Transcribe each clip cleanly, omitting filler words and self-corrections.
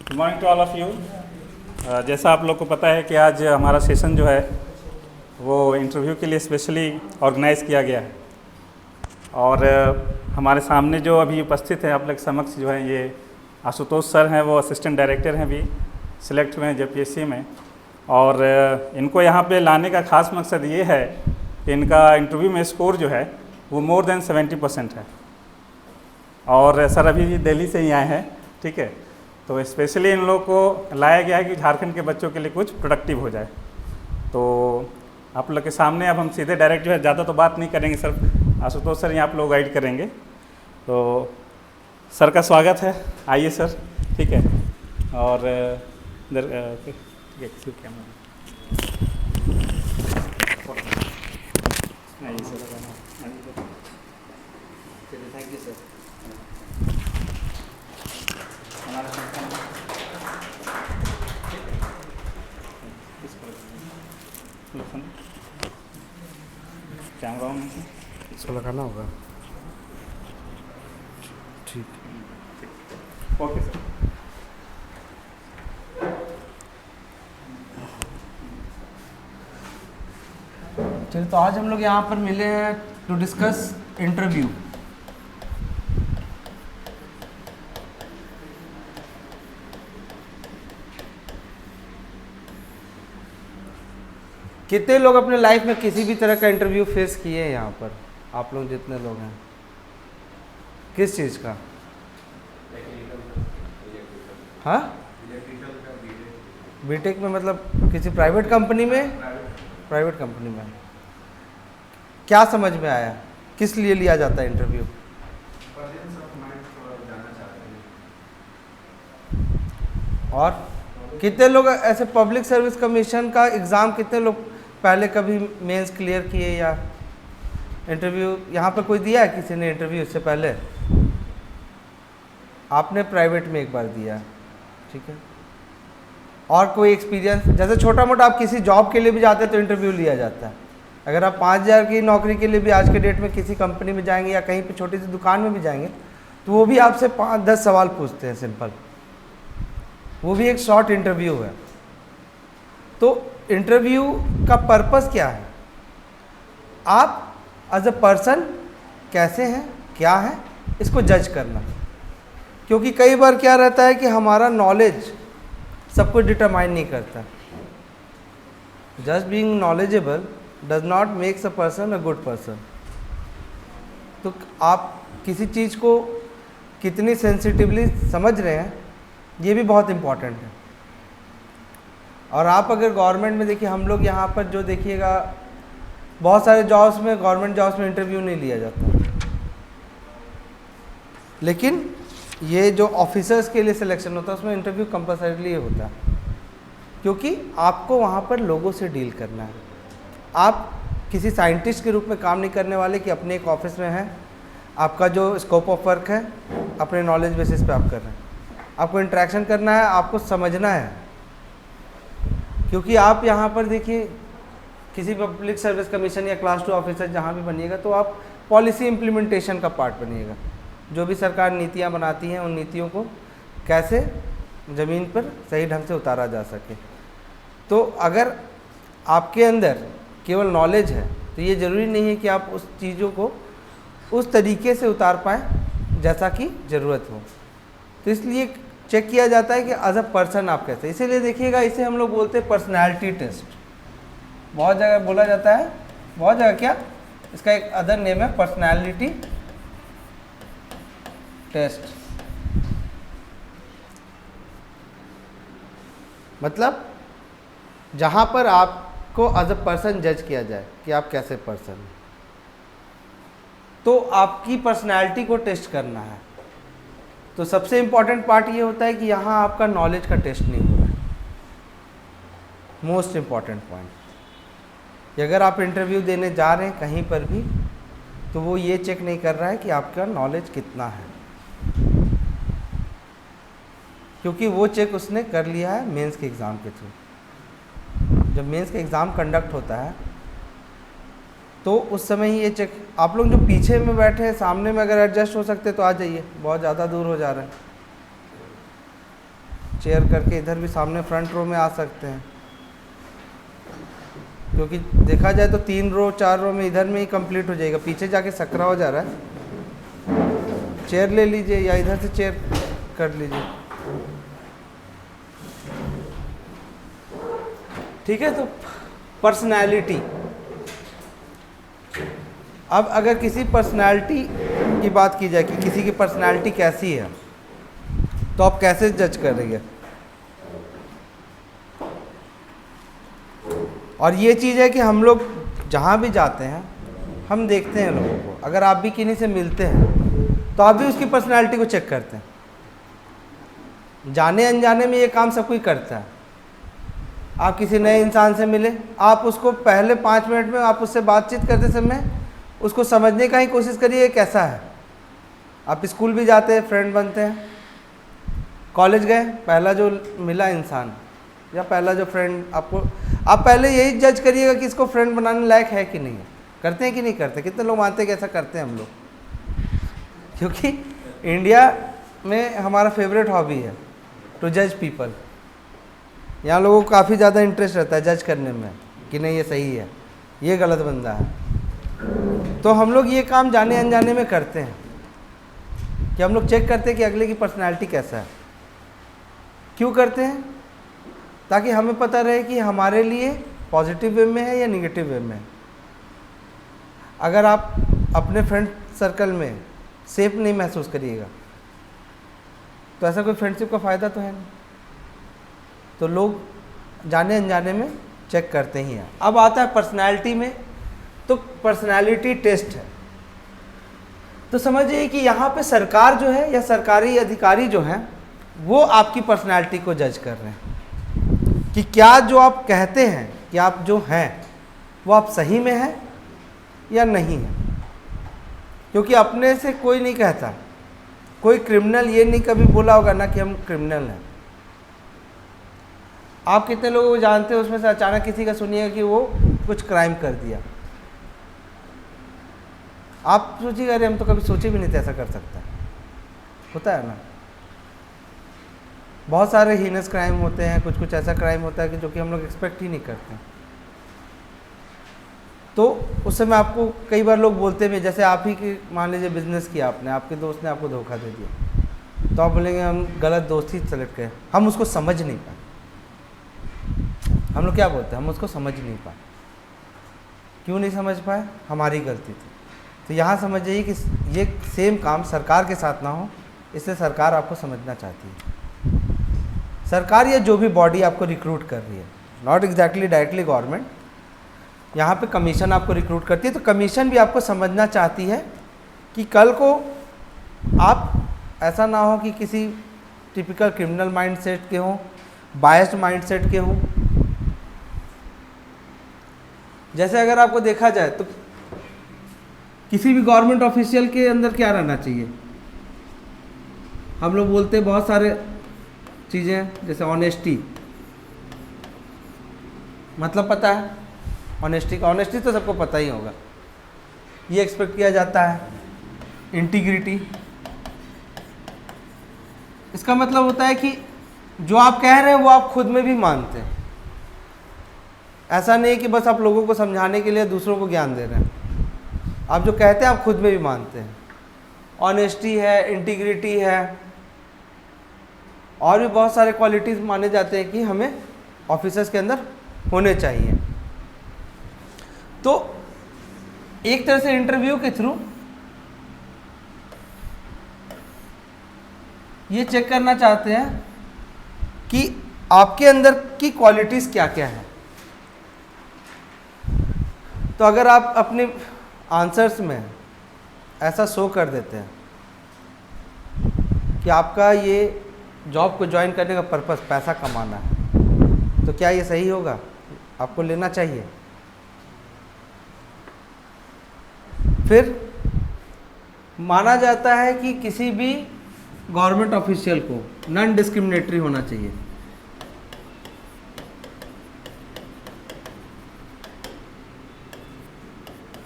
Good morning to all of you. जैसा आप लोग को पता है कि आज हमारा सेशन जो है वो इंटरव्यू के लिए स्पेशली ऑर्गेनाइज़ किया गया है और हमारे सामने जो अभी उपस्थित हैं आप लोग समक्ष जो है ये आशुतोष सर हैं, वो असिस्टेंट डायरेक्टर हैं, भी सिलेक्ट हुए हैं जेपीएससी में। और इनको यहाँ पे लाने का खास मकसद ये है कि इनका इंटरव्यू में स्कोर जो है वो मोर देन 70% है और सर अभी दिल्ली से ही आए हैं, ठीक है। तो स्पेशली इन लोगों को लाया गया है कि झारखंड के बच्चों के लिए कुछ प्रोडक्टिव हो जाए। तो आप लोग के सामने अब हम सीधे डायरेक्ट जो है ज़्यादा तो बात नहीं करेंगे, सर आशुतोष सर ही आप लोग गाइड करेंगे। तो सर का स्वागत है, आइए सर, ठीक है। और इधर आइए sir, thank you sir. Camera on इसको लगाना होगा, ठीक। Okay sir. चलिए, तो आज हम लोग यहाँ पर मिले हैं टू डिस्कस इंटरव्यू। कितने लोग अपने लाइफ में किसी भी तरह का इंटरव्यू फेस किए हैं? यहाँ पर आप लोग जितने लोग हैं, किस चीज़ का? हाँ, बीटेक में, मतलब किसी प्राइवेट कंपनी में? प्राइवेट कंपनी में। क्या समझ में आया, किस लिए लिया जाता है इंटरव्यू? और कितने लोग ऐसे पब्लिक सर्विस कमीशन का एग्ज़ाम, कितने लोग पहले कभी मेंस क्लियर किए या इंटरव्यू यहाँ पर कोई दिया है? किसी ने इंटरव्यू इससे पहले? आपने प्राइवेट में एक बार दिया, ठीक है। और कोई एक्सपीरियंस? जैसे छोटा मोटा आप किसी जॉब के लिए भी जाते हैं तो इंटरव्यू लिया जाता है। अगर आप 5,000 की नौकरी के लिए भी आज के डेट में किसी कंपनी में जाएंगे या कहीं पे छोटी सी दुकान में भी जाएंगे तो वो भी आपसे 5-10 सवाल पूछते हैं, सिंपल। वो भी एक शॉर्ट इंटरव्यू है। तो इंटरव्यू का पर्पस क्या है? आप एज अ पर्सन कैसे हैं, क्या है, इसको जज करना। क्योंकि कई बार क्या रहता है कि हमारा नॉलेज सब कुछ डिटरमाइन नहीं करता। Just being knowledgeable does not makes a person a good person. तो आप किसी चीज़ को कितनी सेंसिटिवली समझ रहे हैं, ये भी बहुत इम्पॉर्टेंट है। और आप अगर गवर्नमेंट में देखिए, हम लोग यहाँ पर जो देखिएगा, बहुत सारे जॉब्स में, गवर्नमेंट जॉब्स में इंटरव्यू नहीं लिया जाता, लेकिन ये जो ऑफिसर्स के लिए सिलेक्शन होता है उसमें इंटरव्यू कंपलसरीली होता है। क्योंकि आपको वहाँ पर लोगों से डील करना है। आप किसी साइंटिस्ट के रूप में काम नहीं करने वाले कि अपने एक ऑफिस में हैं, आपका जो स्कोप ऑफ वर्क है अपने नॉलेज बेसिस पे आप कर रहे हैं। आपको इंटरेक्शन करना है, आपको समझना है। क्योंकि आप यहाँ पर देखिए, किसी पब्लिक सर्विस कमीशन या क्लास 2 ऑफिसर जहाँ भी बनिएगा तो आप पॉलिसी इम्प्लीमेंटेशन का पार्ट बनिएगा। जो भी सरकार नीतियाँ बनाती हैं उन नीतियों को कैसे ज़मीन पर सही ढंग से उतारा जा सके। तो अगर आपके अंदर केवल नॉलेज है तो ये ज़रूरी नहीं है कि आप उस चीज़ों को उस तरीके से उतार पाएँ जैसा कि ज़रूरत हो। तो इसलिए चेक किया जाता है कि एज अ पर्सन आप कैसे। इसीलिए देखिएगा, इसे हम लोग बोलते हैं पर्सनैलिटी टेस्ट। बहुत जगह बोला जाता है, बहुत जगह क्या, इसका एक अदर नेम है पर्सनैलिटी टेस्ट। मतलब जहाँ पर आपको एज अ पर्सन जज किया जाए कि आप कैसे पर्सन हैं, तो आपकी पर्सनैलिटी को टेस्ट करना है। तो सबसे इम्पॉर्टेंट पार्ट ये होता है कि यहाँ आपका नॉलेज का टेस्ट नहीं हो रहा है। मोस्ट इम्पॉर्टेंट पॉइंट, अगर आप इंटरव्यू देने जा रहे हैं कहीं पर भी, तो वो ये चेक नहीं कर रहा है कि आपका नॉलेज कितना है, क्योंकि वो चेक उसने कर लिया है मेंस के एग्ज़ाम के थ्रू। जब मेंस का एग्ज़ाम कंडक्ट होता है तो उस समय ही ये चेक। आप लोग जो पीछे में बैठे हैं, सामने में अगर एडजस्ट हो सकते तो आ जाइए, बहुत ज़्यादा दूर हो जा रहे हैं। चेयर करके इधर भी सामने फ्रंट रो में आ सकते हैं, क्योंकि देखा जाए तो 3 रो 4 रो में इधर में ही कंप्लीट हो जाएगा, पीछे जाके सकरा हो जा रहा है। चेयर ले लीजिए या इधर से चेयर कर लीजिए, ठीक है। तो पर्सनैलिटी, अब अगर किसी पर्सनैलिटी की बात की जाए कि किसी की पर्सनैलिटी कैसी है, तो आप कैसे जज करेंगे? और ये चीज़ है कि हम लोग जहाँ भी जाते हैं हम देखते हैं लोगों को, अगर आप भी किन्हीं से मिलते हैं तो आप भी उसकी पर्सनैलिटी को चेक करते हैं। जाने अनजाने में ये काम सब कोई करता है। आप किसी नए इंसान से मिले, आप उसको पहले 5 मिनट में आप उससे बातचीत करते समय उसको समझने का ही कोशिश करिए कैसा है। आप स्कूल भी जाते हैं, फ्रेंड बनते हैं, कॉलेज गए, पहला जो मिला इंसान या पहला जो फ्रेंड आपको, आप पहले यही जज करिएगा कि इसको फ्रेंड बनाने लायक है कि नहीं है। करते हैं कि नहीं करते? कितने लोग मानते हैं कि ऐसा करते हैं हम लोग? क्योंकि इंडिया में हमारा फेवरेट हॉबी है टू जज पीपल। यहाँ लोगों को काफ़ी ज़्यादा इंटरेस्ट रहता है जज करने में कि नहीं ये सही है, ये गलत बंदा है। तो हम लोग ये काम जाने अनजाने में करते हैं कि हम लोग चेक करते हैं कि अगले की पर्सनैलिटी कैसा है। क्यों करते हैं? ताकि हमें पता रहे कि हमारे लिए पॉजिटिव वे में है या निगेटिव वे में है। अगर आप अपने फ्रेंड सर्कल में सेफ नहीं महसूस करिएगा तो ऐसा कोई फ्रेंडशिप का फ़ायदा तो है नहीं। तो लोग जाने अनजाने में चेक करते ही हैं। अब आता है पर्सनैलिटी में, तो पर्सनैलिटी टेस्ट है। तो समझिए कि यहाँ पे सरकार जो है या सरकारी अधिकारी जो हैं वो आपकी पर्सनैलिटी को जज कर रहे हैं कि क्या जो आप कहते हैं कि आप जो हैं वो आप सही में हैं या नहीं है। क्योंकि अपने से कोई नहीं कहता, कोई क्रिमिनल ये नहीं कभी बोला होगा ना कि हम क्रिमिनल हैं। आप कितने लोगों को जानते हो उसमें से अचानक किसी का सुनिएगा कि वो कुछ क्राइम कर दिया, आप सोचिएगा अरे हम तो कभी सोचे भी नहीं थे ऐसा कर सकता है। होता है ना, बहुत सारे हीनस क्राइम होते हैं, कुछ कुछ ऐसा क्राइम होता है कि जो कि हम लोग एक्सपेक्ट ही नहीं करते हैं। तो उस समय आपको कई बार लोग बोलते हैं, जैसे आप ही की मान लीजिए बिजनेस किया आपने, आपके दोस्त ने आपको धोखा दे दिया, तो आप बोलेंगे हम गलत दोस्त ही सेलेक्ट करें, हम उसको समझ नहीं पाए। हम लोग क्या बोलते हैं? हम उसको समझ नहीं पाए। क्यों नहीं समझ पाए? हमारी गलती थी। तो यहाँ समझ जाइए कि ये सेम काम सरकार के साथ ना हो, इसलिए सरकार आपको समझना चाहती है। सरकार या जो भी बॉडी आपको रिक्रूट कर रही है, नॉट एग्जैक्टली डायरेक्टली गवर्नमेंट, यहाँ पे कमीशन आपको रिक्रूट करती है, तो कमीशन भी आपको समझना चाहती है कि कल को आप ऐसा ना हो कि किसी टिपिकल क्रिमिनल माइंडसेट के हों, बायस्ड माइंडसेट के हों। जैसे अगर आपको देखा जाए तो किसी भी गवर्नमेंट ऑफिशियल के अंदर क्या रहना चाहिए? हम लोग बोलते हैं बहुत सारे चीज़ें, जैसे ऑनेस्टी, मतलब पता है ऑनेस्टी का? ऑनेस्टी तो सबको पता ही होगा, ये एक्सपेक्ट किया जाता है। इंटीग्रिटी, इसका मतलब होता है कि जो आप कह रहे हैं वो आप खुद में भी मानते हैं। ऐसा नहीं कि बस आप लोगों को समझाने के लिए दूसरों को ज्ञान दे रहे हैं, आप जो कहते हैं आप खुद में भी मानते हैं। ऑनेस्टी है, इंटीग्रिटी है, और भी बहुत सारे क्वालिटीज़ माने जाते हैं कि हमें ऑफिसर्स के अंदर होने चाहिए। तो एक तरह से इंटरव्यू के थ्रू ये चेक करना चाहते हैं कि आपके अंदर की क्वालिटीज़ क्या क्या है। तो अगर आप अपने आंसर्स में ऐसा शो कर देते हैं कि आपका ये जॉब को ज्वाइन करने का पर्पस पैसा कमाना है, तो क्या ये सही होगा? आपको लेना चाहिए। फिर माना जाता है कि किसी भी गवर्नमेंट ऑफिशियल को नॉन डिस्क्रिमिनेटरी होना चाहिए।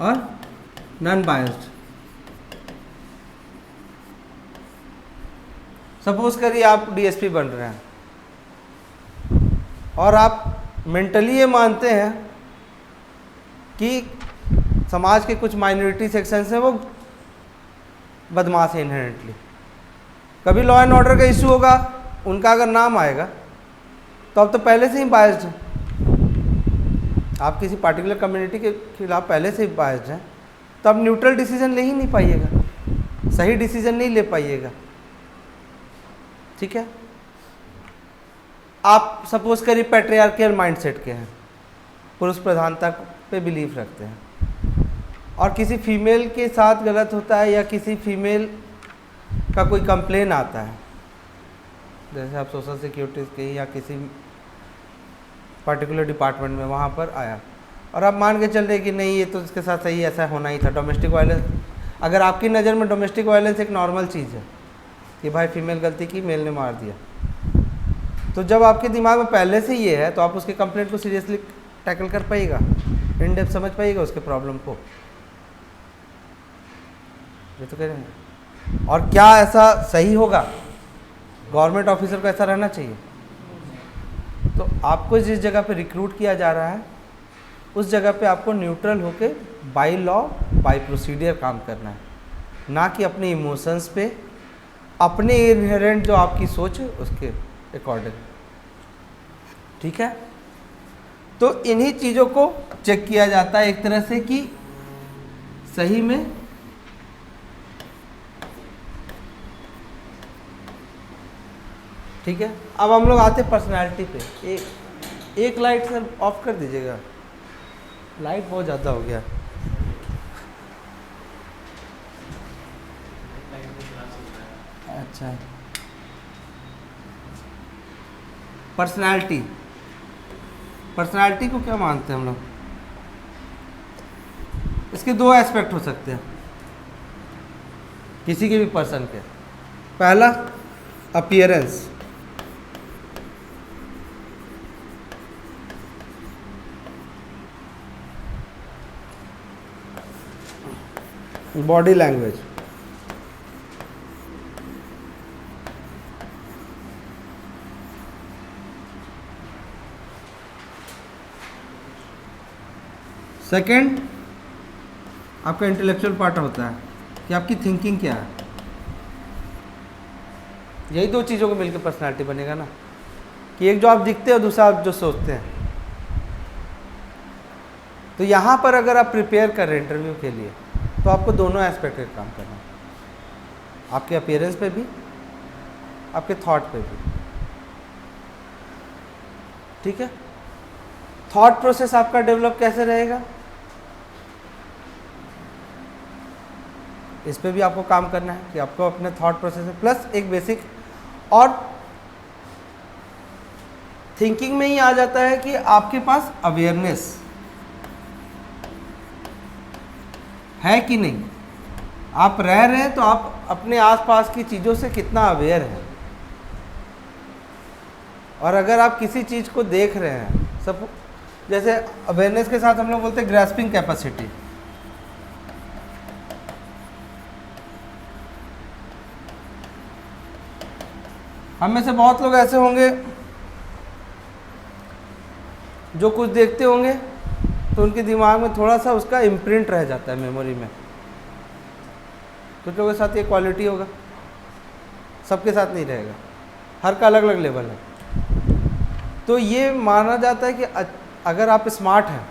और नॉन बायस्ड। सपोज करिए आप डीएसपी बन रहे हैं, और आप मेंटली ये मानते हैं कि समाज के कुछ माइनॉरिटी सेक्शंस हैं वो बदमाश है इनहेरेंटली, कभी लॉ एंड ऑर्डर का इशू होगा, उनका अगर नाम आएगा तो अब तो पहले से ही बायस्ड हैं, आप किसी पार्टिकुलर कम्युनिटी के खिलाफ पहले से ही बायस्ड हैं, तो आप न्यूट्रल डिसीजन ले ही नहीं पाइएगा, सही डिसीजन नहीं ले पाइएगा। ठीक है, आप सपोज करिए पैट्रियार्कियल माइंडसेट के हैं, पुरुष प्रधानता पे बिलीव रखते हैं, और किसी फीमेल के साथ गलत होता है या किसी फीमेल का कोई कंप्लेन आता है, जैसे आप सोशल सिक्योरिटी के या किसी पर्टिकुलर डिपार्टमेंट में वहाँ पर आया, और आप मान के चल रहे कि नहीं ये तो इसके साथ सही ऐसा होना ही था, डोमेस्टिक वायलेंस, अगर आपकी नज़र में डोमेस्टिक वायलेंस एक नॉर्मल चीज़ है कि भाई फीमेल गलती की, मेल ने मार दिया, तो जब आपके दिमाग में पहले से ये है तो आप उसके कंप्लेंट को सीरियसली टैकल कर पाइएगा, इन डेप्थ समझ पाइएगा उसके प्रॉब्लम को, ये तो कह रहे हैं। और क्या ऐसा सही होगा? गवर्नमेंट ऑफिसर को ऐसा रहना चाहिए? तो आपको जिस जगह पे रिक्रूट किया जा रहा है उस जगह पे आपको न्यूट्रल होके बाय लॉ बाय प्रोसीडियर काम करना है, ना कि अपने इमोशंस पे, अपने इनहेरेंट जो आपकी सोच है उसके अकॉर्डिंग। ठीक है, तो इन्हीं चीज़ों को चेक किया जाता है एक तरह से कि सही में ठीक है। अब हम लोग आते हैं पर्सनालिटी पे। एक लाइट सर ऑफ कर दीजिएगा, लाइट बहुत ज़्यादा हो गया। अच्छा, पर्सनालिटी, पर्सनालिटी को क्या मानते हैं हम लोग? इसके दो एस्पेक्ट हो सकते हैं किसी के भी पर्सन के। पहला अपीयरेंस, बॉडी लैंग्वेज, सेकंड आपका इंटेलेक्चुअल पार्ट होता है कि आपकी थिंकिंग क्या है। यही दो चीज़ों को मिलकर पर्सनालिटी बनेगा ना, कि एक जो आप दिखते हो, दूसरा आप जो सोचते हैं। तो यहाँ पर अगर आप प्रिपेयर कर रहे हैं इंटरव्यू के लिए तो आपको दोनों एस्पेक्ट का काम करना है, आपके अपीयरेंस पे भी, आपके थॉट पे भी। ठीक है, थॉट प्रोसेस आपका डेवलप कैसे रहेगा, इस पे भी आपको काम करना है कि आपको अपने थॉट प्रोसेस में प्लस एक बेसिक, और थिंकिंग में ही आ जाता है कि आपके पास अवेयरनेस है कि नहीं। आप रह रहे हैं तो आप अपने आसपास की चीज़ों से कितना अवेयर हैं, और अगर आप किसी चीज़ को देख रहे हैं, सब जैसे अवेयरनेस के साथ हम लोग बोलते हैं ग्रास्पिंग कैपेसिटी। हम में से बहुत लोग ऐसे होंगे जो कुछ देखते होंगे तो उनके दिमाग में थोड़ा सा उसका इम्प्रिंट रह जाता है मेमोरी में। कुछ लोगों के साथ ये क्वालिटी होगा, सबके साथ नहीं रहेगा, हर का अलग अलग लेवल है। तो ये माना जाता है कि अगर आप स्मार्ट हैं,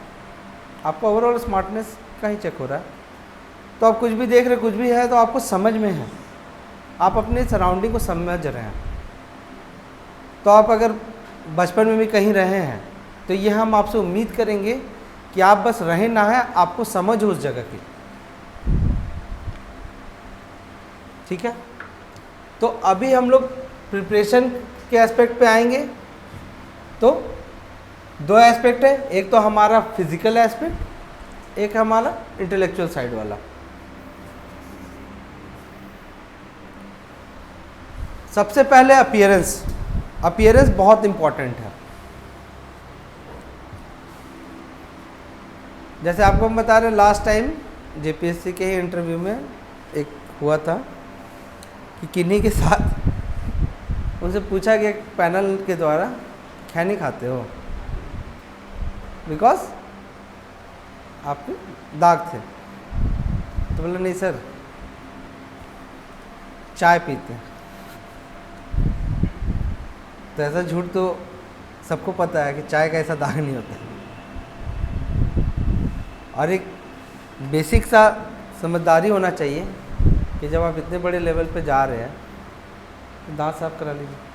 आपका ओवरऑल स्मार्टनेस का ही चेक हो रहा है, तो आप कुछ भी देख रहे, कुछ भी है तो आपको समझ में है, आप अपने सराउंडिंग को समझ रहे हैं। तो आप अगर बचपन में भी कहीं रहे हैं तो ये हम आपसे उम्मीद करेंगे कि आप बस रहे ना है, आपको समझ हो उस जगह की। ठीक है, तो अभी हम लोग प्रिपरेशन के एस्पेक्ट पे आएंगे। तो दो एस्पेक्ट है, एक तो हमारा फिजिकल एस्पेक्ट, एक हमारा इंटेलेक्चुअल साइड वाला। सबसे पहले अपीयरेंस। अपीयरेंस बहुत इंपॉर्टेंट है। जैसे आपको हम बता रहे, लास्ट टाइम जेपीएससी के ही इंटरव्यू में एक हुआ था कि किन्हीं के साथ उनसे पूछा गया पैनल के द्वारा खैनी खाते हो बिकॉज आपके दाग थे। तो बोले नहीं सर चाय पीते हैं। तो ऐसा झूठ तो सबको पता है कि चाय का ऐसा दाग नहीं होता। और एक बेसिक सा समझदारी होना चाहिए कि जब आप इतने बड़े लेवल पे जा रहे हैं तो दांत साफ करा लीजिए।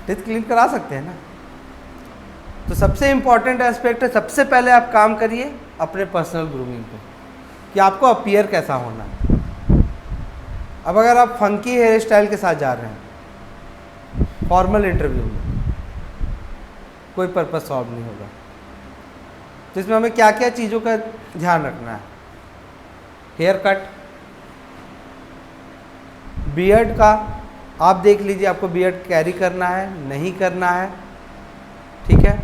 टीथ क्लीन करा सकते हैं ना। तो सबसे इम्पॉर्टेंट एस्पेक्ट है, सबसे पहले आप काम करिए अपने पर्सनल ग्रूमिंग पे कि आपको अपीयर कैसा होना है। अब अगर आप फंकी हेयर स्टाइल के साथ जा रहे हैं फॉर्मल इंटरव्यू में, कोई पर्पस सॉल्व नहीं होगा। तो इसमें हमें क्या क्या चीज़ों का ध्यान रखना है। हेयर कट, बियर्ड का आप देख लीजिए, आपको बियर्ड कैरी करना है नहीं करना है, ठीक है।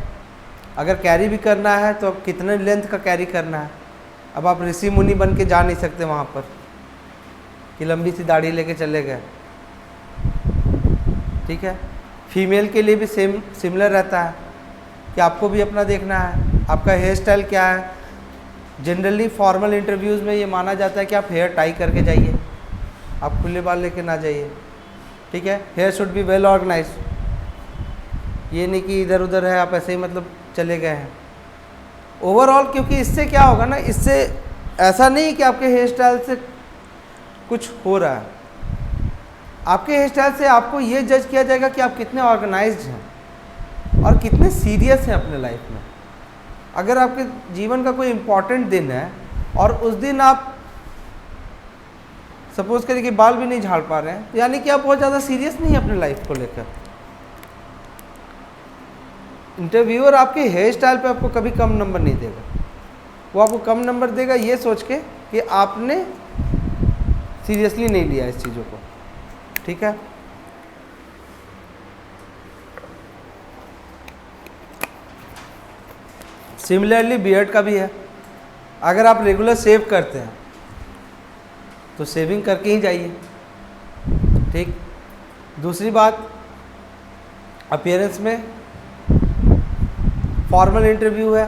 अगर कैरी भी करना है तो अब कितने लेंथ का कैरी करना है। अब आप ऋषि मुनि बन के जा नहीं सकते वहाँ पर कि लंबी सी दाढ़ी लेके चले गए, ठीक है। फीमेल के लिए भी सेम सिमिलर रहता है कि आपको भी अपना देखना है, आपका हेयर स्टाइल क्या है। जनरली फॉर्मल इंटरव्यूज़ में ये माना जाता है कि आप हेयर टाई करके जाइए, आप खुले बाल लेके ना जाइए, ठीक है। Hair should be well organize, ये नहीं कि इधर उधर है आप ऐसे ही मतलब चले गए हैं ओवरऑल। क्योंकि इससे क्या होगा ना, इससे ऐसा नहीं कि आपके हेयर स्टाइल से कुछ हो रहा है, आपके हेयर स्टाइल से आपको ये जज किया जाएगा कि आप कितने ऑर्गेनाइज्ड हैं और कितने सीरियस हैं अपने लाइफ में। अगर आपके जीवन का कोई इम्पॉर्टेंट दिन है और उस दिन आप सपोज करिए कि बाल भी नहीं झाड़ पा रहे हैं, तो यानी कि आप बहुत ज़्यादा सीरियस नहीं है अपने लाइफ को लेकर। इंटरव्यूअर आपके हेयर स्टाइल पे आपको कभी कम नंबर नहीं देगा, वो आपको कम नंबर देगा ये सोच के कि आपने सीरियसली नहीं लिया इस चीज़ों को, ठीक है। सिमिलरली बियर्ड का भी है। अगर आप रेगुलर शेव करते हैं तो शेविंग करके ही जाइए, ठीक। दूसरी बात, अपीयरेंस में फॉर्मल इंटरव्यू है,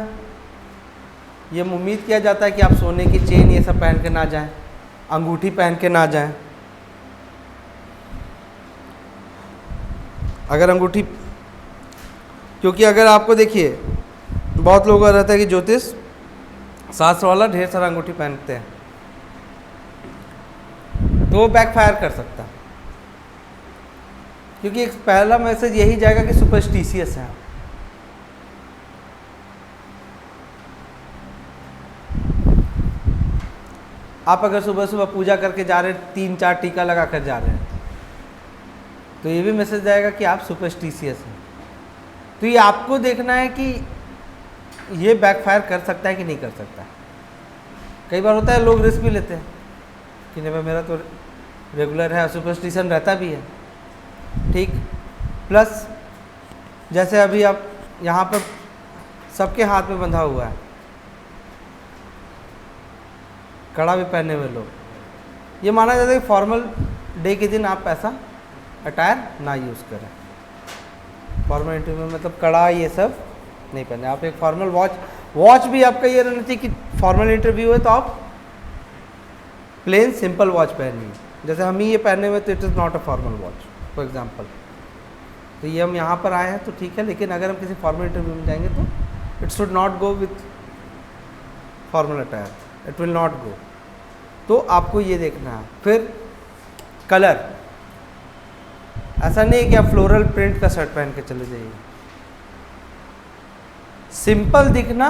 ये उम्मीद किया जाता है कि आप सोने की चेन ये सब पहन के ना जाएं, अंगूठी पहन के ना जाएं। अगर अंगूठी, क्योंकि अगर आपको देखिए बहुत लोगों का रहता है कि ज्योतिष शास्त्र वाला ढेर सारा अंगूठी पहनते हैं, तो वो बैकफायर कर सकता है। क्योंकि एक पहला मैसेज यही जाएगा कि सुपरस्टिशियस है। आप अगर सुबह सुबह पूजा करके जा रहे हैं, 3-4 टीका लगा कर जा रहे हैं, तो ये भी मैसेज जाएगा कि आप सुपरस्टिशियस हैं। तो ये आपको देखना है कि ये बैकफायर कर सकता है कि नहीं कर सकता। कई बार होता है लोग रिस्क भी लेते हैं कि नहीं भाई मेरा तो रेगुलर है, सुपरस्टिशन रहता भी है, ठीक। प्लस जैसे अभी आप यहाँ पर सबके हाथ में बंधा हुआ है, कड़ा भी पहने हुए लोग, ये माना जाता है कि फॉर्मल डे के दिन आप ऐसा अटायर ना यूज़ करें। फॉर्मल इंटरव्यू में मतलब कड़ा ये सब नहीं पहने। आप एक फॉर्मल वॉच भी आपका ये रहना चाहिए कि फॉर्मल इंटरव्यू है तो आप प्लेन सिंपल वॉच पहनिए। जैसे हम ही ये पहने हुए तो it is not a formal watch for example. तो ये हम यहाँ पर आए हैं तो ठीक है, लेकिन अगर हम किसी फॉर्मल इंटरव्यू में जाएंगे तो it should not go with formal attire, it will not go. तो आपको ये देखना है। फिर कलर, ऐसा नहीं है कि आप फ्लोरल प्रिंट का शर्ट पहन के चले जाइए। सिंपल दिखना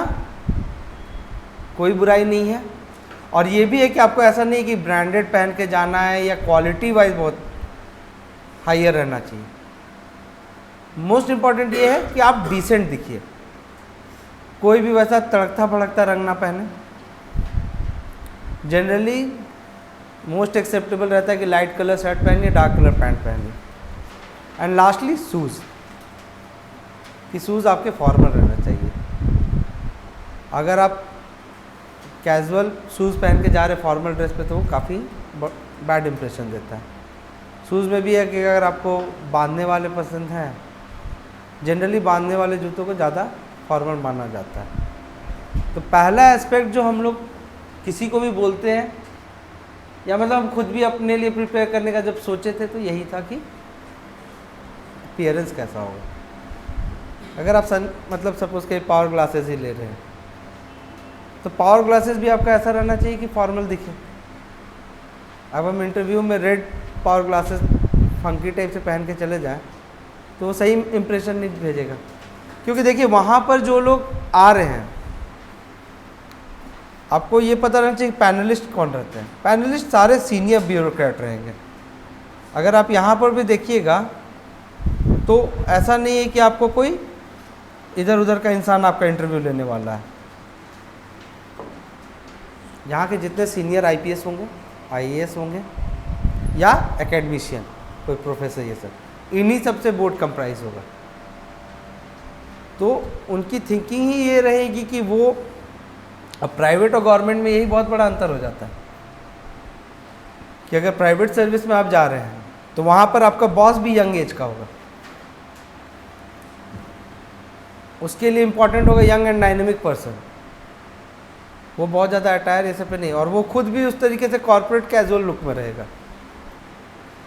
कोई बुराई नहीं है, और ये भी है कि आपको ऐसा नहीं कि ब्रांडेड पहन के जाना है या क्वालिटी वाइज बहुत हायर रहना चाहिए। मोस्ट इम्पॉर्टेंट ये है कि आप डिसेंट दिखिए, कोई भी वैसा तड़कता भड़कता रंग ना पहने। जनरली मोस्ट एक्सेप्टेबल रहता है कि लाइट कलर शर्ट पहनिए, डार्क कलर पैंट पहनिए। एंड लास्टली शूज़, कि शूज़ आपके फॉर्मल रहना चाहिए। अगर आप कैजुअल शूज़ पहन के जा रहे फॉर्मल ड्रेस पे तो वो काफ़ी बैड इंप्रेशन देता है। शूज़ में भी है कि अगर आपको बांधने वाले पसंद हैं, जनरली बांधने वाले जूतों को ज़्यादा फॉर्मल माना जाता है। तो पहला एस्पेक्ट जो हम लोग किसी को भी बोलते हैं, या मतलब हम खुद भी अपने लिए प्रिपेयर करने का जब सोचे थे, तो यही था कि अपीयरेंस कैसा होगा। अगर आप मतलब सपोज के पावर ग्लासेस ही ले रहे हैं, तो पावर ग्लासेस भी आपका ऐसा रहना चाहिए कि फॉर्मल दिखे। अब हम इंटरव्यू में red power glasses funky type से पहन के चले जाएं, तो वो सही इंप्रेशन नहीं भेजेगा। क्योंकि देखिए वहाँ पर जो लोग आ रहे हैं, आपको ये पता रहना चाहिए पैनलिस्ट कौन रहते हैं। पैनलिस्ट सारे सीनियर ब्यूरोक्रेट रहेंगे। अगर आप यहाँ पर भी देखिएगा तो ऐसा नहीं है कि आपको कोई इधर उधर का इंसान आपका इंटरव्यू लेने वाला है। यहाँ के जितने सीनियर आईपीएस होंगे, आईएएस होंगे, या एकेडमिशियन, कोई प्रोफेसर, ये सब, इन्हीं सबसे बोर्ड कंप्राइज होगा। तो उनकी थिंकिंग ही ये रहेगी कि वो, अब प्राइवेट और गवर्नमेंट में यही बहुत बड़ा अंतर हो जाता है कि अगर प्राइवेट सर्विस में आप जा रहे हैं तो वहाँ पर आपका बॉस भी यंग एज का होगा। उसके लिए इम्पॉर्टेंट होगा यंग एंड डायनेमिक पर्सन। वो बहुत ज़्यादा अटायर ये सब पे नहीं, और वो खुद भी उस तरीके से कॉर्पोरेट कैजुअल लुक में रहेगा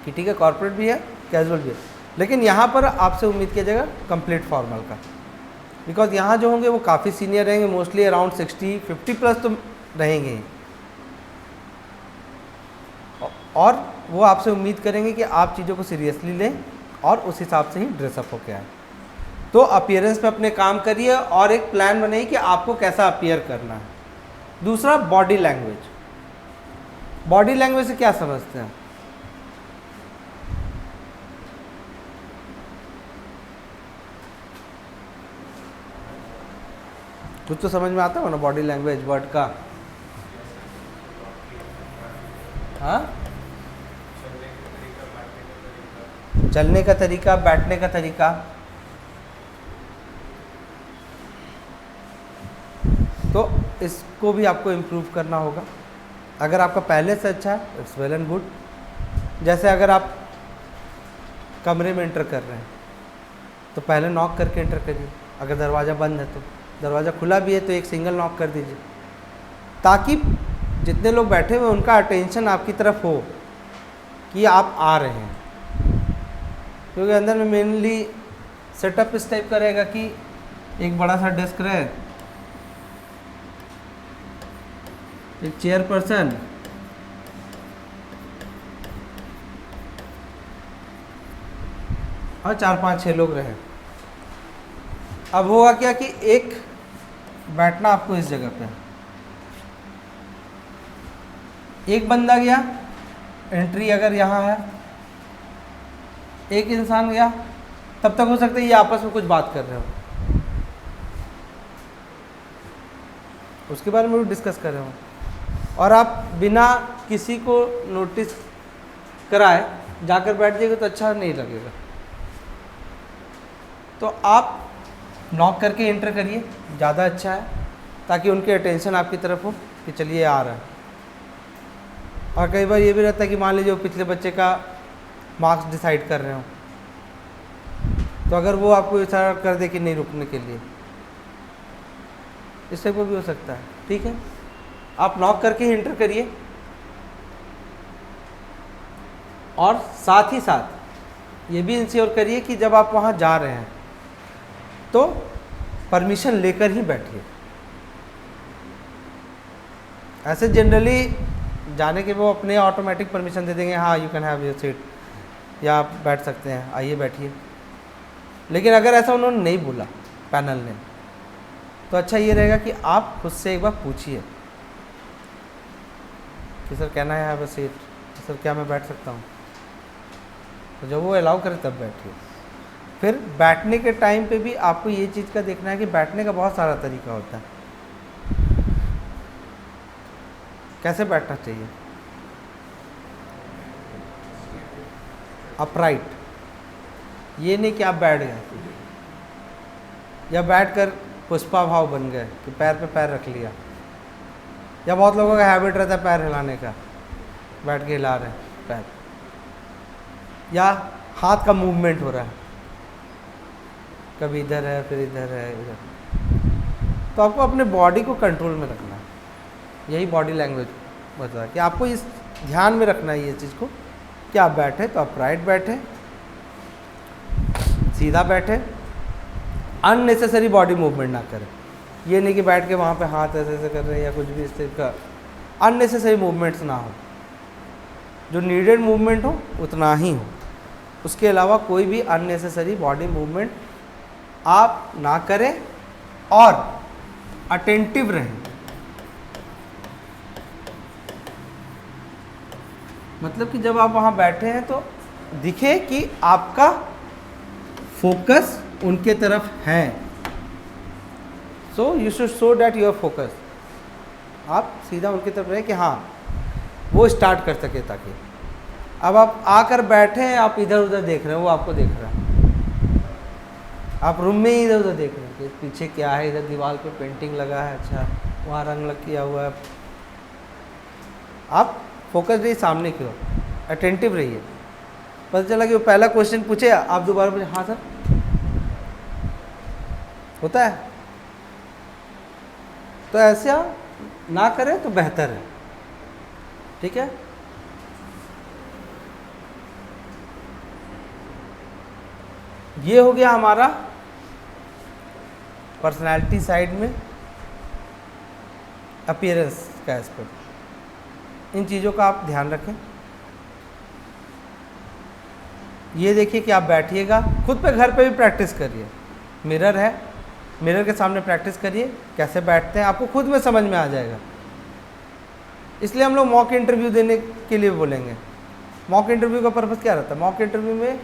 कि ठीक है कॉर्पोरेट भी है, कैजुअल भी है, लेकिन यहाँ पर आपसे उम्मीद किया जाएगा कंप्लीट फॉर्मल का। बिकॉज यहाँ जो होंगे वो काफ़ी सीनियर रहेंगे, मोस्टली अराउंड 60-50 प्लस तो रहेंगे ही, और वो आपसे उम्मीद करेंगे कि आप चीज़ों को सीरियसली लें और उस हिसाब से ही ड्रेसअप होके आए। तो अपीयरेंस पे अपने काम करिए और एक प्लान बनाइए कि आपको कैसा अपीयर करना है। दूसरा, बॉडी लैंग्वेज। बॉडी लैंग्वेज से क्या समझते हैं? कुछ तो समझ में आता हो ना बॉडी लैंग्वेज वर्ड का? हाँ, चलने का तरीका, बैठने का तरीका। तो इसको भी आपको इम्प्रूव करना होगा। अगर आपका पहले से अच्छा है, इट्स वेल एंड गुड। जैसे अगर आप कमरे में एंटर कर रहे हैं तो पहले नॉक करके एंटर करिए। अगर दरवाज़ा बंद है, तो दरवाज़ा खुला भी है तो एक सिंगल नॉक कर दीजिए, ताकि जितने लोग बैठे हुए उनका अटेंशन आपकी तरफ हो कि आप आ रहे हैं। क्योंकि अंदर में मेनली सेटअप इस टाइप का रहेगा कि एक बड़ा सा डेस्क रहे, एक चेयर पर्सन, और 4-5-6 लोग रहे। अब होगा क्या कि एक बैठना आपको इस जगह पे, एक बंदा गया, एंट्री अगर यहाँ है, एक इंसान गया, तब तक हो सकता है ये आपस में कुछ बात कर रहे हो, उसके बारे में भी डिस्कस कर रहे हो, और आप बिना किसी को नोटिस कराए जाकर बैठ जाएगा तो अच्छा नहीं लगेगा। तो आप नॉक करके एंटर करिए, ज़्यादा अच्छा है, ताकि उनकी अटेंशन आपकी तरफ हो कि चलिए आ रहा है। और कई बार ये भी रहता है कि मान लीजिए वो पिछले बच्चे का मार्क्स डिसाइड कर रहे हो, तो अगर वो आपको इशारा कर दे कि नहीं रुकने के लिए, इस टाइप को भी हो सकता है। ठीक है, आप नॉक करके ही एंटर करिए, और साथ ही साथ ये भी इंश्योर करिए कि जब आप वहाँ जा रहे हैं तो परमिशन लेकर ही बैठिए। ऐसे जनरली जाने के वो अपने ऑटोमेटिक परमिशन दे देंगे, हाँ you can have your seat, या आप बैठ सकते हैं, आइए बैठिए। लेकिन अगर ऐसा उन्होंने नहीं बोला पैनल ने, तो अच्छा ये रहेगा कि आप खुद से एक बार पूछिए कि sir can I have a seat, sir क्या मैं बैठ सकता हूँ। तो जब वो अलाउ करे तब बैठिए। फिर बैठने के टाइम पे भी आपको ये चीज़ का देखना है कि बैठने का बहुत सारा तरीका होता है। कैसे बैठना चाहिए? अपराइट, ये नहीं कि आप बैठ गए या बैठकर पुष्पा भाव बन गए कि पैर पे पैर रख लिया, या बहुत लोगों का हैबिट रहता है पैर हिलाने का, बैठ के हिला रहे हैं पैर। या हाथ का मूवमेंट हो रहा है, कभी इधर है फिर इधर है इधर, तो आपको अपने बॉडी को कंट्रोल में रखना है। यही बॉडी लैंग्वेज बता है कि आपको इस ध्यान में रखना है ये चीज़ को कि आप बैठे तो अपराइट बैठे, सीधा बैठे, अननेसेसरी बॉडी मूवमेंट ना करें। ये नहीं कि बैठ के वहाँ पे हाथ ऐसे ऐसे कर रहे हैं या कुछ भी इस तरह का अननेसेसरी मूवमेंट्स ना हो, जो नीडेड मूवमेंट हो उतना ही हो, उसके अलावा कोई भी अननेसेसरी बॉडी मूवमेंट आप ना करें और अटेंटिव रहें। मतलब कि जब आप वहाँ बैठे हैं तो दिखे कि आपका फोकस उनके तरफ है, so you should show that your focus. आप सीधा उनकी तरफ रहे कि हाँ वो स्टार्ट कर सके, ताकि अब आप आकर बैठे हैं, आप इधर उधर देख रहे हैं, वो आपको देख रहा है, आप रूम में ही इधर उधर देख रहे हैं कि पीछे क्या है, इधर दीवार पे पेंटिंग लगा है, अच्छा वहाँ रंग लग किया हुआ है। आप फोकस रहिए सामने की ओर, अटेंटिव रहिए। पता चला कि वो पहला क्वेश्चन पूछे, आप दोबारा पूछे हाँ सर, होता है। तो ऐसा ना करें तो बेहतर है, ठीक है। ये हो गया हमारा पर्सनालिटी साइड में अपीयरेंस का एस्पेक्ट। इन चीज़ों का आप ध्यान रखें। ये देखिए कि आप बैठिएगा, खुद पे घर पे भी प्रैक्टिस करिए। मिरर है, मिरर के सामने प्रैक्टिस करिए कैसे बैठते हैं, आपको खुद में समझ में आ जाएगा। इसलिए हम लोग मॉक इंटरव्यू देने के लिए बोलेंगे। मॉक इंटरव्यू का पर्पज़ क्या रहता है? मॉक इंटरव्यू में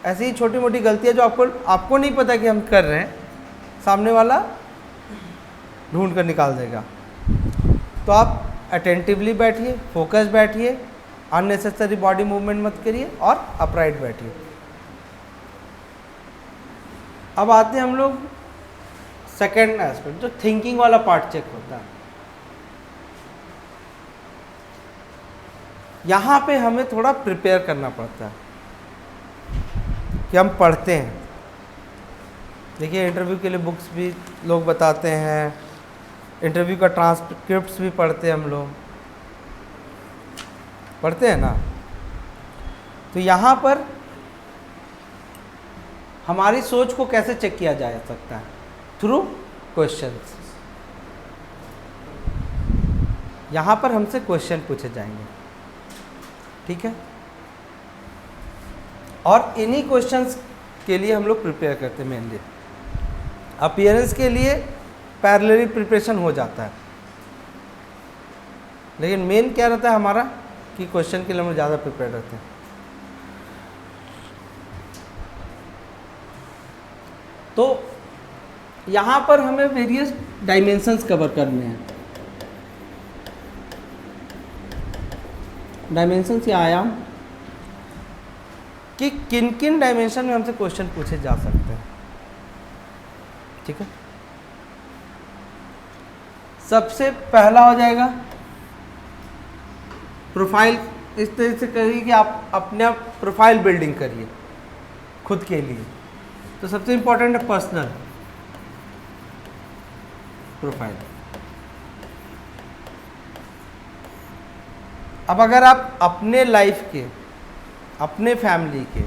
ऐसी ही छोटी मोटी गलतियाँ जो आपको नहीं पता कि हम कर रहे हैं, सामने वाला ढूंढ कर निकाल देगा। तो आप अटेंटिवली बैठिए, फोकस बैठिए, अननेसेसरी बॉडी मूवमेंट मत करिए और अपराइट बैठिए। अब आते हैं हम लोग सेकेंड एस्पेक्ट, जो थिंकिंग वाला पार्ट चेक होता है। यहाँ पे हमें थोड़ा प्रिपेयर करना पड़ता है कि हम पढ़ते हैं। देखिए इंटरव्यू के लिए बुक्स भी लोग बताते हैं, इंटरव्यू का ट्रांसक्रिप्ट्स भी पढ़ते हैं, हम लोग पढ़ते हैं ना। तो यहाँ पर हमारी सोच को कैसे चेक किया जा सकता है? Through questions. यहाँ पर हमसे क्वेश्चन पूछे जाएंगे, ठीक है। और इन्हीं क्वेश्चंस के लिए हम लोग प्रिपेयर करते हैं। मेनली अपीयरेंस के लिए पैरेलली प्रिपरेशन हो जाता है, लेकिन मेन क्या रहता है हमारा कि क्वेश्चन के लिए हम ज़्यादा प्रिपेयर रहते हैं। तो यहाँ पर हमें वेरियस डायमेंशंस कवर करने हैं। डायमेंशंस या आयाम कि किन किन डायमेंशन में हमसे क्वेश्चन पूछे जा सकते हैं, ठीक है। सबसे पहला हो जाएगा प्रोफाइल। इस तरह से करिए कि आप अपने प्रोफाइल बिल्डिंग करिए खुद के लिए। तो सबसे इम्पोर्टेंट है पर्सनल प्रोफाइल। अब अगर आप अपने लाइफ के, अपने फैमिली के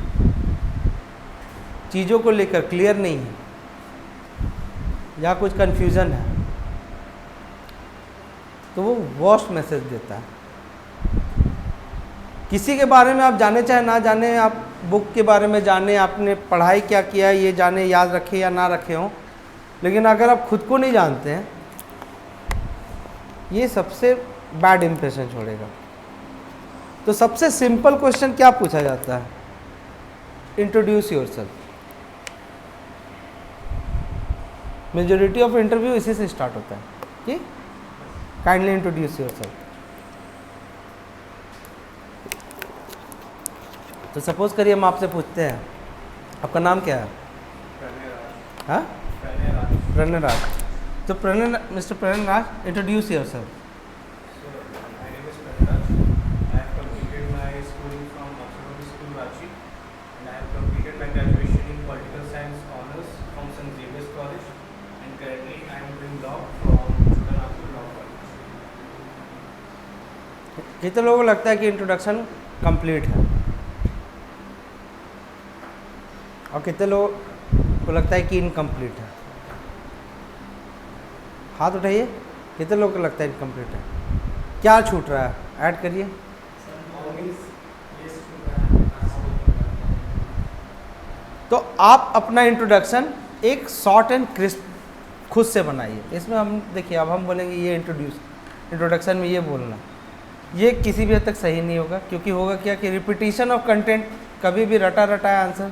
चीज़ों को लेकर क्लियर नहीं है या कुछ कन्फ्यूज़न है, तो वो वर्स्ट मैसेज देता है। किसी के बारे में आप जाने चाहे ना जाने, आप बुक के बारे में जाने, आपने पढ़ाई क्या किया है ये जाने, याद रखे या ना रखे हों, लेकिन अगर आप खुद को नहीं जानते हैं, ये सबसे बैड इम्प्रेशन छोड़ेगा। तो सबसे सिंपल क्वेश्चन क्या पूछा जाता है? Introduce yourself. Majority of interview इसी से स्टार्ट होता है कि काइंडली इंट्रोड्यूस योरसेल्फ। तो सपोज करिए हम आपसे पूछते हैं आपका नाम क्या है? हाँ, प्रणय राज। तो mister Pranay Raj, introduce yourself. graduation in political science honors from St. Xavier's College, and currently I am doing law from Chotanagpur Law College. कितने लोगों को लगता है कि इंट्रोडक्शन कंप्लीट है, और कितने लोगों को लगता है कि इनकम्प्लीट है? हाथ उठाइए। कितने लोगों को लगता है इनकम्प्लीट है? क्या छूट रहा है? ऐड करिए। तो आप अपना इंट्रोडक्शन एक शॉर्ट एंड क्रिस्प खुद से बनाइए। इसमें हम देखिए, अब हम बोलेंगे ये इंट्रोडक्शन में ये बोलना, ये किसी भी हद तक सही नहीं होगा, क्योंकि होगा क्या कि रिपीटिशन ऑफ कंटेंट कभी भी रटा रटाया आंसर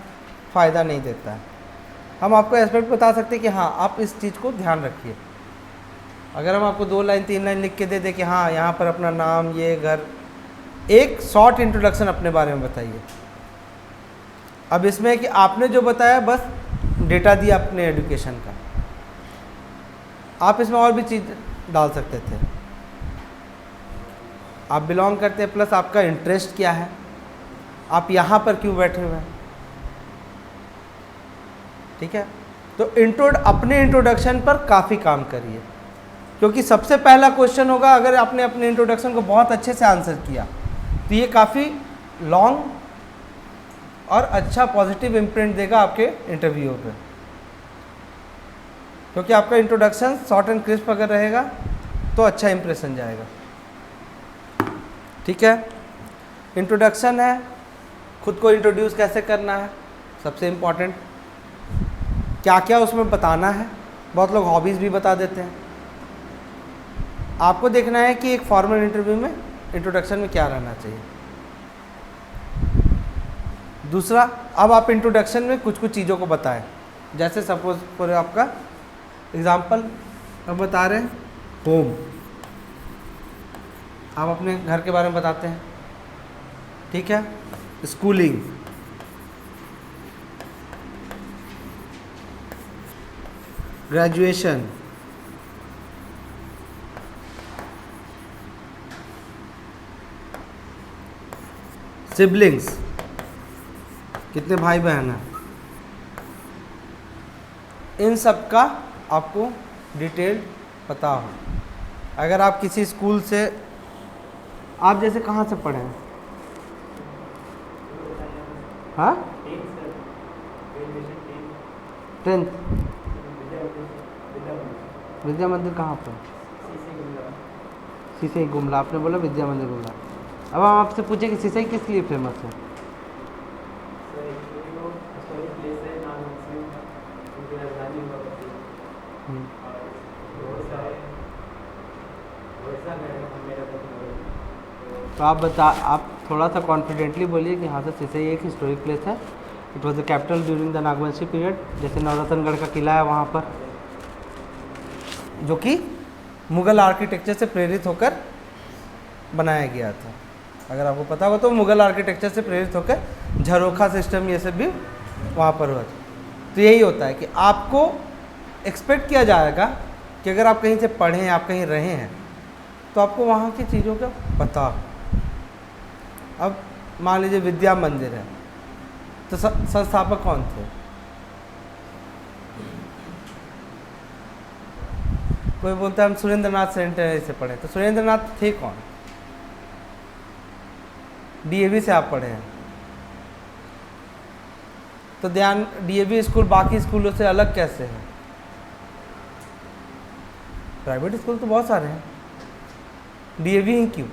फ़ायदा नहीं देता है। हम आपको एस्पेक्ट बता सकते हैं कि हाँ आप इस चीज़ को ध्यान रखिए। अगर हम आपको 2 लाइन 3 लाइन लिख के दे दें कि हाँ यहाँ पर अपना नाम, ये घर, एक शॉर्ट इंट्रोडक्शन अपने बारे में बताइए। अब इसमें कि आपने जो बताया बस डेटा दिया अपने एजुकेशन का, आप इसमें और भी चीज़ डाल सकते थे। आप बिलोंग करते हैं, प्लस आपका इंटरेस्ट क्या है, आप यहाँ पर क्यों बैठे हुए हैं, ठीक है। तो अपने इंट्रोडक्शन पर काफ़ी काम करिए, क्योंकि सबसे पहला क्वेश्चन होगा। अगर आपने अपने इंट्रोडक्शन को बहुत अच्छे से आंसर किया तो ये काफ़ी लॉन्ग और अच्छा पॉजिटिव इम्प्रिंट देगा आपके इंटरव्यू पे, क्योंकि आपका इंट्रोडक्शन शॉर्ट एंड क्रिस्प अगर रहेगा तो अच्छा इंप्रेशन जाएगा, ठीक है। इंट्रोडक्शन है, खुद को इंट्रोड्यूस कैसे करना है, सबसे इम्पॉर्टेंट क्या क्या उसमें बताना है। बहुत लोग हॉबीज़ भी बता देते हैं। आपको देखना है कि एक फॉर्मल इंटरव्यू में इंट्रोडक्शन में क्या रहना चाहिए। दूसरा, अब आप इंट्रोडक्शन में कुछ कुछ चीज़ों को बताएं, जैसे सपोज फॉर आपका एग्जांपल अब बता रहे हैं होम, आप अपने घर के बारे में बताते हैं, ठीक है। स्कूलिंग, ग्रेजुएशन, सिबलिंग्स, कितने भाई बहन हैं, इन सब का आपको डिटेल पता हो। अगर आप किसी स्कूल से, आप जैसे कहाँ से पढ़े हैं? हाँ, 10th विद्या मंदिर कहाँ पर? सीसई गुमला। आपने बोला विद्या मंदिर गुमला। अब हम आपसे पूछे कि सीसई किस लिए फेमस है? तो आप थोड़ा सा कॉन्फिडेंटली बोलिए कि हाँ सर सीसई एक हिस्टोरिक प्लेस है। It was the capital during the Nagvanshi period. जैसे नवरत्नगढ़ का किला है वहाँ पर, जो कि मुग़ल आर्किटेक्चर से प्रेरित होकर बनाया गया था। अगर आपको पता होगा तो मुग़ल आर्किटेक्चर से प्रेरित होकर झरोखा सिस्टम ये सब भी वहाँ पर हुआ था। तो यही होता है कि आपको एक्सपेक्ट किया जाएगा कि अगर आप कहीं से पढ़ें, आप कहीं रहे हैं, तो आपको वहाँ की चीज़ों का पता हो। अब मान लीजिए विद्या मंदिर है, तो संस्थापक कौन थे? कोई बोलता है हम सुरेंद्रनाथ सेंटर से पढ़े, तो सुरेंद्रनाथ थे कौन? डीएवी से आप पढ़े हैं, तो ध्यान, डीएवी स्कूल बाकी स्कूलों से अलग कैसे है? प्राइवेट स्कूल तो बहुत सारे हैं, डीएवी ही क्यों?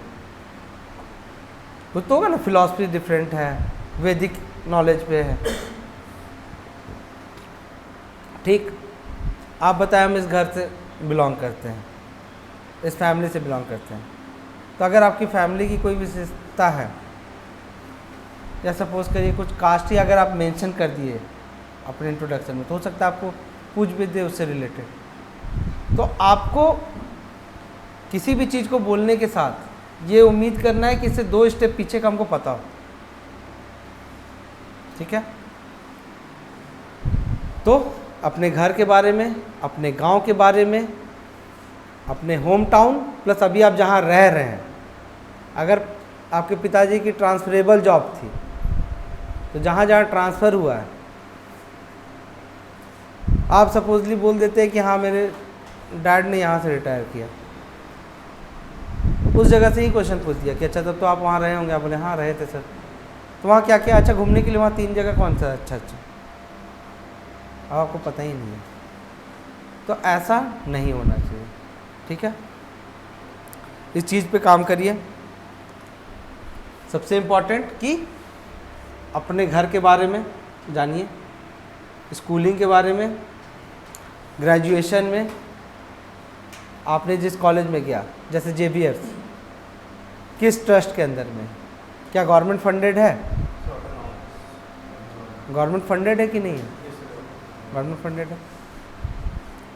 कुछ तो होगा ना, फिलॉसफी डिफरेंट है, वैदिक नॉलेज पे है, ठीक। आप बताएं हम इस घर से बिलोंग करते हैं, इस फैमिली से बिलोंग करते हैं, तो अगर आपकी फैमिली की कोई विशेषता है, या सपोज करिए कुछ कास्ट ही अगर आप मेंशन कर दिए अपने इंट्रोडक्शन में, तो हो सकता है आपको पूछ भी दे उससे रिलेटेड। तो आपको किसी भी चीज़ को बोलने के साथ ये उम्मीद करना है कि इससे 2 स्टेप पीछे का हमको पता हो, ठीक है। तो अपने घर के बारे में, अपने गांव के बारे में, अपने होम टाउन, प्लस अभी आप जहां रह रहे हैं। अगर आपके पिताजी की ट्रांसफरेबल जॉब थी, तो जहाँ जहाँ ट्रांसफ़र हुआ है आप सपोजली बोल देते हैं कि हाँ मेरे डैड ने यहाँ से रिटायर किया, उस जगह से ही क्वेश्चन पूछ दिया कि अच्छा तब तो आप वहाँ रहे होंगे। आप बोले हाँ रहे थे सर। तो वहाँ क्या क्या अच्छा घूमने के लिए, वहाँ 3 जगह कौन सा अच्छा अच्छा, अब आपको पता ही नहीं है। तो ऐसा नहीं होना चाहिए, ठीक है। इस चीज़ पे काम करिए। सबसे इम्पोर्टेंट कि अपने घर के बारे में जानिए, स्कूलिंग के बारे में, ग्रेजुएशन में आपने जिस कॉलेज में गया, जैसे JBS किस ट्रस्ट के अंदर में, क्या गवर्नमेंट फंडेड है? गवर्नमेंट फंडेड है कि नहीं है? गवर्नमेंट फंडेड है।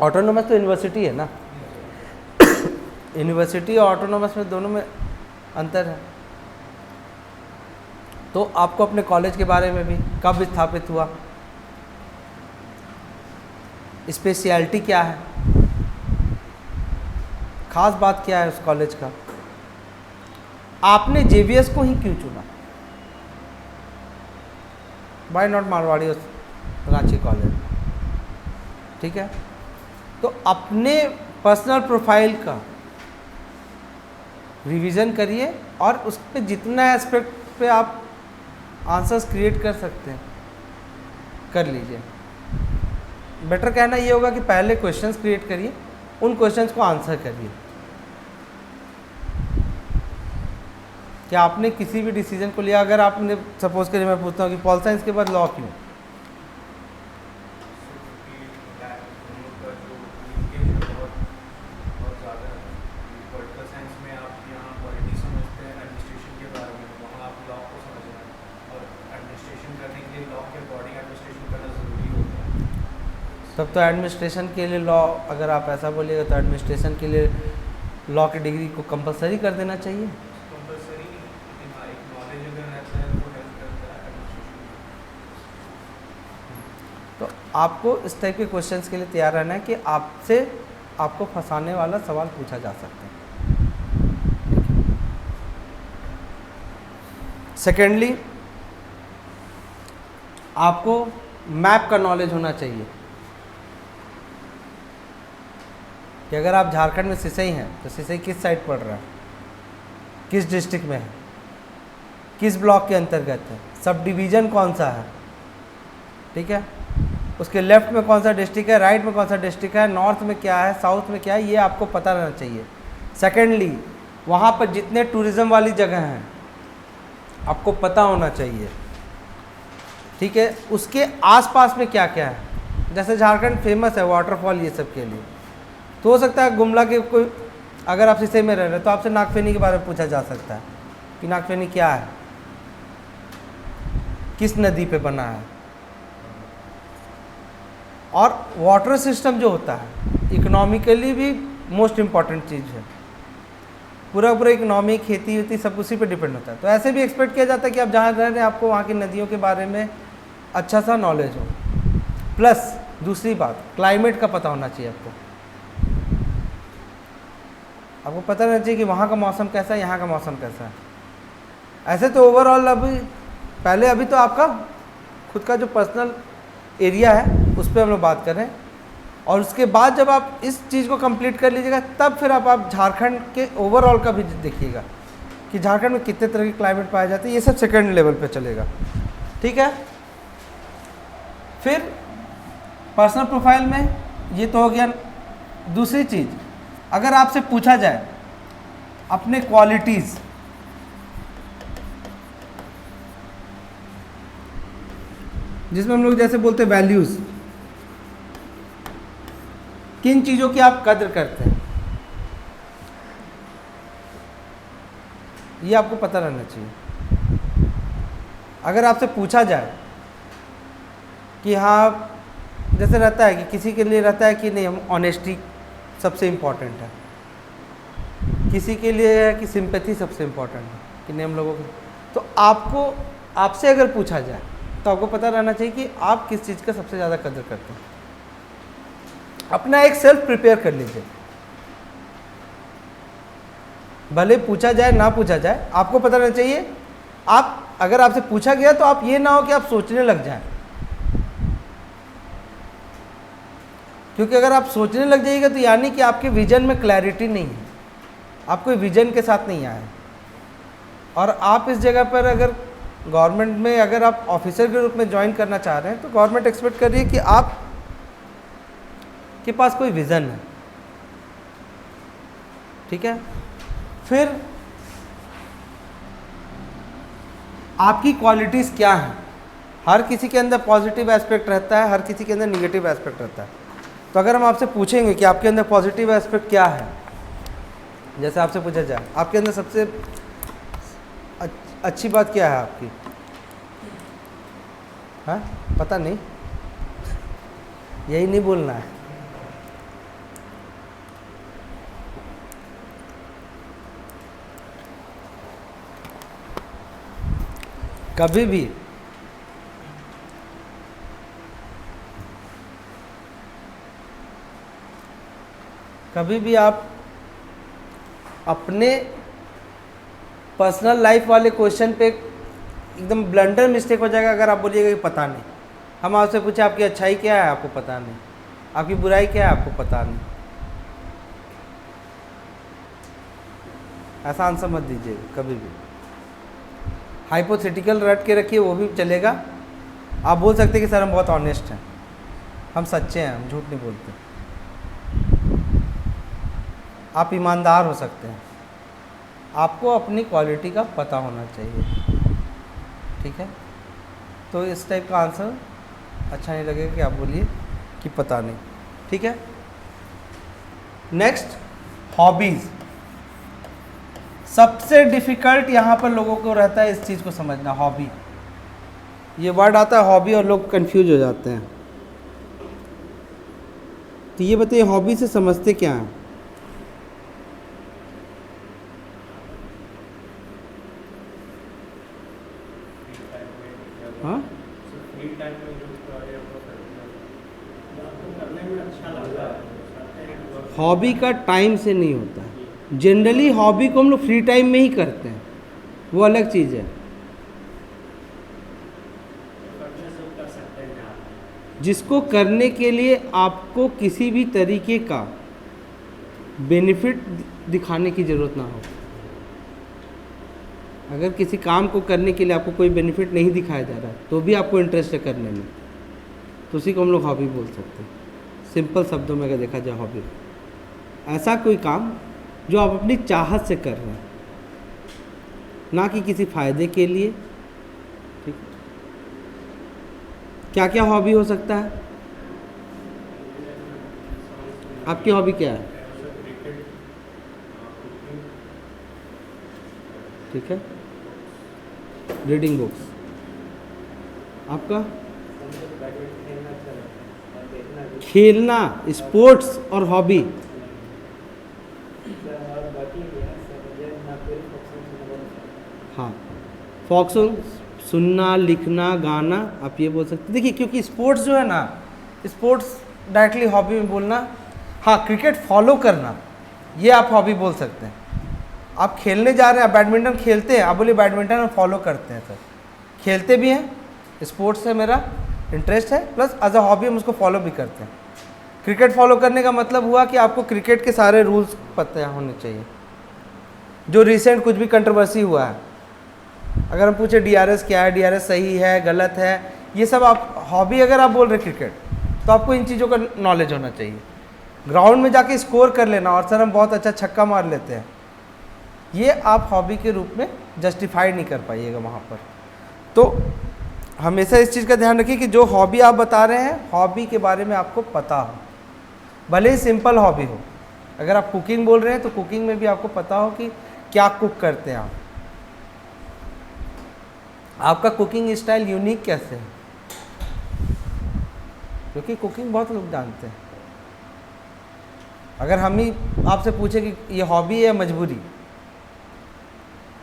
ऑटोनोमस तो यूनिवर्सिटी है ना। यूनिवर्सिटी और ऑटोनोमस में दोनों में अंतर है। तो आपको अपने कॉलेज के बारे में भी, कब स्थापित हुआ, स्पेशलिटी क्या है, खास बात क्या है उस कॉलेज का, आपने JBS को ही क्यों चुना, वाई नॉट मारवाड़ी और रांची कॉलेज, ठीक है। तो अपने पर्सनल प्रोफाइल का रिवीजन करिए और उस पर जितना एस्पेक्ट पे आप आंसर्स क्रिएट कर सकते हैं कर लीजिए। बेटर कहना ये होगा कि पहले क्वेश्चंस क्रिएट करिए, उन क्वेश्चंस को आंसर करिए। क्या आपने किसी भी डिसीजन को लिया, अगर आपने सपोज करिए मैं पूछता हूँ कि पॉल साइंस के बाद लॉ क्यों, तब तो एडमिनिस्ट्रेशन के लिए लॉ, अगर आप ऐसा बोलिएगा तो एडमिनिस्ट्रेशन के लिए लॉ की डिग्री को कंपलसरी कर देना चाहिए। कंपलसरी नहीं, लेकिन हाँ एक नॉलेज अगर रहता है तो हेल्प करता है एडमिनिस्ट्रेशन। तो आपको इस टाइप के क्वेश्चंस के लिए तैयार रहना है कि आपसे आपको फंसाने वाला सवाल पूछा जा सकता है। सेकेंडली, आपको मैप का नॉलेज होना चाहिए कि अगर आप झारखंड में सिसई हैं तो सिसई किस साइड पड़ रहा है, किस डिस्ट्रिक्ट में है, किस ब्लॉक के अंतर्गत है, सब डिवीज़न कौन सा है, ठीक है, उसके लेफ्ट में कौन सा डिस्ट्रिक्ट है, राइट में कौन सा डिस्ट्रिक्ट है, नॉर्थ में क्या है, साउथ में क्या है, ये आपको पता रहना चाहिए। सेकेंडली, वहाँ पर जितने टूरिज़्म वाली जगह हैं आपको पता होना चाहिए, ठीक है। उसके आसपास में क्या क्या है, जैसे झारखंड फेमस है वाटरफॉल ये सब के लिए, तो हो सकता है गुमला के कोई, अगर आप सिसई में रह रहे हैं तो आपसे नागफेनी के बारे में पूछा जा सकता है कि नागफेनी क्या है, किस नदी पे बना है। और वाटर सिस्टम जो होता है इकोनॉमिकली भी मोस्ट इम्पॉर्टेंट चीज़ है, पूरा इकोनॉमी, खेती वेती सब उसी पे डिपेंड होता है। तो ऐसे भी एक्सपेक्ट किया जाता है कि आप जहाँ रह रहे हैं आपको वहाँ की नदियों के बारे में अच्छा सा नॉलेज हो। प्लस दूसरी बात, क्लाइमेट का पता होना चाहिए आपको पता रहना चाहिए कि वहाँ का मौसम कैसा है, यहाँ का मौसम कैसा है। ऐसे तो ओवरऑल अभी तो आपका खुद का जो पर्सनल एरिया है उस पर हम लोग बात कर रहे हैं, और उसके बाद जब आप इस चीज़ को कंप्लीट कर लीजिएगा तब फिर आप झारखंड के ओवरऑल का भी देखिएगा कि झारखंड में कितने तरह के क्लाइमेट पाए जाते हैं। ये सब सेकेंड लेवल पे चलेगा, ठीक है। फिर पर्सनल प्रोफाइल में ये तो हो गया। दूसरी चीज़, अगर आपसे पूछा जाए अपने क्वालिटीज़, जिसमें हम लोग जैसे बोलते हैं वैल्यूज़, किन चीज़ों की आप कद्र करते हैं, ये आपको पता रहना चाहिए। अगर आपसे पूछा जाए कि हाँ, जैसे रहता है कि किसी के लिए रहता है कि नहीं हम ऑनेस्टी सबसे इम्पॉर्टेंट है, किसी के लिए है कि सिंपैथी सबसे इम्पॉर्टेंट है कि नहीं हम लोगों को, तो आपसे अगर पूछा जाए तो आपको पता रहना चाहिए कि आप किस चीज़ का सबसे ज़्यादा कदर करते हैं। अपना एक सेल्फ प्रिपेयर कर लीजिए, भले पूछा जाए ना पूछा जाए, आपको पता रहना चाहिए। आप अगर आपसे पूछा गया तो आप ये ना हो कि आप सोचने लग जाएं क्योंकि अगर आप सोचने लग जाइएगा तो यानी कि आपके विजन में क्लैरिटी नहीं है, आप कोई विजन के साथ नहीं आए। और आप इस जगह पर अगर गवर्नमेंट में अगर आप ऑफिसर के रूप में ज्वाइन करना चाह रहे हैं तो गवर्नमेंट एक्सपेक्ट कर रही है कि आप के पास कोई विज़न है, ठीक है। फिर आपकी क्वालिटीज़ क्या हैं। हर किसी के अंदर पॉजिटिव एस्पेक्ट रहता है, हर किसी के अंदर निगेटिव एस्पेक्ट रहता है। तो अगर हम आपसे पूछेंगे कि आपके अंदर पॉजिटिव एस्पेक्ट क्या है, जैसे आपसे पूछा जाए आपके अंदर सबसे अच्छी बात क्या है आपकी, हाँ पता नहीं, यही नहीं बोलना है। कभी भी आप अपने पर्सनल लाइफ वाले क्वेश्चन पे एकदम ब्लंडर मिस्टेक हो जाएगा अगर आप बोलिएगा कि पता नहीं। हम आपसे पूछे आपकी अच्छाई क्या है, आपको पता नहीं, आपकी बुराई क्या है, आपको पता नहीं, ऐसा आंसर मत दीजिएगा कभी भी। हाइपोथेटिकल रट के रखिए, वो भी चलेगा। आप बोल सकते हैं कि सर हम बहुत ऑनेस्ट हैं, हम सच्चे हैं, हम झूठ नहीं बोलते। आप ईमानदार हो सकते हैं, आपको अपनी क्वालिटी का पता होना चाहिए, ठीक है। तो इस टाइप का आंसर अच्छा नहीं लगेगा कि आप बोलिए कि पता नहीं, ठीक है। Next, hobbies. सबसे डिफ़िकल्ट यहाँ पर लोगों को रहता है इस चीज़ को समझना। हॉबी, ये वर्ड आता है हॉबी और लोग कंफ्यूज हो जाते हैं। तो ये बताइए हॉबी से समझते क्या हैं। हाँ, फ्री टाइम में जो कार्य करने में अच्छा लगता है। हॉबी का टाइम से नहीं होता है। जनरली हॉबी को हम लोग फ्री टाइम में ही करते हैं, वो अलग चीज़ है। जिसको करने के लिए आपको किसी भी तरीके का बेनिफिट दिखाने की ज़रूरत ना हो। अगर किसी काम को करने के लिए आपको कोई बेनिफिट नहीं दिखाया जा रहा है तो भी आपको इंटरेस्ट है करने में, तो उसी को हम लोग हॉबी बोल सकते हैं। सिंपल शब्दों में अगर देखा जाए हॉबी ऐसा कोई काम जो आप अपनी चाहत से कर रहे हैं, ना कि किसी फ़ायदे के लिए, ठीक। क्या क्या हॉबी हो सकता है? आपकी हॉबी क्या है? ठीक है, रीडिंग बुक्स। आपका खेलना, स्पोर्ट्स और हॉबी। हाँ, फोक सॉन्ग सुनना, लिखना, गाना, आप ये बोल सकते हैं। देखिए क्योंकि स्पोर्ट्स जो है ना, स्पोर्ट्स डायरेक्टली हॉबी में बोलना। हाँ, क्रिकेट फॉलो करना, ये आप हॉबी बोल सकते हैं। आप खेलने जा रहे हैं, बैडमिंटन खेलते हैं, आप बोलिए बैडमिंटन हम फॉलो करते हैं सर, खेलते भी हैं, स्पोर्ट्स से मेरा इंटरेस्ट है, प्लस एज अ हॉबी हम उसको फॉलो भी करते हैं। क्रिकेट फॉलो करने का मतलब हुआ कि आपको क्रिकेट के सारे रूल्स पता होने चाहिए। जो रिसेंट कुछ भी कंट्रोवर्सी हुआ है, अगर हम पूछे DRS क्या है, DRS सही है गलत है, ये सब आप हॉबी अगर आप बोल रहे क्रिकेट, तो आपको इन चीज़ों का नॉलेज होना चाहिए। ग्राउंड में जाके स्कोर कर लेना और सर हम बहुत अच्छा छक्का मार लेते हैं, ये आप हॉबी के रूप में जस्टिफाई नहीं कर पाइएगा वहाँ पर। तो हमेशा इस चीज़ का ध्यान रखिए कि जो हॉबी आप बता रहे हैं, हॉबी के बारे में आपको पता हो, भले ही सिंपल हॉबी हो। अगर आप कुकिंग बोल रहे हैं तो कुकिंग में भी आपको पता हो कि क्या कुक करते हैं आप, आपका कुकिंग स्टाइल यूनिक कैसे है, क्योंकि कुकिंग बहुत लोग जानते हैं। अगर हम ही आपसे पूछे कि ये हॉबी है या मजबूरी,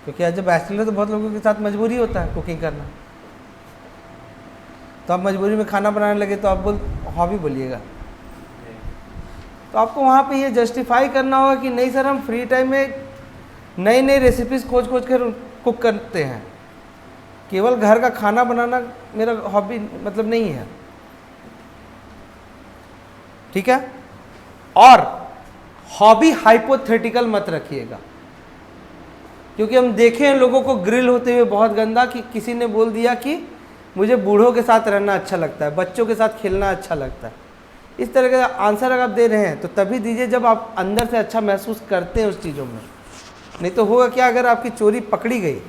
क्योंकि एज ए बैचलर तो बहुत लोगों के साथ मजबूरी होता है कुकिंग करना, तो आप मजबूरी में खाना बनाने लगे तो आप हॉबी बोलिएगा। तो आपको वहाँ पे ये जस्टिफाई करना होगा कि नहीं सर हम फ्री टाइम में नई नई रेसिपीज़ खोज कर कुक करते हैं, केवल घर का खाना बनाना मेरा हॉबी मतलब नहीं है। ठीक है। और हॉबी हाइपोथेटिकल मत रखिएगा, क्योंकि हम देखे हैं लोगों को ग्रिल होते हुए बहुत गंदा, कि किसी ने बोल दिया कि मुझे बूढ़ों के साथ रहना अच्छा लगता है, बच्चों के साथ खेलना अच्छा लगता है। इस तरह का आंसर अगर आप दे रहे हैं तो तभी दीजिए जब आप अंदर से अच्छा महसूस करते हैं उस चीज़ों में। नहीं तो होगा क्या, अगर आपकी चोरी पकड़ी गई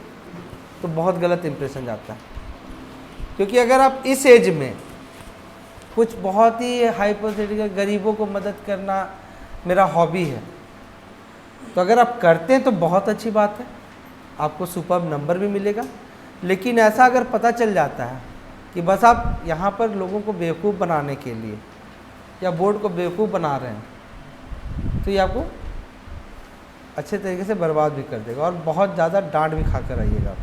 तो बहुत गलत इंप्रेशन जाता है। क्योंकि अगर आप इस एज में कुछ बहुत ही हाइपोथेटिकल, गरीबों को मदद करना मेरा हॉबी है, तो अगर आप करते हैं तो बहुत अच्छी बात है, आपको सुपर्ब नंबर भी मिलेगा। लेकिन ऐसा अगर पता चल जाता है कि बस आप यहाँ पर लोगों को बेवकूफ़ बनाने के लिए या बोर्ड को बेवकूफ़ बना रहे हैं, तो ये आपको अच्छे तरीके से बर्बाद भी कर देगा और बहुत ज़्यादा डांट भी खा कर आइएगा।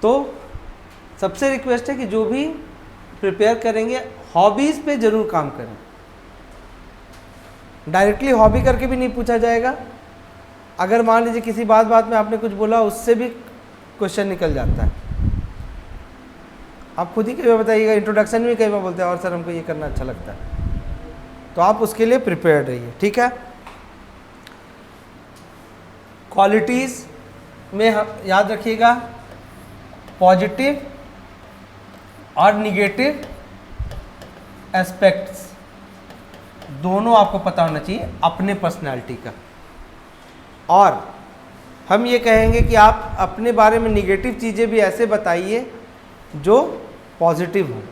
तो सबसे रिक्वेस्ट है कि जो भी प्रिपेयर करेंगे हॉबीज़ पे ज़रूर काम करें। डायरेक्टली हॉबी करके भी नहीं पूछा जाएगा। अगर मान लीजिए किसी बात में आपने कुछ बोला, उससे भी क्वेश्चन निकल जाता है। आप खुद ही कई बार बताइएगा, इंट्रोडक्शन में कई बार बोलते हैं और सर हमको ये करना अच्छा लगता है, तो आप उसके लिए प्रिपेयर्ड रहिए, ठीक है। क्वालिटीज़ में याद रखिएगा, पॉजिटिव और निगेटिव एस्पेक्ट्स दोनों आपको पता होना चाहिए अपने पर्सनालिटी का। और हम ये कहेंगे कि आप अपने बारे में निगेटिव चीज़ें भी ऐसे बताइए जो पॉजिटिव हो।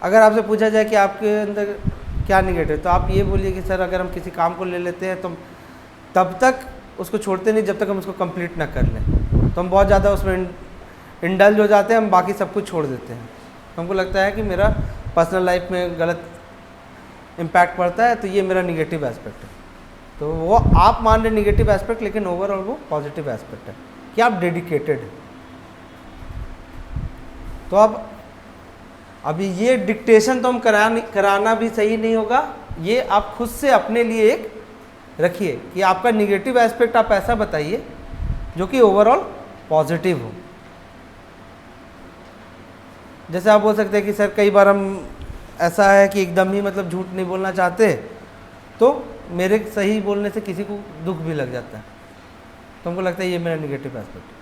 अगर आपसे पूछा जाए कि आपके अंदर क्या निगेटिव, तो आप ये बोलिए कि सर अगर हम किसी काम को ले लेते हैं तो तब तक उसको छोड़ते नहीं जब तक हम उसको कंप्लीट ना कर लें। तो हम बहुत ज़्यादा उसमें इंडल्ज हो जाते हैं, हम बाकी सब कुछ छोड़ देते हैं। तो हमको लगता है कि मेरा पर्सनल लाइफ में गलत इम्पैक्ट पड़ता है, तो ये मेरा निगेटिव एस्पेक्ट है। तो वो आप मान रहे निगेटिव एस्पेक्ट, लेकिन ओवरऑल वो पॉजिटिव एस्पेक्ट है कि आप डेडिकेटेड हैं। तो अब अभी ये डिक्टेशन तो हम कराना भी सही नहीं होगा। ये आप खुद से अपने लिए एक रखिए कि आपका निगेटिव एस्पेक्ट आप ऐसा बताइए जो कि ओवरऑल पॉजिटिव हो। जैसे आप बोल सकते हैं कि सर कई बार हम ऐसा है कि एकदम ही मतलब झूठ नहीं बोलना चाहते, तो मेरे सही बोलने से किसी को दुख भी लग जाता है, तो हमको लगता है ये मेरा निगेटिव एस्पेक्ट है।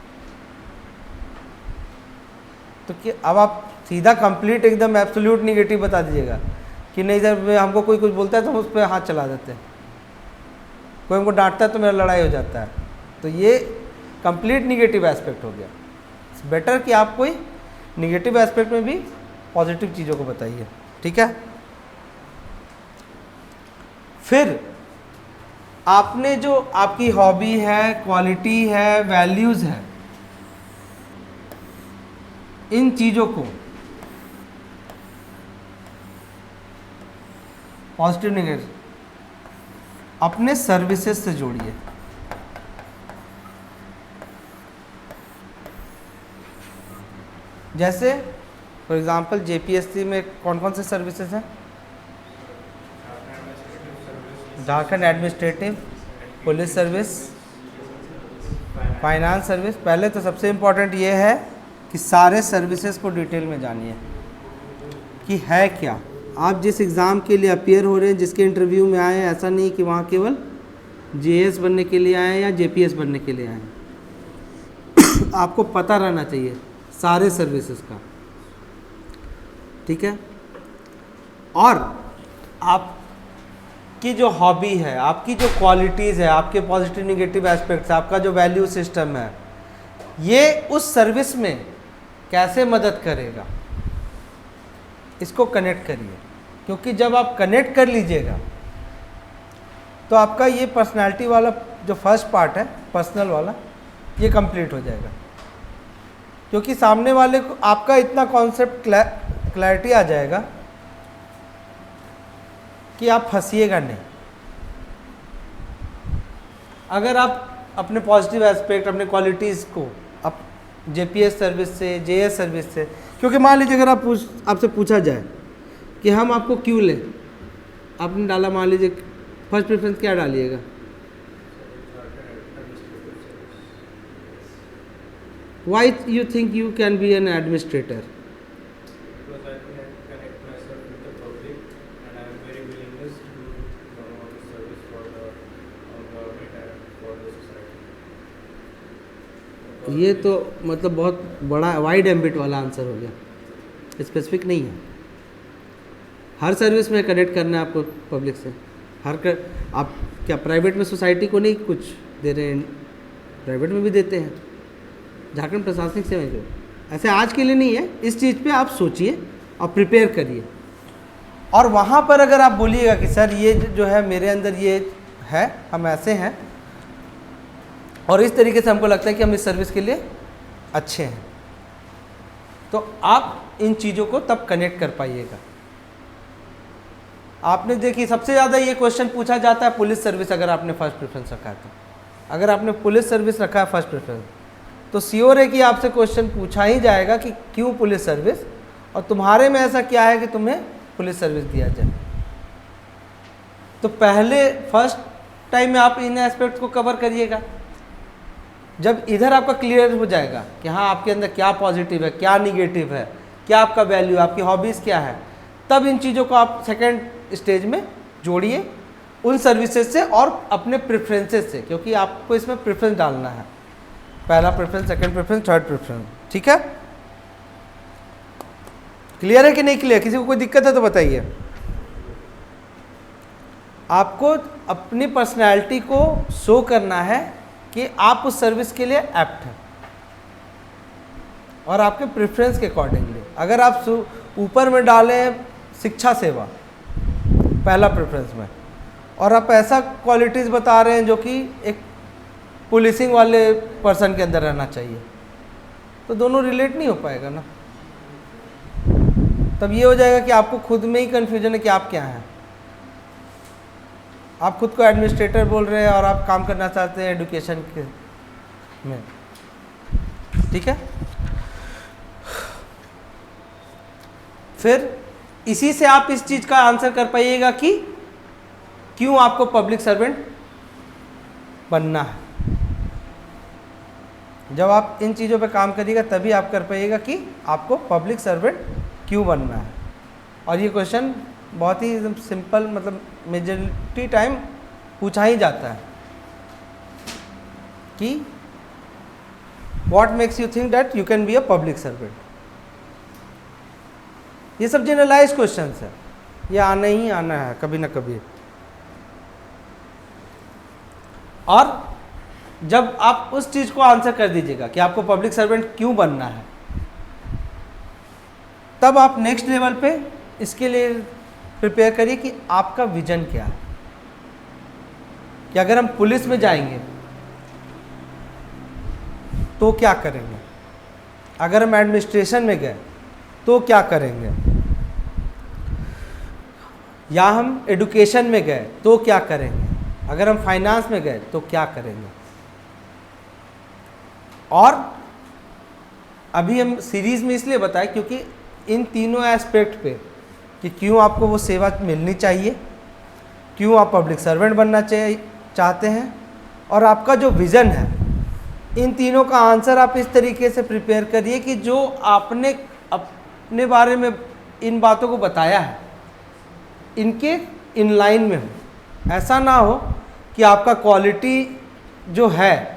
तो कि अब आप सीधा कंप्लीट एकदम एब्सोल्यूट निगेटिव बता दीजिएगा कि नहीं सर, हमको कोई कुछ बोलता है तो हम उस पर हाथ चला देते हैं, कोई हमको डांटता है तो मेरा लड़ाई हो जाता है, तो ये कंप्लीट निगेटिव एस्पेक्ट हो गया। इट्स बेटर कि आप कोई निगेटिव एस्पेक्ट में भी पॉजिटिव चीज़ों को बताइए, ठीक है। फिर आपने जो आपकी हॉबी है, क्वालिटी है, वैल्यूज़ है, इन चीज़ों को पॉजिटिव निगेटिव अपने सर्विसेज से जोड़िए। जैसे फॉर एग्जांपल जेपीएससी में कौन कौन से सर्विसेज हैं? Jharkhand administrative, police service, finance service. पहले तो सबसे इम्पोर्टेंट ये है कि सारे सर्विसेज को डिटेल में जानिए कि है क्या। आप जिस एग्ज़ाम के लिए अपियर हो रहे हैं, जिसके इंटरव्यू में आए हैं, ऐसा नहीं कि वहाँ केवल जेएस बनने के लिए आए हैं या जेपीएस बनने के लिए आए हैं। आपको पता रहना चाहिए सारे सर्विसेज का, ठीक है। और आपकी जो हॉबी है, आपकी जो क्वालिटीज़ है, आपके पॉजिटिव निगेटिव एस्पेक्ट्स, आपका जो वैल्यू सिस्टम है, ये उस सर्विस में कैसे मदद करेगा, इसको कनेक्ट करिए। क्योंकि जब आप कनेक्ट कर लीजिएगा तो आपका ये पर्सनालिटी वाला जो फर्स्ट पार्ट है, पर्सनल वाला, ये कंप्लीट हो जाएगा। क्योंकि सामने वाले को आपका इतना कॉन्सेप्ट क्लैरिटी आ जाएगा कि आप फंसिएगा नहीं। अगर आप अपने पॉजिटिव एस्पेक्ट, अपने क्वालिटीज़ को आप जेपीएस सर्विस से, जेएस सर्विस से, क्योंकि मान लीजिए अगर आपसे पूछा जाए कि हम आपको क्यों लें, आपने डाला मान लीजिए फर्स्ट प्रेफरेंस क्या डालिएगा? Why you think you can be an administrator? ये तो मतलब बहुत बड़ा वाइड एम्बिट वाला आंसर हो गया, स्पेसिफिक नहीं है। हर सर्विस में कनेक्ट करना है आपको पब्लिक से। आप क्या प्राइवेट में सोसाइटी को नहीं कुछ दे रहे हैं? प्राइवेट में भी देते हैं। झारखंड प्रशासनिक सेवा जो ऐसे आज के लिए नहीं है, इस चीज़ पे आप सोचिए और प्रिपेयर करिए। और वहाँ पर अगर आप बोलिएगा कि सर ये जो है मेरे अंदर ये है, हम ऐसे हैं और इस तरीके से हमको लगता है कि हम इस सर्विस के लिए अच्छे हैं, तो आप इन चीज़ों को तब कनेक्ट कर पाइएगा। आपने देखिए सबसे ज़्यादा ये क्वेश्चन पूछा जाता है पुलिस सर्विस, अगर आपने फर्स्ट प्रेफरेंस रखा है तो। अगर आपने पुलिस सर्विस रखा है फर्स्ट प्रेफरेंस तो श्योर है कि आपसे क्वेश्चन पूछा ही जाएगा कि क्यों पुलिस सर्विस, और तुम्हारे में ऐसा क्या है कि तुम्हें पुलिस सर्विस दिया जाए। तो पहले फर्स्ट टाइम में आप इन एस्पेक्ट को कवर करिएगा। जब इधर आपका क्लियर हो जाएगा कि हाँ आपके अंदर क्या पॉजिटिव है, क्या निगेटिव है, क्या आपका वैल्यू, आपकी हॉबीज़ क्या है, तब इन चीज़ों को आप सेकेंड स्टेज में जोड़िए उन सर्विसेज से और अपने प्रेफरेंसेस से, क्योंकि आपको इसमें प्रेफरेंस डालना है। पहला preference, second preference, third preference. ठीक है, क्लियर है कि नहीं क्लियर? किसी को कोई दिक्कत है तो बताइए। आपको अपनी पर्सनैलिटी को शो करना है कि आप उस सर्विस के लिए एप्ट हैं और आपके प्रेफरेंस के अकॉर्डिंगली। अगर आप ऊपर में डालें शिक्षा सेवा पहला प्रेफरेंस में, और आप ऐसा क्वालिटीज़ बता रहे हैं जो कि एक पुलिसिंग वाले पर्सन के अंदर रहना चाहिए, तो दोनों रिलेट नहीं हो पाएगा ना। तब ये हो जाएगा कि आपको खुद में ही कन्फ्यूजन है कि आप क्या हैं। आप खुद को एडमिनिस्ट्रेटर बोल रहे हैं और आप काम करना चाहते हैं एजुकेशन के में। ठीक है, फिर इसी से आप इस चीज़ का आंसर कर पाइएगा कि क्यों आपको पब्लिक सर्वेंट बनना है। जब आप इन चीज़ों पे काम करिएगा तभी आप कर पाइएगा कि आपको पब्लिक सर्वेंट क्यों बनना है। और ये क्वेश्चन बहुत ही सिंपल, मतलब मेजॉरिटी टाइम पूछा ही जाता है कि what makes you think that you can be a public servant. ये सब जनरलाइज क्वेश्चंस है, ये आना ही आना है कभी ना कभी। और जब आप उस चीज़ को आंसर कर दीजिएगा कि आपको पब्लिक सर्वेंट क्यों बनना है, तब आप नेक्स्ट लेवल पे इसके लिए प्रिपेयर करिए कि आपका विजन क्या है। कि अगर हम पुलिस में जाएंगे तो क्या करेंगे, अगर हम एडमिनिस्ट्रेशन में गए तो क्या करेंगे, या हम एडुकेशन में गए तो क्या करेंगे, अगर हम फाइनेंस में गए तो क्या करेंगे। और अभी हम सीरीज में इसलिए बताएं क्योंकि इन तीनों एस्पेक्ट पे कि क्यों आपको वो सेवा मिलनी चाहिए, क्यों आप पब्लिक सर्वेंट बनना चाहते हैं, और आपका जो विज़न है, इन तीनों का आंसर आप इस तरीके से प्रिपेयर करिए कि जो आपने अपने बारे में इन बातों को बताया है इनके इन लाइन में हो। ऐसा ना हो कि आपका क्वालिटी जो है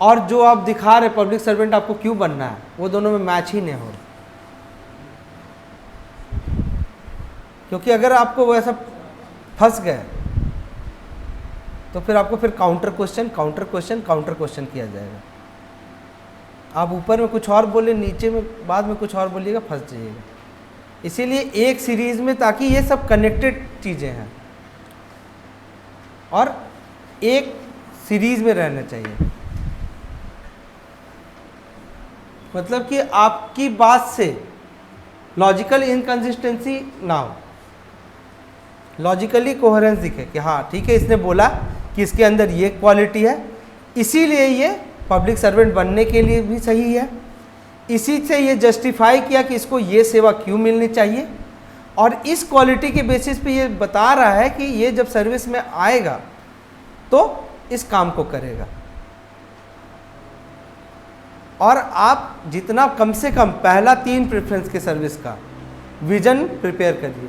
और जो आप दिखा रहे पब्लिक सर्वेंट आपको क्यों बनना है, वो दोनों में मैच ही नहीं हो। क्योंकि अगर आपको वो ऐसा फंस गए तो फिर आपको फिर काउंटर क्वेश्चन किया जाएगा। आप ऊपर में कुछ और बोले, नीचे में बाद में कुछ और बोलिएगा, फंस जाइएगा। इसीलिए एक सीरीज में, ताकि ये सब कनेक्टेड चीज़ें हैं और एक सीरीज में रहना चाहिए। मतलब कि आपकी बात से लॉजिकल इनकंसिस्टेंसी ना हो, लॉजिकली कोहेरेंस दिखे कि हाँ ठीक है, इसने बोला कि इसके अंदर ये क्वालिटी है, इसीलिए ये पब्लिक सर्वेंट बनने के लिए भी सही है, इसी से ये जस्टिफाई किया कि इसको ये सेवा क्यों मिलनी चाहिए, और इस क्वालिटी के बेसिस पे ये बता रहा है कि ये जब सर्विस में आएगा तो इस काम को करेगा। और आप जितना कम से कम पहला 3 प्रेफरेंस के सर्विस का विजन प्रिपेयर करिए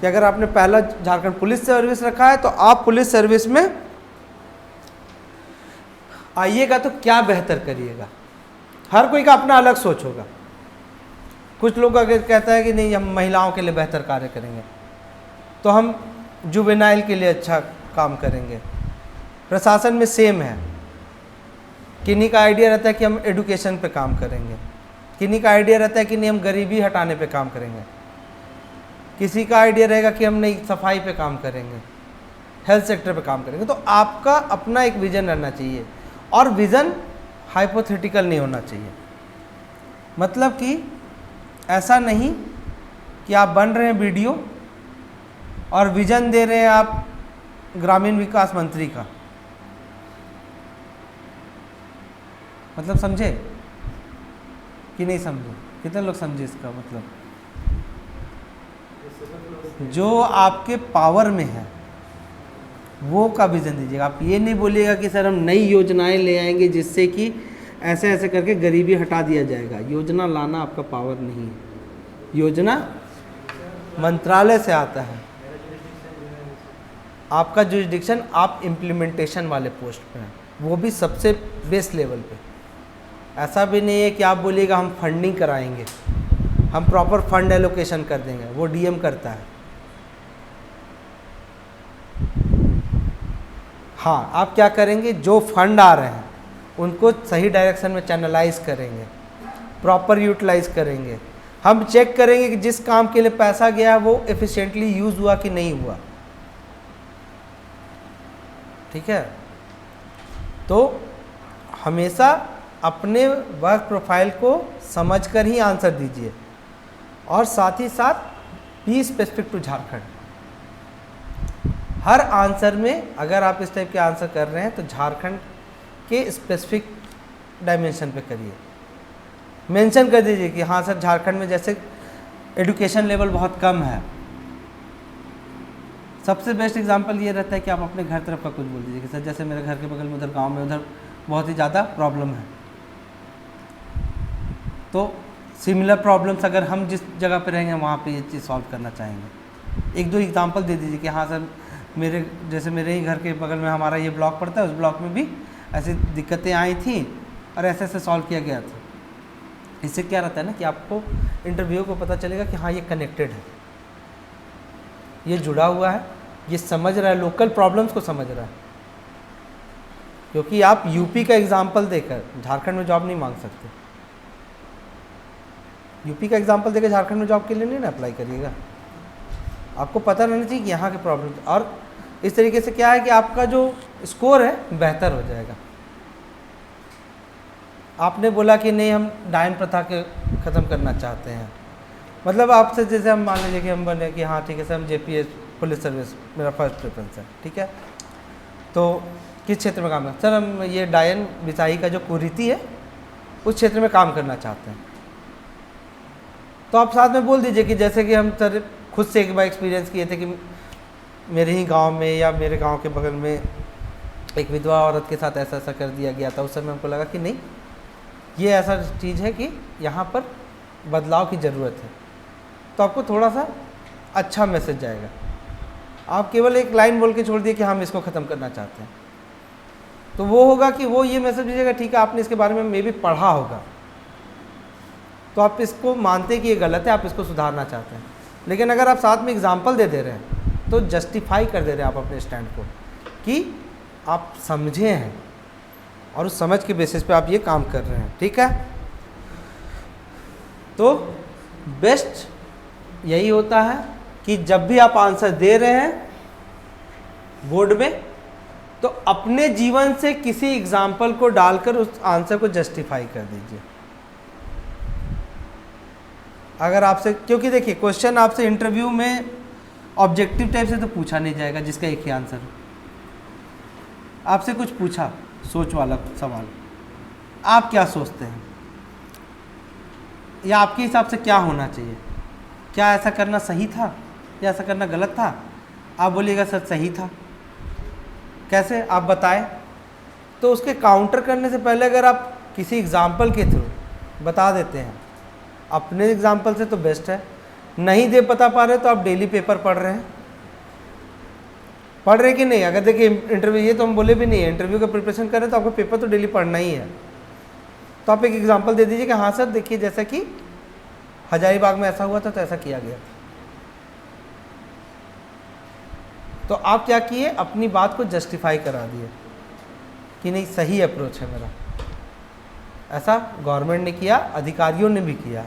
कि अगर आपने पहला झारखंड पुलिस सर्विस रखा है तो आप पुलिस सर्विस में आइएगा तो क्या बेहतर करिएगा। हर कोई का अपना अलग सोच होगा। कुछ लोग अगर कहता है कि नहीं हम महिलाओं के लिए बेहतर कार्य करेंगे, तो हम जुवेनाइल के लिए अच्छा काम करेंगे। प्रशासन में सेम है। किन्हीं का आइडिया रहता है कि हम एडुकेशन पे काम करेंगे, किन्हीं का आइडिया रहता है कि नहीं हम गरीबी हटाने पे काम करेंगे, किसी का आइडिया रहेगा कि हम नहीं सफाई पे काम करेंगे, हेल्थ सेक्टर पे काम करेंगे। तो आपका अपना एक विज़न रहना चाहिए, और विज़न हाइपोथेटिकल नहीं होना चाहिए। मतलब कि ऐसा नहीं कि आप बन रहे हैं वीडियो और विज़न दे रहे हैं आप ग्रामीण विकास मंत्री का। मतलब समझे कि नहीं समझे? कितने लोग समझे इसका मतलब? जो आपके पावर में है वो का विज़न दीजिएगा। आप ये नहीं बोलिएगा कि सर हम नई योजनाएं ले आएंगे जिससे कि ऐसे ऐसे करके गरीबी हटा दिया जाएगा। योजना लाना आपका पावर नहीं है। योजना मंत्रालय से आता है। आपका जुरिसडिक्शन, आप इम्प्लीमेंटेशन वाले पोस्ट पे हैं, वो भी सबसे बेस्ट लेवल पे। ऐसा भी नहीं है कि आप बोलिएगा हम फंडिंग कराएंगे, हम प्रॉपर फंड एलोकेशन कर देंगे, वो डीएम करता है। हाँ, आप क्या करेंगे, जो फंड आ रहे हैं उनको सही डायरेक्शन में चैनलाइज करेंगे, प्रॉपर यूटिलाइज करेंगे। हम चेक करेंगे कि जिस काम के लिए पैसा गया है वो एफिशिएंटली यूज़ हुआ कि नहीं हुआ। ठीक है? तो हमेशा अपने वर्क प्रोफाइल को समझकर ही आंसर दीजिए, और साथ ही साथ बी स्पेसिफिक टू झारखंड। हर आंसर में अगर आप इस टाइप के आंसर कर रहे हैं तो झारखंड के स्पेसिफिक डायमेंशन पे करिए। मेंशन कर दीजिए कि हाँ सर, झारखंड में जैसे एजुकेशन लेवल बहुत कम है। सबसे बेस्ट एग्जांपल ये रहता है कि आप अपने घर तरफ का कुछ बोल दीजिए कि सर जैसे मेरे घर के बगल में उधर गांव में उधर बहुत ही ज़्यादा प्रॉब्लम है, तो सिमिलर प्रॉब्लम्स अगर हम जिस जगह पे रहेंगे वहाँ पे ये चीज़ सॉल्व करना चाहेंगे। एक दो एग्जांपल दे दीजिए कि हाँ सर, मेरे ही घर के बगल में हमारा ये ब्लॉक पड़ता है, उस ब्लॉक में भी ऐसी दिक्कतें आई थी और ऐसे ऐसे सॉल्व किया गया था। इससे क्या रहता है ना कि आपको इंटरव्यू को पता चलेगा कि हाँ ये कनेक्टेड है, ये जुड़ा हुआ है, ये समझ रहा है, लोकल प्रॉब्लम्स को समझ रहा है। क्योंकि आप यूपी का एग्जाम्पल देकर झारखंड में जॉब नहीं मांग सकते। यूपी का एग्जाम्पल देकर झारखंड में जॉब के लिए नहीं ना अप्लाई करिएगा। आपको पता रहना चाहिए कि यहाँ के प्रॉब्लम, और इस तरीके से क्या है कि आपका जो स्कोर है बेहतर हो जाएगा। आपने बोला कि नहीं हम डायन प्रथा के ख़त्म करना चाहते हैं, मतलब आपसे जैसे हम मान लीजिए कि हम बने कि हाँ ठीक है सर, हम जेपीएस पुलिस सर्विस मेरा फर्स्ट प्रेफरेंस है, ठीक है, तो किस क्षेत्र में काम करना सर, हम ये डायन बिसाही का जो कुरीति है उस क्षेत्र में काम करना चाहते हैं। तो आप साथ में बोल दीजिए कि जैसे कि हम सर खुद से एक बार एक्सपीरियंस किए थे कि मेरे ही गांव में या मेरे गांव के बगल में एक विधवा औरत के साथ ऐसा ऐसा कर दिया गया था। उस समय हमको लगा कि नहीं, ये ऐसा चीज़ है कि यहाँ पर बदलाव की ज़रूरत है। तो आपको थोड़ा सा अच्छा मैसेज जाएगा। आप केवल एक लाइन बोल के छोड़ दिए कि हम इसको ख़त्म करना चाहते हैं, तो वो होगा कि वो ये मैसेज दीजिएगा ठीक है आपने इसके बारे में मे भी पढ़ा होगा, तो आप इसको मानते हैं कि ये गलत है, आप इसको सुधारना चाहते हैं। लेकिन अगर आप साथ में एग्जाम्पल दे रहे हैं तो जस्टिफाई कर दे रहे हैं आप अपने स्टैंड को कि आप समझे हैं और उस समझ के बेसिस पे आप ये काम कर रहे हैं। ठीक है, तो बेस्ट यही होता है कि जब भी आप आंसर दे रहे हैं बोर्ड में, तो अपने जीवन से किसी एग्जाम्पल को डालकर उस आंसर को जस्टिफाई कर दीजिए। अगर आपसे, क्योंकि देखिए क्वेश्चन आपसे इंटरव्यू में ऑब्जेक्टिव टाइप से तो पूछा नहीं जाएगा जिसका एक ही आंसर हो। आपसे कुछ पूछा सोच वाला सवाल, आप क्या सोचते हैं या आपके हिसाब से क्या होना चाहिए, क्या ऐसा करना सही था या ऐसा करना गलत था, आप बोलिएगा सर सही था। कैसे आप बताएं, तो उसके काउंटर करने से पहले अगर आप किसी एग्जाम्पल के थ्रू बता देते हैं, अपने एग्जाम्पल से तो बेस्ट है। नहीं दे बता पा रहे तो आप डेली पेपर पढ़ रहे हैं, पढ़ रहे कि नहीं? अगर देखिए इंटरव्यू, ये तो हम बोले भी नहीं है, इंटरव्यू का प्रिपरेशन करें तो आपको पेपर तो डेली पढ़ना ही है। तो आप एक एग्जांपल दे दीजिए कि हाँ सर देखिए जैसा कि हजारीबाग में ऐसा हुआ था तो ऐसा किया गया। तो आप क्या किए, अपनी बात को जस्टिफाई करा दिए कि नहीं सही अप्रोच है मेरा। ऐसा गवर्नमेंट ने किया, अधिकारियों ने भी किया,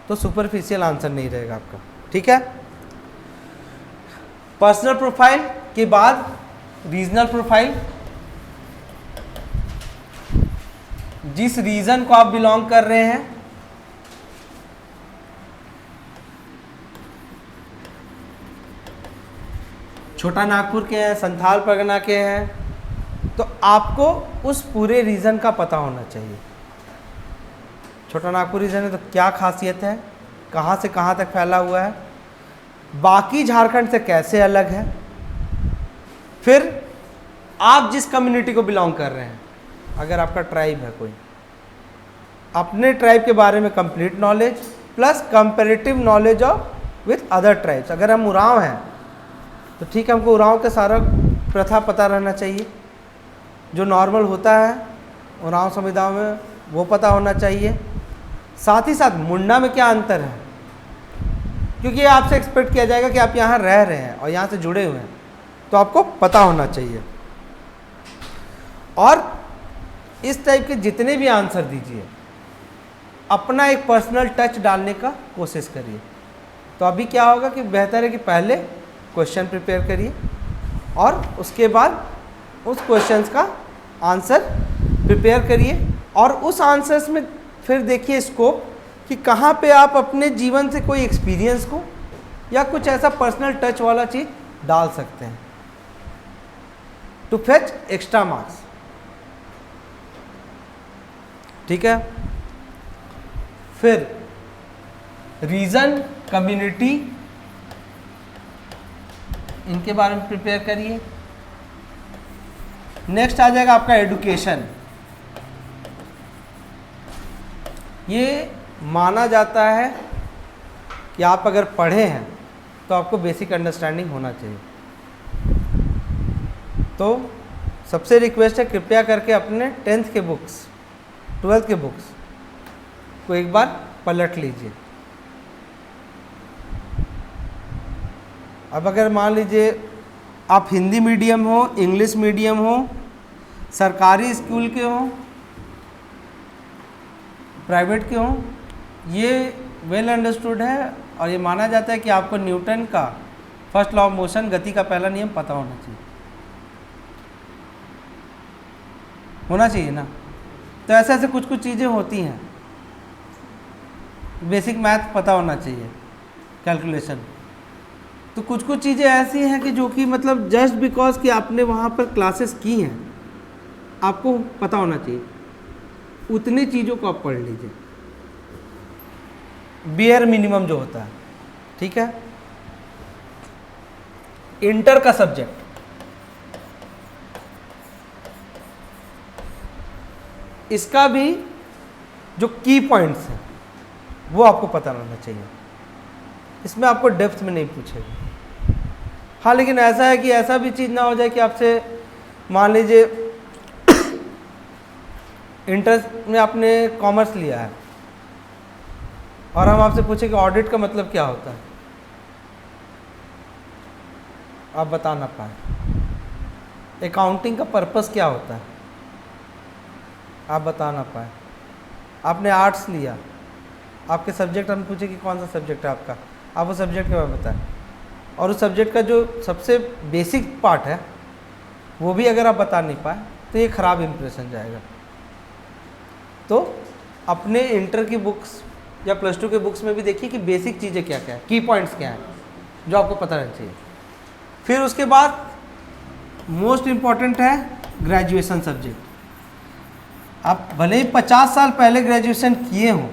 तो सुपरफिशियल आंसर नहीं रहेगा आपका। ठीक है। पर्सनल प्रोफाइल के बाद रीजनल प्रोफाइल। जिस रीजन को आप बिलोंग कर रहे हैं, छोटा नागपुर के हैं, संथाल परगना के हैं, तो आपको उस पूरे रीजन का पता होना चाहिए। छोटा नागपुर रीजन है तो क्या खासियत है, कहाँ से कहाँ तक फैला हुआ है, बाकी झारखंड से कैसे अलग है, फिर आप जिस कम्युनिटी को बिलोंग कर रहे हैं, अगर आपका ट्राइब है कोई, अपने ट्राइब के बारे में complete knowledge plus comparative knowledge of with other tribes. अगर हम उरांव हैं तो ठीक है, हमको उरांव का सारा प्रथा पता रहना चाहिए, जो नॉर्मल होता है उरांव समुदाय में वो पता होना चाहिए। साथ ही साथ मुंडा में क्या अंतर है, क्योंकि ये आपसे एक्सपेक्ट किया जाएगा कि आप यहाँ रह रहे हैं और यहाँ से जुड़े हुए हैं, तो आपको पता होना चाहिए। और इस टाइप के जितने भी आंसर दीजिए, अपना एक पर्सनल टच डालने का कोशिश करिए। तो अभी क्या होगा कि बेहतर है कि पहले क्वेश्चन प्रिपेयर करिए और उसके बाद उस क्वेश्चंस का आंसर प्रिपेयर करिए, और उस आंसर्स में फिर देखिए स्कोप कि कहाँ पे आप अपने जीवन से कोई एक्सपीरियंस को या कुछ ऐसा पर्सनल टच वाला चीज़ डाल सकते हैं टू फेच एक्स्ट्रा मार्क्स। ठीक है। फिर रीजन, कम्युनिटी, इनके बारे में प्रिपेयर करिए। नेक्स्ट आ जाएगा आपका एडुकेशन। ये माना जाता है कि आप अगर पढ़े हैं तो आपको बेसिक अंडरस्टैंडिंग होना चाहिए। तो सबसे रिक्वेस्ट है, कृपया करके अपने 10th के बुक्स, 12th के बुक्स को एक बार पलट लीजिए। अब अगर मान लीजिए आप हिंदी मीडियम हो, इंग्लिश मीडियम हो, सरकारी स्कूल के हो, प्राइवेट के हो, ये वेल अंडरस्टूड है और ये माना जाता है कि आपको न्यूटन का फर्स्ट लॉ ऑफ मोशन, गति का पहला नियम पता होना चाहिए। होना चाहिए ना। तो ऐसे ऐसे कुछ कुछ चीज़ें होती हैं, बेसिक मैथ पता होना चाहिए, कैलकुलेशन। तो कुछ कुछ चीज़ें ऐसी हैं कि जो कि मतलब जस्ट बिकॉज कि आपने वहाँ पर क्लासेस की हैं, आपको पता होना चाहिए। उतनी चीज़ों को आप पढ़ लीजिए, बियर मिनिमम जो होता है। ठीक है। इंटर का सब्जेक्ट, इसका भी जो की पॉइंट्स हैं वो आपको पता रहना चाहिए। इसमें आपको डेप्थ में नहीं पूछेगा। हाँ, लेकिन ऐसा है कि ऐसा भी चीज़ ना हो जाए कि आपसे मान लीजिए इंटर में आपने कॉमर्स लिया है और हम आपसे पूछे कि ऑडिट का मतलब क्या होता है, आप बता ना पाए। अकाउंटिंग का पर्पस क्या होता है, आप बता ना पाए। आपने आर्ट्स लिया, आपके सब्जेक्ट हम पूछे कि कौन सा सब्जेक्ट है आपका, आप वो सब्जेक्ट के बारे में बताएं, और उस सब्जेक्ट का जो सबसे बेसिक पार्ट है वो भी अगर आप बता नहीं पाए तो ये ख़राब इंप्रेशन जाएगा। तो अपने इंटर की बुक्स या +2 के बुक्स में भी देखिए कि बेसिक चीज़ें क्या क्या है, की पॉइंट्स क्या हैं जो आपको पता रहना चाहिए। फिर उसके बाद मोस्ट इम्पॉर्टेंट है ग्रेजुएशन सब्जेक्ट। आप भले ही 50 साल पहले ग्रेजुएशन किए हों,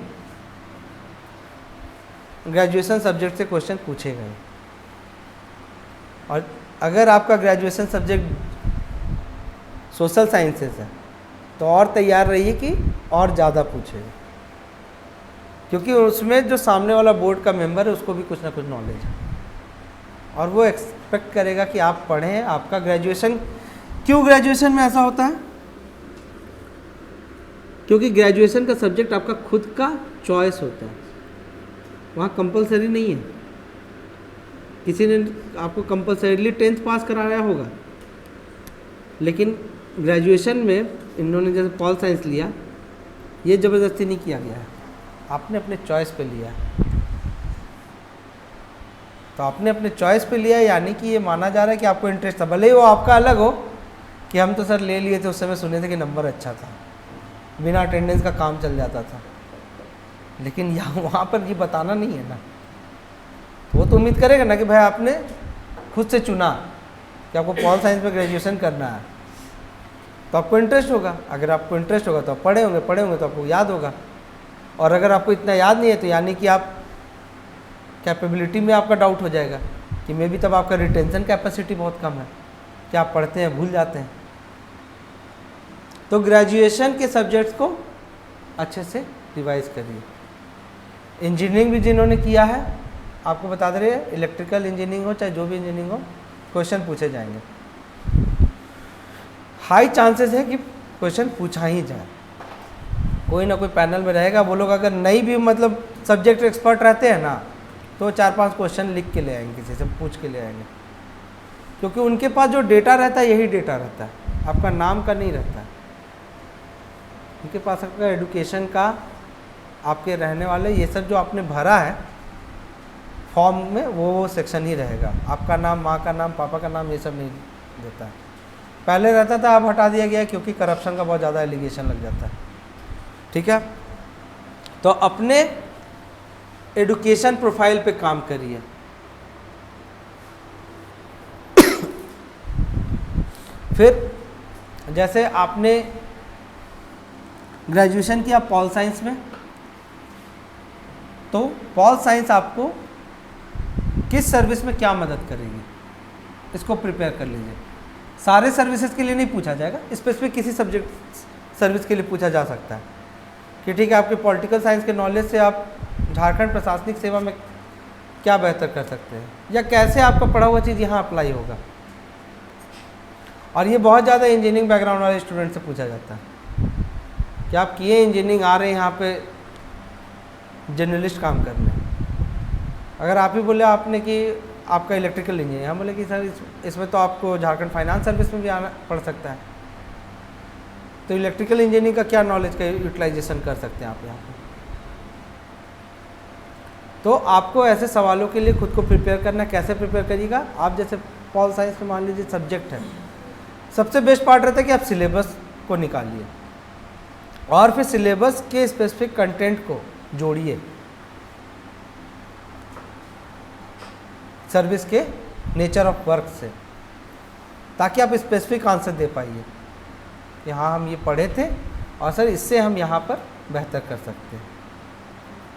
ग्रेजुएशन सब्जेक्ट से क्वेश्चन पूछे गए। और अगर आपका ग्रेजुएशन सब्जेक्ट सोशल साइंसेस है तो और तैयार रहिए कि और ज़्यादा पूछेगा, क्योंकि उसमें जो सामने वाला बोर्ड का मेंबर है उसको भी कुछ ना कुछ नॉलेज है और वो एक्सपेक्ट करेगा कि आप पढ़ें। आपका ग्रेजुएशन, क्यों ग्रेजुएशन में ऐसा होता है? क्योंकि ग्रेजुएशन का सब्जेक्ट आपका खुद का चॉइस होता है, वहाँ कंपलसरी नहीं है। किसी ने आपको कंपलसरीली 10th पास कराया होगा, लेकिन ग्रेजुएशन में इन्होंने जैसे पॉल साइंस लिया, ये ज़बरदस्ती नहीं किया गया है, आपने अपने चॉइस पे लिया है। तो आपने अपने चॉइस पे लिया, यानी कि ये माना जा रहा है कि आपको इंटरेस्ट था, भले ही वो आपका अलग हो कि हम तो सर ले लिए थे, उस समय सुने थे कि नंबर अच्छा था, बिना अटेंडेंस का काम चल जाता था, लेकिन यहाँ वहाँ पर ये बताना नहीं है ना। वो तो उम्मीद करेगा ना कि भाई आपने खुद से चुना कि आपको पॉल साइंस में ग्रेजुएशन करना है, तो आपको इंटरेस्ट होगा। अगर आपको इंटरेस्ट होगा तो आप पढ़े होंगे तो आपको याद होगा। और अगर आपको इतना याद नहीं है तो यानी कि आप कैपेबिलिटी में आपका डाउट हो जाएगा कि मे भी तब आपका रिटेंशन कैपेसिटी बहुत कम है कि आप पढ़ते हैं भूल जाते हैं। तो ग्रेजुएशन के सब्जेक्ट्स को अच्छे से रिवाइज करिए। इंजीनियरिंग भी जिन्होंने किया है, आपको बता दे रहे हैं, इलेक्ट्रिकल इंजीनियरिंग हो चाहे जो भी इंजीनियरिंग हो, क्वेश्चन पूछे जाएंगे। हाई चांसेस है कि क्वेश्चन पूछा ही जाए, कोई ना कोई पैनल में रहेगा। वो लोग अगर नहीं भी मतलब सब्जेक्ट एक्सपर्ट रहते हैं ना, तो 4-5 क्वेश्चन लिख के ले आएंगे, किसी से पूछ के ले आएंगे, क्योंकि उनके पास जो डेटा रहता है यही डेटा रहता है, आपका नाम का नहीं रहता है। उनके पास आपका एडुकेशन का, आपके रहने वाले, ये सब जो आपने भरा है फॉर्म में, वो सेक्शन ही रहेगा। आपका नाम, माँ का नाम, पापा का नाम, ये सब नहीं देता है। पहले रहता था, अब हटा दिया गया क्योंकि करप्शन का बहुत ज़्यादा एलिगेशन लग जाता है। ठीक है, तो अपने एडुकेशन प्रोफाइल पे काम करिए। फिर जैसे आपने ग्रेजुएशन किया पॉल साइंस में, तो पॉल साइंस आपको किस सर्विस में क्या मदद करेगी, इसको प्रिपेयर कर लीजिए। सारे सर्विसेज के लिए नहीं पूछा जाएगा, स्पेसिफिक किसी सब्जेक्ट सर्विस के लिए पूछा जा सकता है कि ठीक है, आपके पॉलिटिकल साइंस के नॉलेज से आप झारखंड प्रशासनिक सेवा में क्या बेहतर कर सकते हैं, या कैसे आपका पढ़ा हुआ चीज़ यहाँ अप्लाई होगा। और ये बहुत ज़्यादा इंजीनियरिंग बैकग्राउंड वाले स्टूडेंट से पूछा जाता है कि आप किए इंजीनियरिंग, आ रहे हैं यहाँ पे जर्नलिस्ट काम करने। अगर आप ही बोले आपने कि आपका इलेक्ट्रिकल इंजीनियर, हम बोले कि सर इसमें तो आपको झारखंड फाइनेंस सर्विस में भी आना पड़ सकता है, तो इलेक्ट्रिकल इंजीनियरिंग का क्या नॉलेज का यूटिलाइजेशन कर सकते हैं आप यहाँ पे। तो आपको ऐसे सवालों के लिए खुद को प्रिपेयर करना। कैसे प्रिपेयर करिएगा आप? जैसे पॉल साइंस में मान लीजिए सब्जेक्ट है, सबसे बेस्ट पार्ट रहता है कि आप सिलेबस को निकालिए और फिर सिलेबस के स्पेसिफिक कंटेंट को जोड़िए सर्विस के नेचर ऑफ वर्क से, ताकि आप स्पेसिफिक आंसर दे पाइए कि हाँ हम ये पढ़े थे और सर इससे हम यहाँ पर बेहतर कर सकते हैं,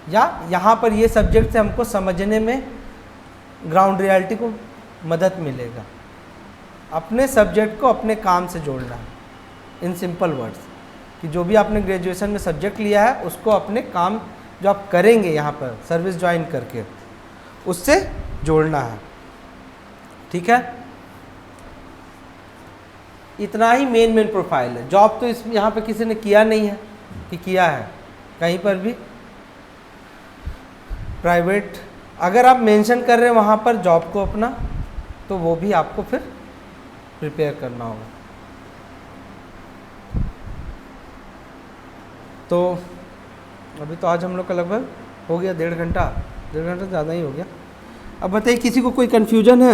या यहाँ पर ये सब्जेक्ट से हमको समझने में ग्राउंड रियलिटी को मदद मिलेगा। अपने सब्जेक्ट को अपने काम से जोड़ना है, इन सिंपल वर्ड्स, कि जो भी आपने ग्रेजुएशन में सब्जेक्ट लिया है उसको अपने काम जो आप करेंगे यहाँ पर सर्विस ज्वाइन करके, उससे जोड़ना है। ठीक है, इतना ही मेन प्रोफाइल है। जॉब तो इस यहाँ पे किसी ने किया नहीं है कि किया है कहीं पर भी प्राइवेट। अगर आप मेंशन कर रहे हैं वहाँ पर जॉब को अपना, तो वो भी आपको फिर प्रिपेयर करना होगा। तो अभी तो आज हम लोग का लगभग हो गया 1.5 घंटा, 1.5 घंटा ज़्यादा ही हो गया। अब बताइए किसी को कोई कन्फ्यूजन है?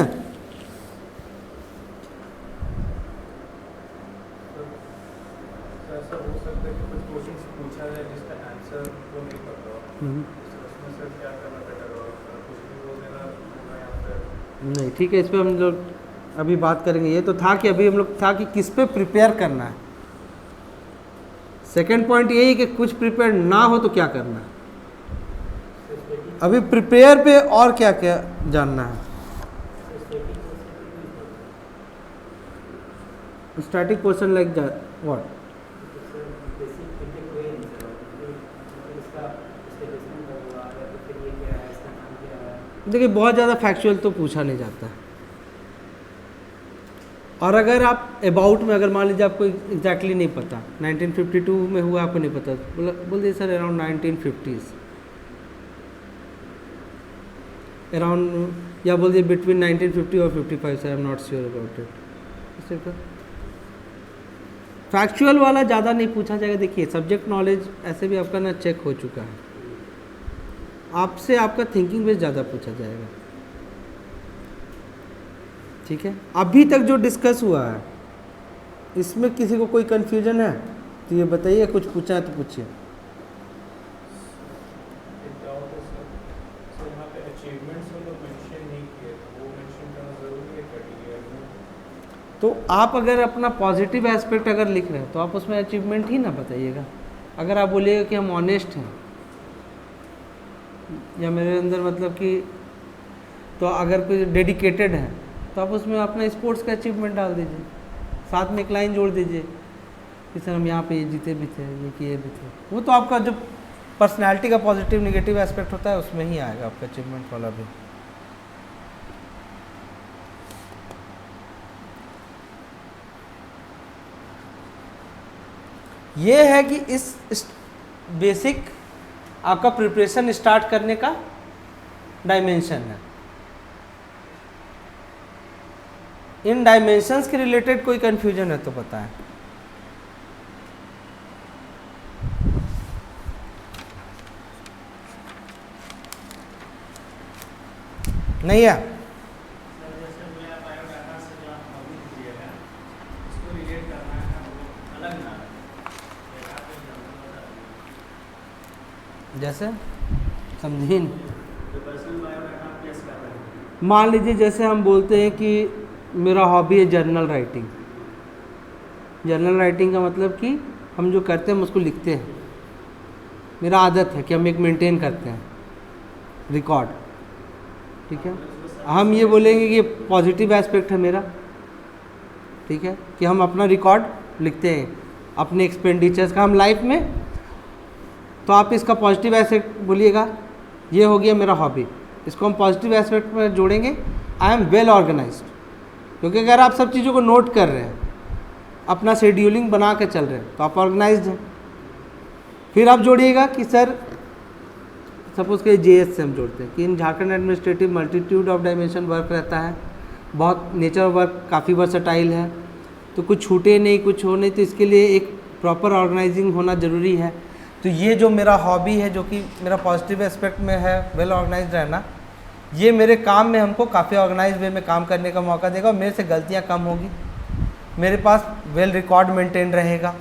ऐसा हो सकता है कि कुछ क्वेश्चंस पूछा जाए जिसका आंसर वो नहीं पता हो, उसमें सर क्या करना बेटर होगा? कुछ भी बोल देना होगा या फिर नहीं, ठीक है, इस पर हम लोग अभी बात करेंगे। ये तो था कि अभी हम लोग था कि किस पे प्रिपेयर करना है। सेकंड पॉइंट यही कि कुछ प्रिपेयर ना हो तो क्या करना है। अभी प्रिपेयर पे और क्या क्या जानना है। Static question like what? देखिए बहुत ज़्यादा फैक्चुअल तो पूछा नहीं जाता है, और अगर आप अबाउट में, अगर मान लीजिए आपको एग्जैक्टली नहीं पता 1952 में हुआ, आपको नहीं पता, बोल दिए सर अराउंड 1950s, अराउंड, या बोल दिए बिटवीन 1950 और 55, sir I am not sure about it. Factual वाला ज़्यादा नहीं पूछा जाएगा। देखिए सब्जेक्ट नॉलेज ऐसे भी आपका ना चेक हो चुका है, आपसे आपका थिंकिंग बेस ज़्यादा पूछा जाएगा। ठीक है, अभी तक जो डिस्कस हुआ है इसमें किसी को कोई कन्फ्यूजन है तो ये बताइए, कुछ पूछा है तो पूछिए। एक डाउट है सर यहाँ पे अचीवमेंट्स में तो मेंशन नहीं किए, वो मेंशन करना ज़रूरी है कैटेगरी में? तो आप अगर अपना पॉजिटिव एस्पेक्ट अगर लिख रहे हैं तो आप उसमें अचीवमेंट ही ना बताइएगा। अगर आप बोलिएगा कि हम ऑनेस्ट हैं या मेरे अंदर मतलब कि, तो अगर कोई डेडिकेटेड है तो आप उसमें अपना स्पोर्ट्स का अचीवमेंट डाल दीजिए, साथ में एक लाइन जोड़ दीजिए कि सर हम यहाँ पे ये जीते भी थे, ये किए भी थे। वो तो आपका जो पर्सनैलिटी का पॉजिटिव निगेटिव एस्पेक्ट होता है उसमें ही आएगा आपका अचीवमेंट वाला भी। ये है कि इस बेसिक आपका प्रिपरेशन स्टार्ट करने का डायमेंशन है। इन डायमेंशंस के रिलेटेड कोई कंफ्यूजन है तो बताएं। नहीं है? जैसे समझिए, मान लीजिए जैसे हम बोलते हैं कि मेरा हॉबी है जर्नल राइटिंग। जर्नल राइटिंग का मतलब कि हम जो करते हैं हम उसको लिखते हैं। मेरा आदत है कि हम एक मेंटेन करते हैं रिकॉर्ड। ठीक है, हम ये बोलेंगे कि पॉजिटिव एस्पेक्ट है मेरा। ठीक है, कि हम अपना रिकॉर्ड लिखते हैं अपने एक्सपेंडिचर्स का हम लाइफ में। तो आप इसका पॉजिटिव एस्पेक्ट बोलिएगा, ये हो गया मेरा हॉबी। इसको हम पॉजिटिव एस्पेक्ट में जोड़ेंगे, आई एम वेल ऑर्गेनाइज्ड। क्योंकि अगर आप सब चीज़ों को नोट कर रहे हैं, अपना शेड्यूलिंग बना के चल रहे हैं, तो आप ऑर्गेनाइज्ड हैं। फिर आप जोड़िएगा कि सर सपोज के JS से हम जोड़ते हैं कि इन Jharkhand administrative multitude of dimension work रहता है, बहुत नेचर वर्क काफ़ी वर्सेटाइल है, तो कुछ छूटे नहीं, कुछ हो नहीं, तो इसके लिए एक प्रॉपर ऑर्गेनाइजिंग होना ज़रूरी है। तो ये जो मेरा हॉबी है, जो कि मेरा पॉजिटिव एस्पेक्ट में है वेल ऑर्गेनाइज्ड रहना, ये मेरे काम में हमको काफ़ी ऑर्गेनाइज वे में काम करने का मौका देगा। मेरे से गलतियाँ कम होगी, मेरे पास वेल रिकॉर्ड मेंटेन रहेगा,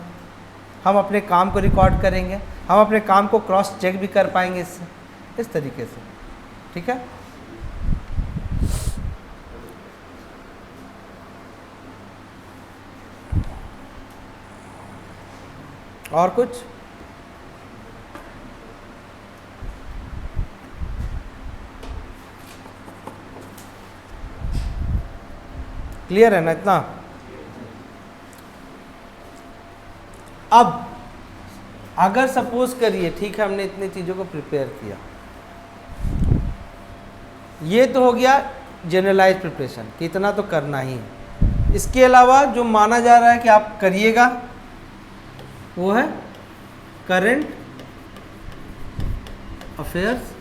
हम अपने काम को रिकॉर्ड करेंगे, हम अपने काम को क्रॉस चेक भी कर पाएंगे इससे, इस तरीके से। ठीक है, और कुछ? क्लियर है ना इतना? अब अगर सपोज करिए, ठीक है, हमने इतनी चीज़ों को प्रिपेयर किया, ये तो हो गया जनरलाइज प्रिपरेशन कि इतना तो करना ही है। इसके अलावा जो माना जा रहा है कि आप करिएगा वो है करंट अफेयर्स।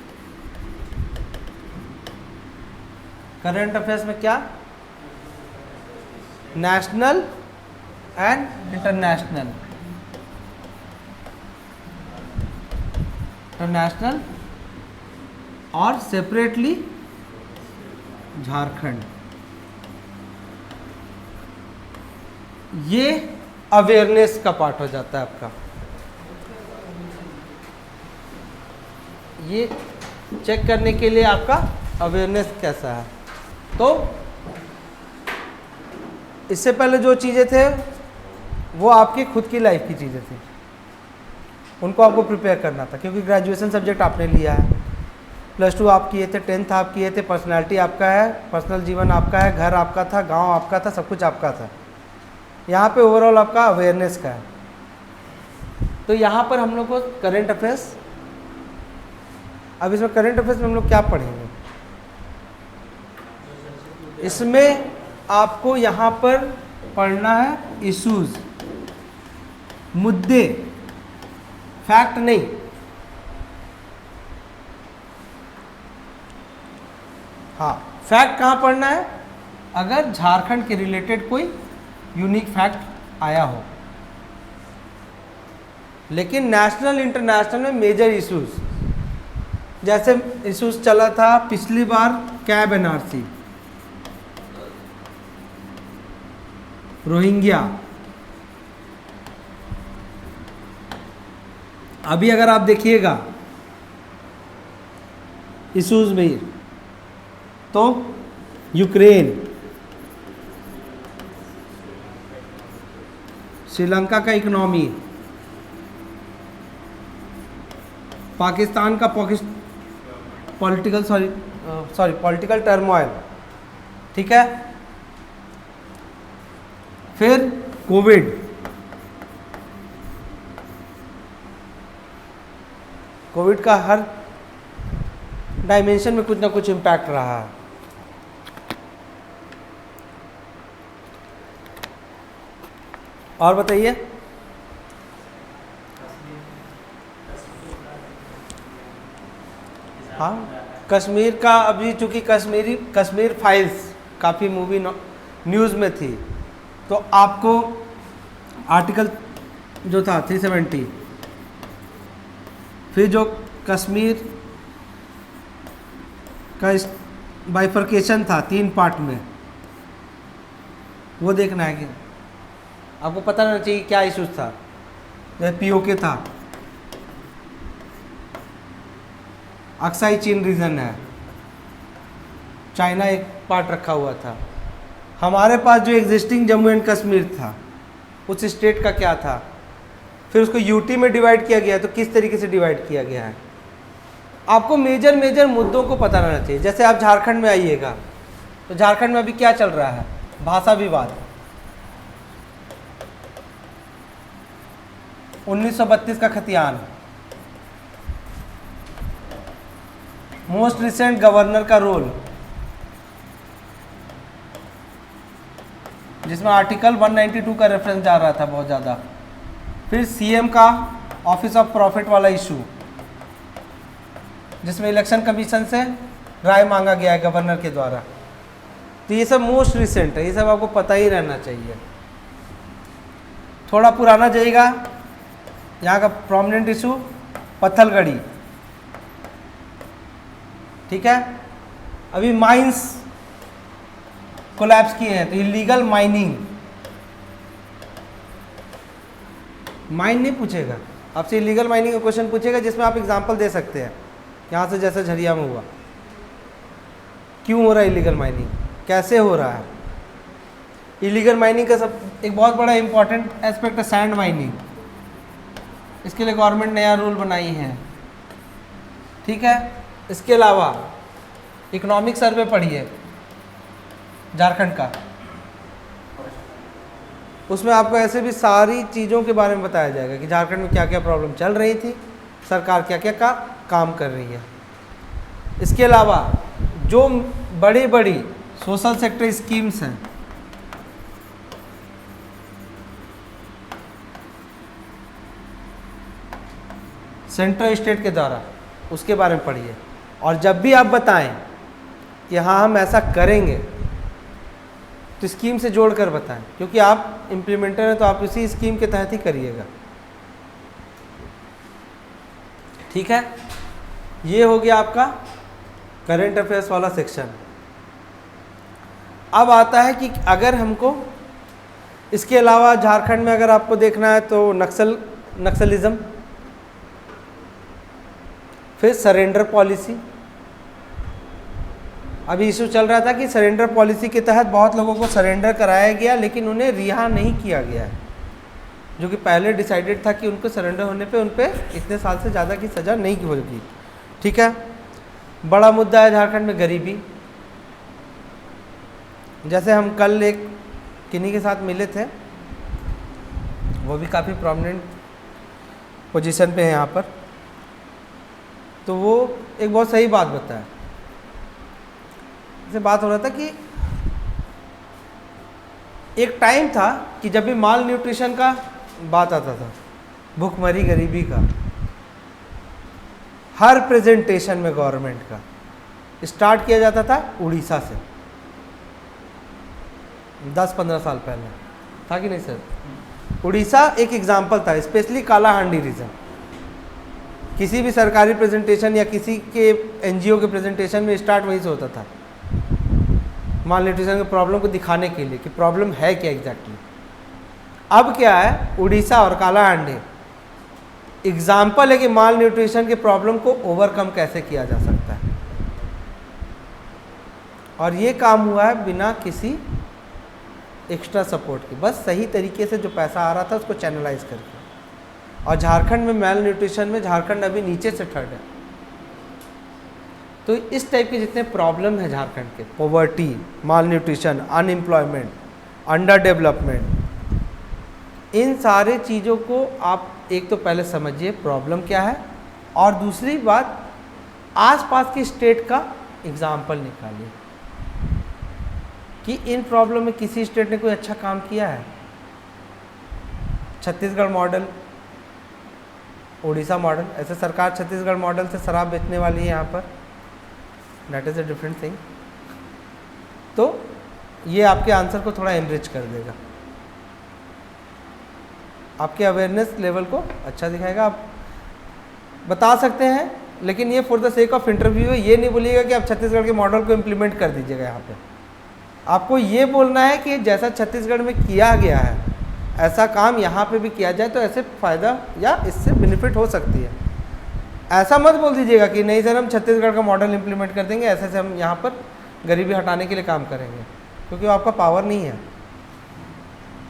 करंट अफेयर्स में क्या? National and international. इंटरनेशनल और सेपरेटली झारखंड। ये अवेयरनेस का पार्ट हो जाता है आपका। ये चेक करने के लिए आपका अवेयरनेस कैसा है। तो इससे पहले जो चीज़ें थे वो आपकी खुद की लाइफ की चीज़ें थी, उनको आपको प्रिपेयर करना था, क्योंकि ग्रेजुएशन सब्जेक्ट आपने लिया है, +2 आप किए थे, 10th आप किए थे, पर्सनालिटी आपका है, पर्सनल जीवन आपका है, घर आपका था, गांव आपका था, सब कुछ आपका था। यहाँ पे ओवरऑल आपका अवेयरनेस का है। तो यहाँ पर हम लोग को करंट अफेयर्स, अब इसमें करंट अफेयर्स में हम लोग क्या पढ़ेंगे? इसमें आपको यहाँ पर पढ़ना है इश्यूज, मुद्दे, फैक्ट नहीं। हाँ, फैक्ट कहाँ पढ़ना है? अगर झारखंड के रिलेटेड कोई यूनिक फैक्ट आया हो। लेकिन नेशनल इंटरनेशनल में मेजर इश्यूज, जैसे इश्यूज चला था पिछली बार कैब एनआरसी, रोहिंग्या। अभी अगर आप देखिएगा इश्यूज में तो यूक्रेन, श्रीलंका का इकोनॉमी, पाकिस्तान का पॉलिटिकल टर्मोइल, ठीक है। फिर कोविड, कोविड का हर डायमेंशन में कुछ ना कुछ इम्पैक्ट रहा है। और बताइए। हाँ, कश्मीर का अभी चूँकि कश्मीर फाइल्स काफ़ी मूवी न्यूज़ में थी, तो आपको आर्टिकल जो था 370, फिर जो कश्मीर का बाइफर्केशन था 3 पार्ट में, वो देखना है कि आपको पता रहना चाहिए क्या इश्यूज था। जैसे पीओके था, अक्साई चीन रीजन है, चाइना एक पार्ट रखा हुआ था। हमारे पास जो एग्जिस्टिंग जम्मू एंड कश्मीर था, उस स्टेट का क्या था, फिर उसको यूटी में डिवाइड किया गया, तो किस तरीके से डिवाइड किया गया है। आपको मेजर मुद्दों को पता रहना चाहिए। जैसे आप झारखंड में आइएगा, तो झारखंड में अभी क्या चल रहा है? भाषा विवाद। 1932 का खतियान, मोस्ट रिसेंट गवर्नर का रोल, जिसमें आर्टिकल 192 का रेफरेंस जा रहा था बहुत ज़्यादा। फिर सीएम का ऑफिस ऑफ प्रॉफिट वाला इशू, जिसमें इलेक्शन कमीशन से राय मांगा गया है गवर्नर के द्वारा। तो ये सब मोस्ट रिसेंट है, ये सब आपको पता ही रहना चाहिए। थोड़ा पुराना जाइएगा, यहाँ का प्रोमिनेंट इशू पत्थलगड़ी, ठीक है। अभी माइंस कोलैप्स किए हैं, तो इलीगल माइनिंग, माइन नहीं पूछेगा आपसे, इलीगल माइनिंग का क्वेश्चन पूछेगा, जिसमें आप एग्जांपल दे सकते हैं। यहाँ से जैसे झरिया में हुआ, क्यों हो रहा है इलीगल माइनिंग, कैसे हो रहा है। इलीगल माइनिंग का सब एक बहुत बड़ा इंपॉर्टेंट एस्पेक्ट है सैंड माइनिंग। इसके लिए गवर्नमेंट नया रूल बनाई है, ठीक है। इसके अलावा इकोनॉमिक सर्वे पढ़िए झारखंड का, उसमें आपको ऐसे भी सारी चीज़ों के बारे में बताया जाएगा कि झारखंड में क्या क्या प्रॉब्लम चल रही थी, सरकार क्या क्या काम कर रही है। इसके अलावा जो बड़ी बड़ी सोशल सेक्टर स्कीम्स हैं, सेंट्रल स्टेट के द्वारा, उसके बारे में पढ़िए। और जब भी आप बताएं कि हाँ हम ऐसा करेंगे, तो स्कीम से जोड़कर बताएं, क्योंकि आप इम्प्लीमेंटर हैं, तो आप उसी स्कीम के तहत ही करिएगा, ठीक है। ये हो गया आपका करंट अफेयर्स वाला सेक्शन। अब आता है कि अगर हमको इसके अलावा झारखंड में अगर आपको देखना है तो नक्सलिज्म, फिर सरेंडर पॉलिसी। अभी इशू चल रहा था कि सरेंडर पॉलिसी के तहत बहुत लोगों को सरेंडर कराया गया, लेकिन उन्हें रिहा नहीं किया गया है, जो कि पहले डिसाइडेड था कि उनको सरेंडर होने पे उन पर इतने साल से ज़्यादा की सज़ा नहीं होगी, ठीक है। बड़ा मुद्दा है झारखंड में गरीबी। जैसे हम कल एक किन्हीं के साथ मिले थे, वो भी काफ़ी प्रोमिनेंट पोजीशन पे है यहाँ पर, तो वो एक बहुत सही बात बताया। जैसे बात हो रहा था कि एक टाइम था कि जब भी माल न्यूट्रिशन का बात आता था, भूखमरी गरीबी का, हर प्रेजेंटेशन में गवर्नमेंट का स्टार्ट किया जाता था उड़ीसा से। 10-15 साल पहले था कि नहीं सर? उड़ीसा एक एग्जाम्पल था, स्पेशली कालाहांडी रीजन। किसी भी सरकारी प्रेजेंटेशन या किसी के एनजीओ के प्रेजेंटेशन में स्टार्ट वहीं से होता था, माल न्यूट्रिशन के प्रॉब्लम को दिखाने के लिए कि प्रॉब्लम है क्या एग्जैक्टली। अब क्या है, उड़ीसा और कालाहांडी एग्जाम्पल है कि माल न्यूट्रिशन के प्रॉब्लम को ओवरकम कैसे किया जा सकता है। और ये काम हुआ है बिना किसी एक्स्ट्रा सपोर्ट के, बस सही तरीके से जो पैसा आ रहा था उसको चैनलाइज करके। और झारखंड में माल न्यूट्रिशन में झारखंड अभी नीचे से थर्ड है। तो इस टाइप के जितने प्रॉब्लम है झारखंड के, पॉवर्टी, माल न्यूट्रिशन, अनएम्प्लॉयमेंट, अंडर डेवलपमेंट, इन सारे चीज़ों को आप एक तो पहले समझिए प्रॉब्लम क्या है, और दूसरी बात आसपास की स्टेट का एग्जाम्पल निकालिए कि इन प्रॉब्लम में किसी स्टेट ने कोई अच्छा काम किया है। छत्तीसगढ़ मॉडल, उड़ीसा मॉडल, ऐसे सरकार छत्तीसगढ़ मॉडल से शराब बेचने वाली है यहाँ पर, that is a different thing. तो ये आपके आंसर को थोड़ा एनरिच कर देगा, आपके अवेयरनेस लेवल को अच्छा दिखाएगा। आप बता सकते हैं, लेकिन ये for the sake of interview है, ये नहीं बोलिएगा कि आप छत्तीसगढ़ के मॉडल को इम्प्लीमेंट कर दीजिएगा। यहाँ पे आपको ये बोलना है कि जैसा छत्तीसगढ़ में किया गया है ऐसा काम यहाँ पे भी किया जाए तो ऐसे फ़ायदा या इससे बेनिफिट हो सकती है। ऐसा मत बोल दीजिएगा कि नहीं सर हम छत्तीसगढ़ का मॉडल इम्प्लीमेंट कर देंगे, ऐसे से हम यहाँ पर गरीबी हटाने के लिए काम करेंगे, क्योंकि वो आपका पावर नहीं है।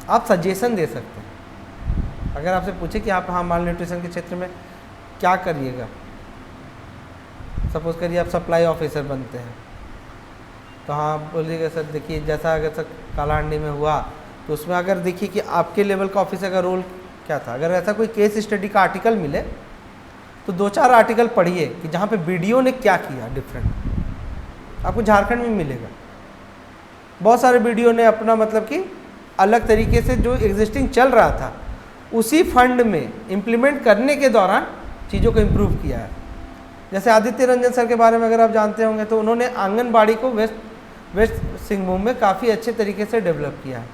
आप सजेशन दे सकते हैं। अगर आपसे पूछे कि आप हाँ माल न्यूट्रिशन के क्षेत्र में क्या करिएगा, सपोज़ करिए आप सप्लाई ऑफिसर बनते हैं, तो हाँ बोलिएगा सर देखिए जैसा अगर सर कालाहांडी में हुआ तो उसमें अगर देखिए कि आपके लेवल का ऑफिसर का रोल क्या था। अगर ऐसा कोई केस स्टडी का आर्टिकल मिले तो 2-4 आर्टिकल पढ़िए कि जहाँ पे वीडियो ने क्या किया डिफरेंट, आपको झारखंड में मिलेगा। बहुत सारे वीडियो ने अपना मतलब कि अलग तरीके से जो एग्जिस्टिंग चल रहा था उसी फंड में इम्प्लीमेंट करने के दौरान चीज़ों को इम्प्रूव किया है। जैसे आदित्य रंजन सर के बारे में अगर आप जानते होंगे तो उन्होंने आंगनबाड़ी को वेस्ट सिंहभूम में काफ़ी अच्छे तरीके से डेवलप किया है।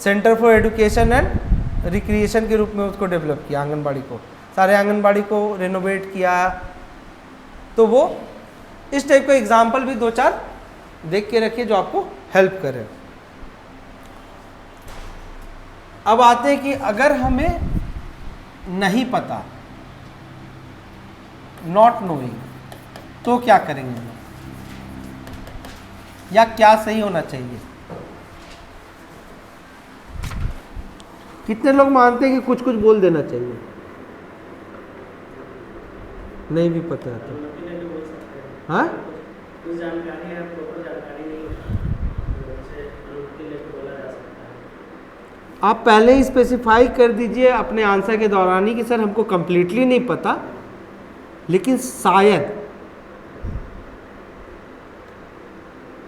Centre for education and recreation के रूप में उसको डेवलप किया, आंगनबाड़ी को, सारे आंगनबाड़ी को रेनोवेट किया। तो वो इस टाइप का एग्जाम्पल भी 2-4 देख के रखिए जो आपको हेल्प करे। अब आते हैं कि अगर हमें नहीं पता, नॉट नोइंग, तो क्या करेंगे या क्या सही होना चाहिए। कितने लोग मानते हैं कि कुछ कुछ बोल देना चाहिए, नहीं भी पता है तो हाँ कुछ जानकारी है, प्रॉपर जानकारी नहीं है, उसे अनुमति लेकर बोला जा सकता है। आप पहले ही स्पेसिफाई कर दीजिए अपने आंसर के दौरान ही कि सर हमको कंप्लीटली नहीं पता, लेकिन शायद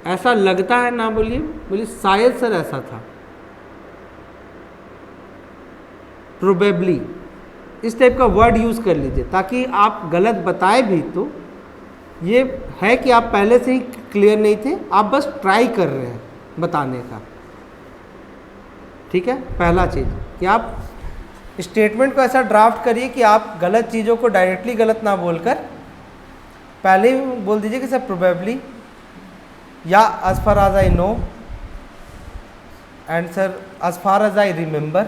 ऐसा लगता है, ना बोलिए शायद सर ऐसा था, प्रोबेबली, इस टाइप का वर्ड यूज़ कर लीजिए ताकि आप गलत बताए भी तो ये है कि आप पहले से ही क्लियर नहीं थे, आप बस ट्राई कर रहे हैं बताने का। ठीक है, पहला चीज़ कि आप स्टेटमेंट को ऐसा ड्राफ्ट करिए कि आप गलत चीज़ों को डायरेक्टली गलत ना बोलकर पहले ही बोल दीजिए कि सर प्रोबेबली या as far as I know and sir as far as I remember.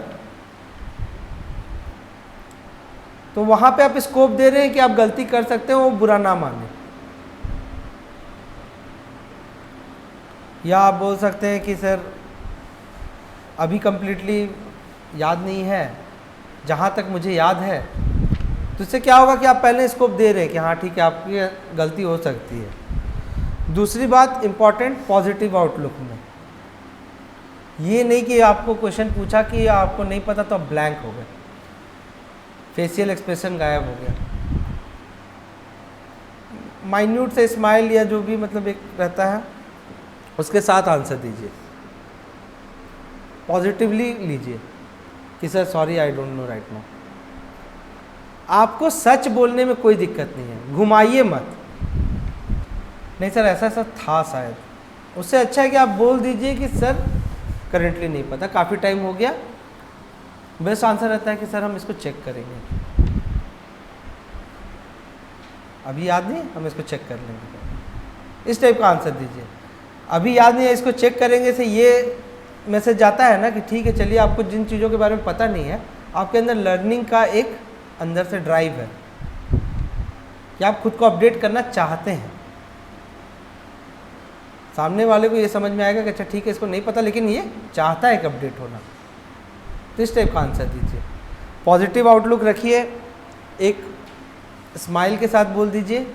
तो वहाँ पे आप स्कोप दे रहे हैं कि आप गलती कर सकते हो, वो बुरा ना माने। या आप बोल सकते हैं कि सर अभी कंप्लीटली याद नहीं है, जहाँ तक मुझे याद है। तो इससे क्या होगा कि आप पहले स्कोप दे रहे हैं कि हाँ ठीक है आपकी गलती हो सकती है। दूसरी बात इम्पॉर्टेंट, पॉजिटिव आउटलुक में, ये नहीं कि आपको क्वेश्चन पूछा कि आपको नहीं पता तो आप ब्लैंक हो गए, फेशियल एक्सप्रेशन गायब हो गया, माइन्यूट से स्माइल या जो भी मतलब एक रहता है उसके साथ आंसर दीजिए। पॉजिटिवली लीजिए कि sir sorry I don't know right now. आपको सच बोलने में कोई दिक्कत नहीं है, घुमाइए मत, नहीं सर ऐसा ऐसा था शायद। उससे अच्छा है कि आप बोल दीजिए कि सर करेंटली नहीं पता, काफ़ी टाइम हो गया। बेस्ट आंसर रहता है कि सर हम इसको चेक करेंगे, अभी याद नहीं, हम इसको चेक कर लेंगे। इस टाइप का आंसर दीजिए। अभी याद नहीं है, इसको चेक करेंगे से ये मैसेज जाता है ना कि ठीक है चलिए, आपको जिन चीज़ों के बारे में पता नहीं है, आपके अंदर लर्निंग का एक अंदर से ड्राइव है कि आप खुद को अपडेट करना चाहते हैं। सामने वाले को ये समझ में आएगा कि अच्छा ठीक है इसको नहीं पता लेकिन ये चाहता है कि अपडेट होना। तो इस टाइप का आंसर दीजिए। पॉजिटिव आउटलुक रखिए, एक स्माइल के साथ बोल दीजिए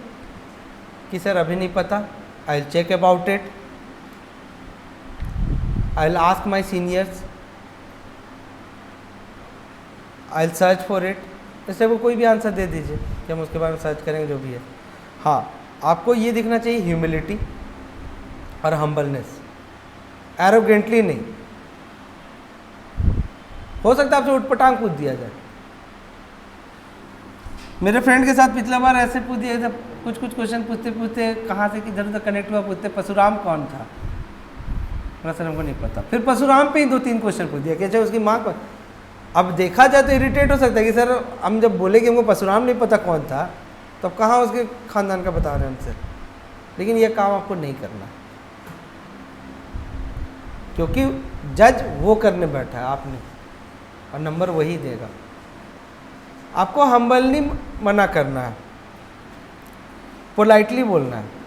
कि सर अभी नहीं पता, I will check about it, I will ask my seniors, I will search for it. इससे वो कोई भी आंसर दे दीजिए कि हम उसके बारे में सर्च करेंगे जो भी है। हाँ, आपको ये दिखना चाहिए ह्यूमिलिटी और हम्बलनेस, एरोगेंटली नहीं। हो सकता है आपसे उठपटांग पूछ दिया जाए। मेरे फ्रेंड के साथ पिछला बार ऐसे पूछ दिया, कुछ क्वेश्चन पूछते पूछते कहाँ से किधर उधर कनेक्ट हुआ, पूछते परशुराम कौन था, सर हमको नहीं पता। फिर परशुराम पे ही 2-3 क्वेश्चन पूछ दिया कि अच्छा उसकी माँ कौन। अब देखा जाए तो इरिटेट हो सकता है कि सर हम जब बोले कि हमको परशुराम नहीं पता कौन था, तो अब कहाँ उसके खानदान का बता रहे हैं हमसे। लेकिन यह काम आपको नहीं करना, क्योंकि जज वो करने बैठा है, आपने, और नंबर वही देगा। आपको हम्बलली मना करना है, पोलाइटली बोलना है।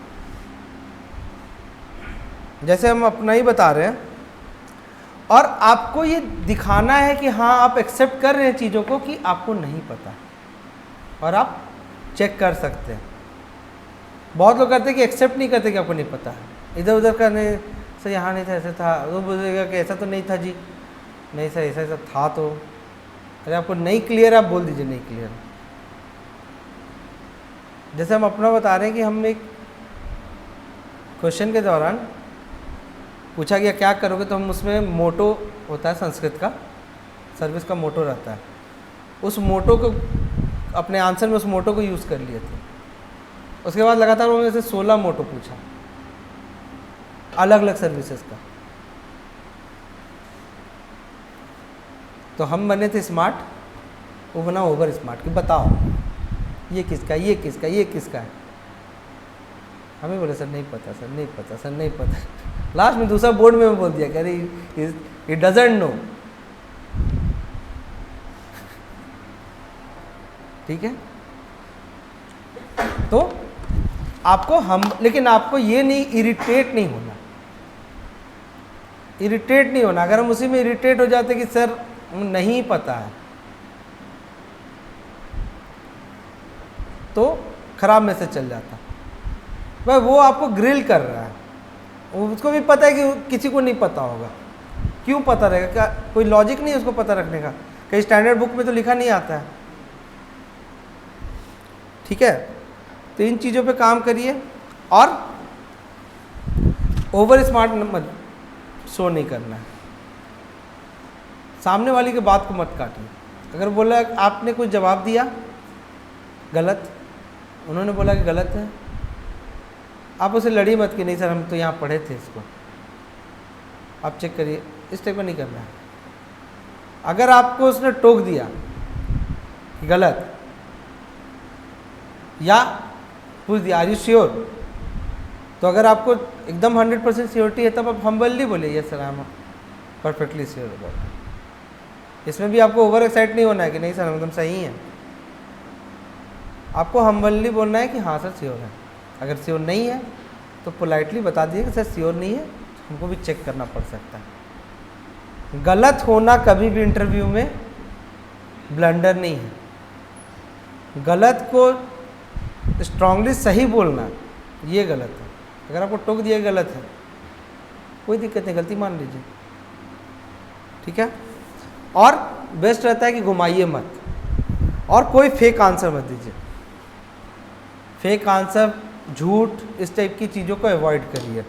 जैसे हम अपना ही बता रहे हैं, और आपको ये दिखाना है कि हाँ आप एक्सेप्ट कर रहे हैं चीज़ों को कि आपको नहीं पता, और आप चेक कर सकते हैं। बहुत लोग करते हैं कि एक्सेप्ट नहीं करते कि आपको नहीं पता है, इधर उधर करने से, यहाँ नहीं था ऐसा था, वो बोलेगा कि ऐसा तो नहीं था जी, नहीं सर ऐसा ऐसा था। तो अरे आपको नहीं क्लियर, आप बोल दीजिए नहीं क्लियर। जैसे हम अपना बता रहे हैं कि हम एक क्वेश्चन के दौरान पूछा गया क्या करोगे, तो हम उसमें मोटो होता है संस्कृत का, सर्विस का मोटो रहता है, उस मोटो को अपने आंसर में उस मोटो को यूज़ कर लिए थे। उसके बाद लगातार उन्होंने से 16 मोटो पूछा अलग अलग सर्विसेज का। तो हम बने थे स्मार्ट, वो बना ओवर स्मार्ट कि बताओ ये किसका, ये किसका, ये किसका है। हमें बोले सर नहीं पता, सर नहीं पता, सर नहीं पता। लास्ट में दूसरा बोर्ड में बोल दिया, कह रही इट डजंट नो। ठीक है, तो आपको लेकिन आपको ये नहीं, इरिटेट नहीं होना, इरिटेट नहीं होना। अगर हम उसी में इरिटेट हो जाते कि सर नहीं पता है, तो खराब मैसेज चल जाता। वह वो आपको ग्रिल कर रहा है, उसको भी पता है कि किसी को नहीं पता होगा, क्यों पता रहेगा, क्या कोई लॉजिक नहीं है उसको पता रखने का, कहीं स्टैंडर्ड बुक में तो लिखा नहीं आता है। ठीक है, तो इन चीज़ों पे काम करिए, और ओवर स्मार्ट मत शो नहीं करना है। सामने वाली की बात को मत काटिए। अगर बोला आपने कुछ जवाब दिया गलत, उन्होंने बोला कि गलत है, आप उसे लड़ी मत कि नहीं सर हम तो यहाँ पढ़े थे इसको, आप चेक करिए। इस टाइप का नहीं करना है। अगर आपको उसने टोक दिया कि गलत, या पूछ दिया आर यू श्योर, तो अगर आपको एकदम 100% श्योरिटी है तब आप हम्बली बोलिए yes sir I am perfectly sure about. इसमें भी आपको ओवर एक्साइट नहीं होना है कि नहीं सर हम एकदम सही हैं। आपको हम्बली बोलना है कि हाँ सर श्योर है। अगर श्योर नहीं है तो पोलाइटली बता दिए कि सर श्योर नहीं है, हमको भी चेक करना पड़ सकता है। गलत होना कभी भी इंटरव्यू में ब्लंडर नहीं है। गलत को स्ट्रांगली सही बोलना ये गलत है। अगर आपको टोक दिया गलत है, कोई दिक्कत नहीं, गलती मान लीजिए। ठीक है, और बेस्ट रहता है कि घुमाइए मत, और कोई फेक आंसर मत दीजिए। फेक आंसर, झूठ, इस टाइप की चीज़ों को अवॉइड करिए।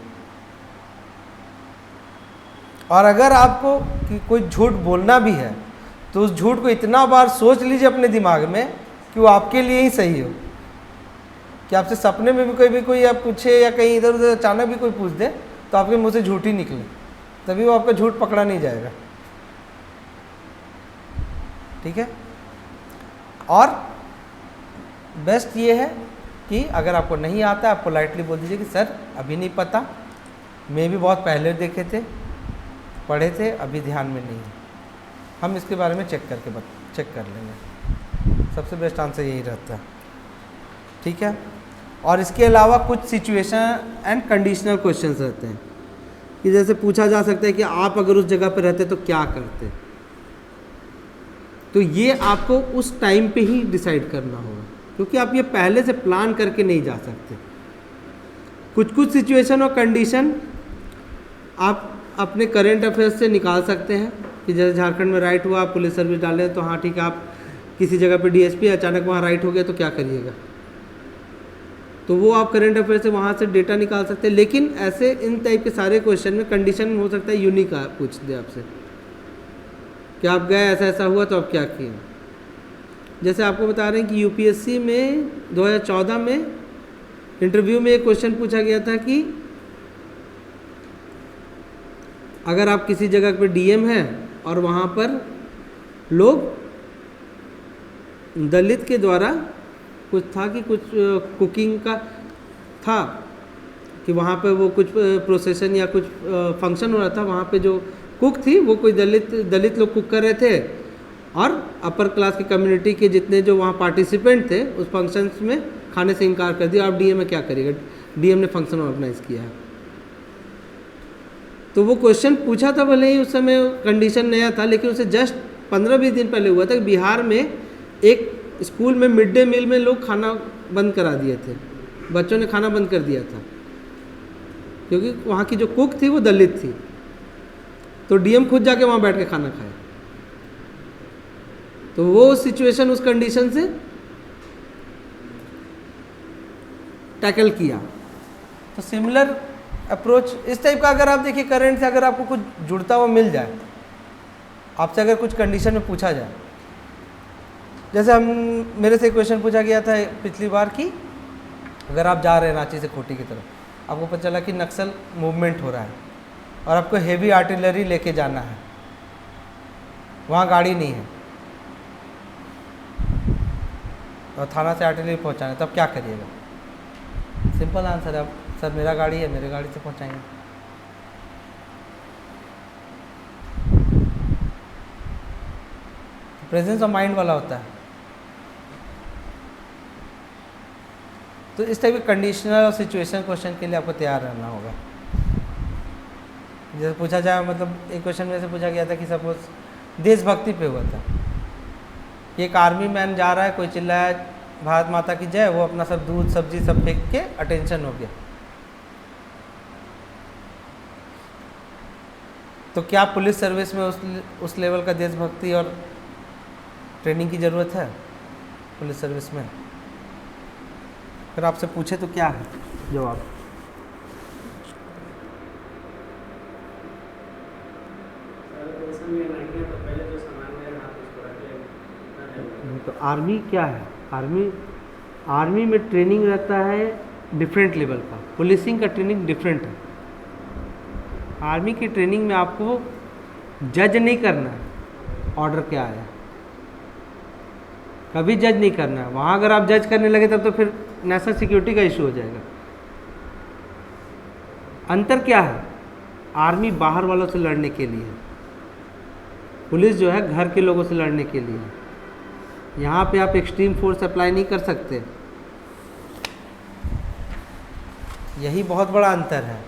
और अगर आपको कि कोई झूठ बोलना भी है तो उस झूठ को इतना बार सोच लीजिए अपने दिमाग में कि वो आपके लिए ही सही हो, कि आपसे सपने में भी कोई आप पूछे या कहीं इधर उधर अचानक भी कोई पूछ दे तो आपके मुंह से झूठ ही निकले, तभी वो आपका झूठ पकड़ा नहीं जाएगा। ठीक है। और बेस्ट ये है कि अगर आपको नहीं आता आप पोलाइटली बोल दीजिए कि सर अभी नहीं पता, मैं भी बहुत पहले देखे थे, पढ़े थे, अभी ध्यान में नहीं है, हम इसके बारे में चेक कर लेंगे। सबसे बेस्ट आंसर यही रहता है। ठीक है। और इसके अलावा कुछ सिचुएशन एंड कंडीशनल क्वेश्चंस रहते हैं कि जैसे पूछा जा सकता है कि आप अगर उस जगह पर रहते तो क्या करते, तो ये आपको उस टाइम पे ही डिसाइड करना होगा, क्योंकि आप ये पहले से प्लान करके नहीं जा सकते। कुछ सिचुएशन और कंडीशन आप अपने करंट अफेयर्स से निकाल सकते हैं कि जैसे झारखंड में राइट हुआ, आप पुलिस सर्विस डालें तो हाँ ठीक है, आप किसी जगह पे डीएसपी अचानक वहाँ राइट हो गया तो क्या करिएगा, तो वो आप करंट अफेयर से वहाँ से डेटा निकाल सकते हैं। लेकिन ऐसे इन टाइप के सारे क्वेश्चन में कंडीशन हो सकता है यूनिक पूछ दे आपसे कि आप गए, ऐसा ऐसा हुआ तो आप क्या किए। जैसे आपको बता रहे हैं कि यूपीएससी में 2014 में इंटरव्यू में एक क्वेश्चन पूछा गया था कि अगर आप किसी जगह पर डीएम हैं और वहाँ पर लोग दलित के द्वारा कुछ था कि कुछ कुकिंग का था कि वहाँ पे वो कुछ प्रोसेशन या कुछ फंक्शन हो रहा था, वहाँ पे जो कुक थी वो कोई दलित लोग कुक कर रहे थे और अपर क्लास की कम्युनिटी के जितने जो वहाँ पार्टिसिपेंट थे उस फंक्शन में खाने से इनकार कर दिया। आप डीएम में क्या करिएगा, डीएम ने फंक्शन ऑर्गेनाइज किया है। तो वो क्वेश्चन पूछा था, भले ही उस समय कंडीशन नया था, लेकिन उसे जस्ट 15-20 दिन पहले हुआ था कि बिहार में एक स्कूल में मिड डे मील में लोग खाना बंद करा दिए थे, बच्चों ने खाना बंद कर दिया था क्योंकि वहाँ की जो कुक थी वो दलित थी। तो डीएम खुद जाके वहाँ बैठ के खाना खाए। तो वो सिचुएशन उस कंडीशन से टैकल किया। तो सिमिलर अप्रोच इस टाइप का अगर आप देखिए करंट से अगर आपको कुछ जुड़ता हुआ मिल जाए, आपसे अगर कुछ कंडीशन में पूछा जाए, जैसे मेरे से क्वेश्चन पूछा गया था पिछली बार कि अगर आप जा रहे हैं रांची से खूंटी की तरफ, आपको पता चला कि नक्सल मूवमेंट हो रहा है और आपको हेवी आर्टिलरी लेके जाना है, वहाँ गाड़ी नहीं है और थाना से आर्टिलरी पहुँचाना है, तब क्या करिएगा? सिंपल आंसर है, सर मेरा गाड़ी है, मेरे गाड़ी से पहुँचाएंगे। प्रेजेंस ऑफ माइंड वाला होता है। तो इस टाइप के कंडीशनल और सिचुएशन क्वेश्चन के लिए आपको तैयार रहना होगा। जैसे पूछा जाए, मतलब एक क्वेश्चन में से पूछा गया था कि सपोज देशभक्ति पे हुआ था कि एक आर्मी मैन जा रहा है, कोई चिल्लाया भारत माता की जय, वो अपना सब दूध सब्जी सब फेंक के अटेंशन हो गया। तो क्या पुलिस सर्विस में उस लेवल का देशभक्ति और ट्रेनिंग की ज़रूरत है पुलिस सर्विस में? अगर आपसे पूछे तो क्या है जवाब? तो आर्मी क्या है? आर्मी में ट्रेनिंग रहता है डिफरेंट लेवल का, पुलिसिंग का ट्रेनिंग डिफरेंट है। आर्मी की ट्रेनिंग में आपको जज नहीं करना है ऑर्डर क्या आया, कभी जज नहीं करना है। वहाँ अगर आप जज करने लगे तब तो फिर नेशनल सिक्योरिटी का इशू हो जाएगा। अंतर क्या है? आर्मी बाहर वालों से लड़ने के लिए, पुलिस जो है घर के लोगों से लड़ने के लिए। यहाँ पे आप एक्सट्रीम फोर्स अप्लाई नहीं कर सकते, यही बहुत बड़ा अंतर है।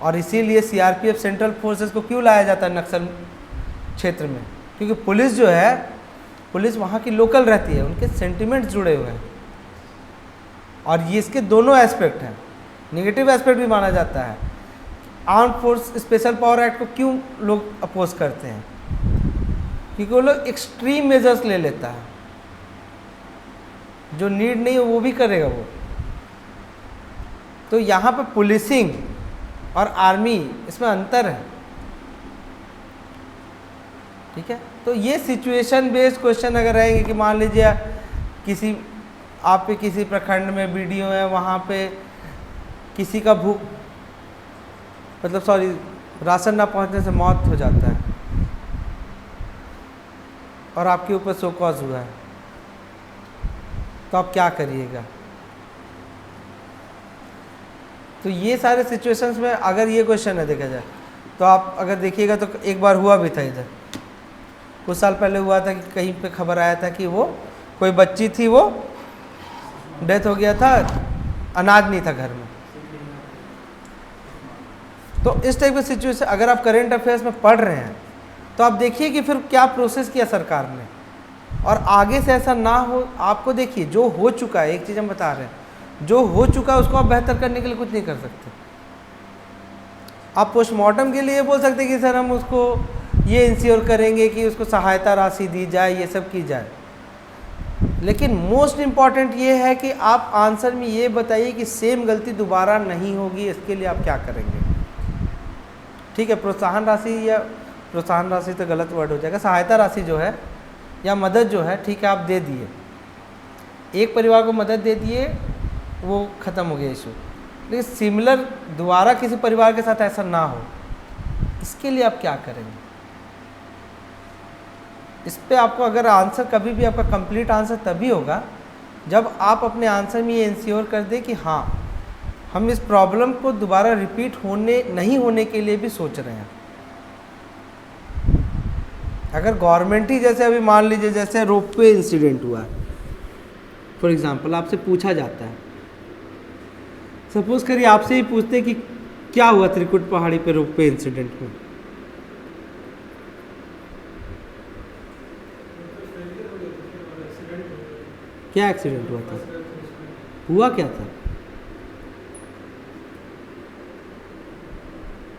और इसीलिए सीआरपीएफ सेंट्रल फोर्सेस को क्यों लाया जाता है नक्सल क्षेत्र में? क्योंकि पुलिस जो है, पुलिस वहाँ की लोकल रहती है, उनके सेंटिमेंट्स जुड़े हुए हैं। और ये इसके दोनों एस्पेक्ट हैं, नेगेटिव एस्पेक्ट भी माना जाता है। Arm force special power act को क्यों लोग अपोज करते हैं? क्योंकि वो लोग एक्सट्रीम मेजर्स ले लेता है, जो नीड नहीं है वो भी करेगा वो। तो यहाँ पर पुलिसिंग और आर्मी, इसमें अंतर है। ठीक है। तो ये सिचुएशन बेस्ड क्वेश्चन अगर रहेंगे कि मान लीजिए किसी आप पे किसी प्रखंड में वीडियो है, वहाँ पे किसी का भूख मतलब सॉरी राशन ना पहुँचने से मौत हो जाता है और आपके ऊपर शो कॉज हुआ है, तो आप क्या करिएगा? तो ये सारे सिचुएशंस में अगर ये क्वेश्चन है देखा जाए तो आप अगर देखिएगा तो एक बार हुआ भी था इधर, कुछ साल पहले हुआ था कि कहीं पे खबर आया था कि वो कोई बच्ची थी, वो डेथ हो गया था, अनाज नहीं था घर में। तो इस टाइप की सिचुएशन अगर आप करंट अफेयर्स में पढ़ रहे हैं तो आप देखिए कि फिर क्या प्रोसेस किया सरकार ने, और आगे से ऐसा ना हो। आपको देखिए जो हो चुका है, एक चीज़ हम बता रहे हैं, जो हो चुका है उसको आप बेहतर करने के लिए कुछ नहीं कर सकते। आप पोस्टमार्टम के लिए बोल सकते हैं कि सर हम उसको ये इंश्योर करेंगे कि उसको सहायता राशि दी जाए, ये सब की जाए, लेकिन मोस्ट इम्पॉर्टेंट ये है कि आप आंसर में ये बताइए कि सेम गलती दोबारा नहीं होगी, इसके लिए आप क्या करेंगे। ठीक है, प्रोत्साहन राशि या प्रोत्साहन राशि तो गलत वर्ड हो जाएगा, सहायता राशि जो है या मदद जो है, ठीक है आप दे दिए, एक परिवार को मदद दे दिए, वो ख़त्म हो गया इशू, लेकिन सिमिलर दोबारा किसी परिवार के साथ ऐसा ना हो, इसके लिए आप क्या करेंगे। इस पे आपको अगर आंसर कभी भी आपका कंप्लीट आंसर तभी होगा जब आप अपने आंसर में ये इंश्योर कर दें कि हाँ हम इस प्रॉब्लम को दोबारा रिपीट नहीं होने के लिए भी सोच रहे हैं। अगर गवर्नमेंट ही जैसे अभी मान लीजिए जैसे रोपवे इंसिडेंट हुआ फॉर एग्जांपल, आपसे पूछा जाता है, सपोज करिए आपसे ही पूछते कि क्या हुआ त्रिकुट पहाड़ी पे रोपवे इंसिडेंट में, क्या एक्सीडेंट हुआ था, हुआ क्या था?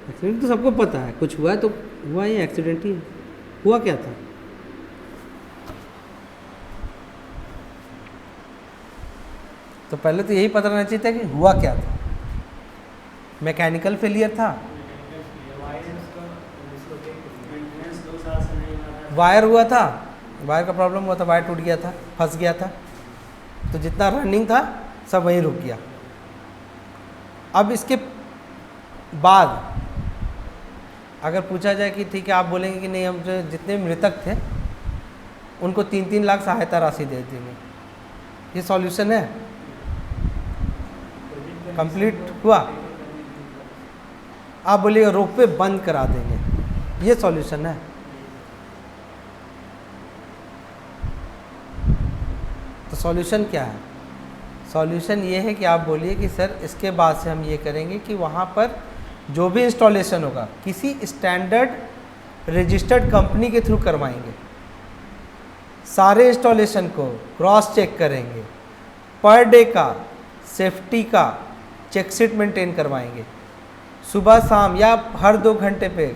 एक्सीडेंट तो सबको पता है, कुछ हुआ है तो हुआ ही, एक्सीडेंट ही हुआ क्या था? तो पहले तो यही पता रहना चाहिए था कि हुआ क्या था। मैकेनिकल फेलियर था, वायर हुआ था, वायर का प्रॉब्लम हुआ था, वायर टूट गया था, फंस गया था, तो जितना रनिंग था सब वहीं रुक गया। अब इसके बाद अगर पूछा जाए कि ठीक है आप बोलेंगे कि नहीं हम जो जितने मृतक थे उनको 3-3 लाख सहायता राशि दे देंगे, ये सॉल्यूशन है? कंप्लीट हुआ? आप बोलिएगा रोपवे बंद करा देंगे, ये सॉल्यूशन है? तो सॉल्यूशन क्या है? सॉल्यूशन ये है कि आप बोलिए कि सर इसके बाद से हम ये करेंगे कि वहाँ पर जो भी इंस्टॉलेशन होगा किसी स्टैंडर्ड रजिस्टर्ड कंपनी के थ्रू करवाएंगे, सारे इंस्टॉलेशन को क्रॉस चेक करेंगे, पर डे का सेफ्टी का चेकशीट मेंटेन करवाएंगे, सुबह शाम या हर 2 घंटे पे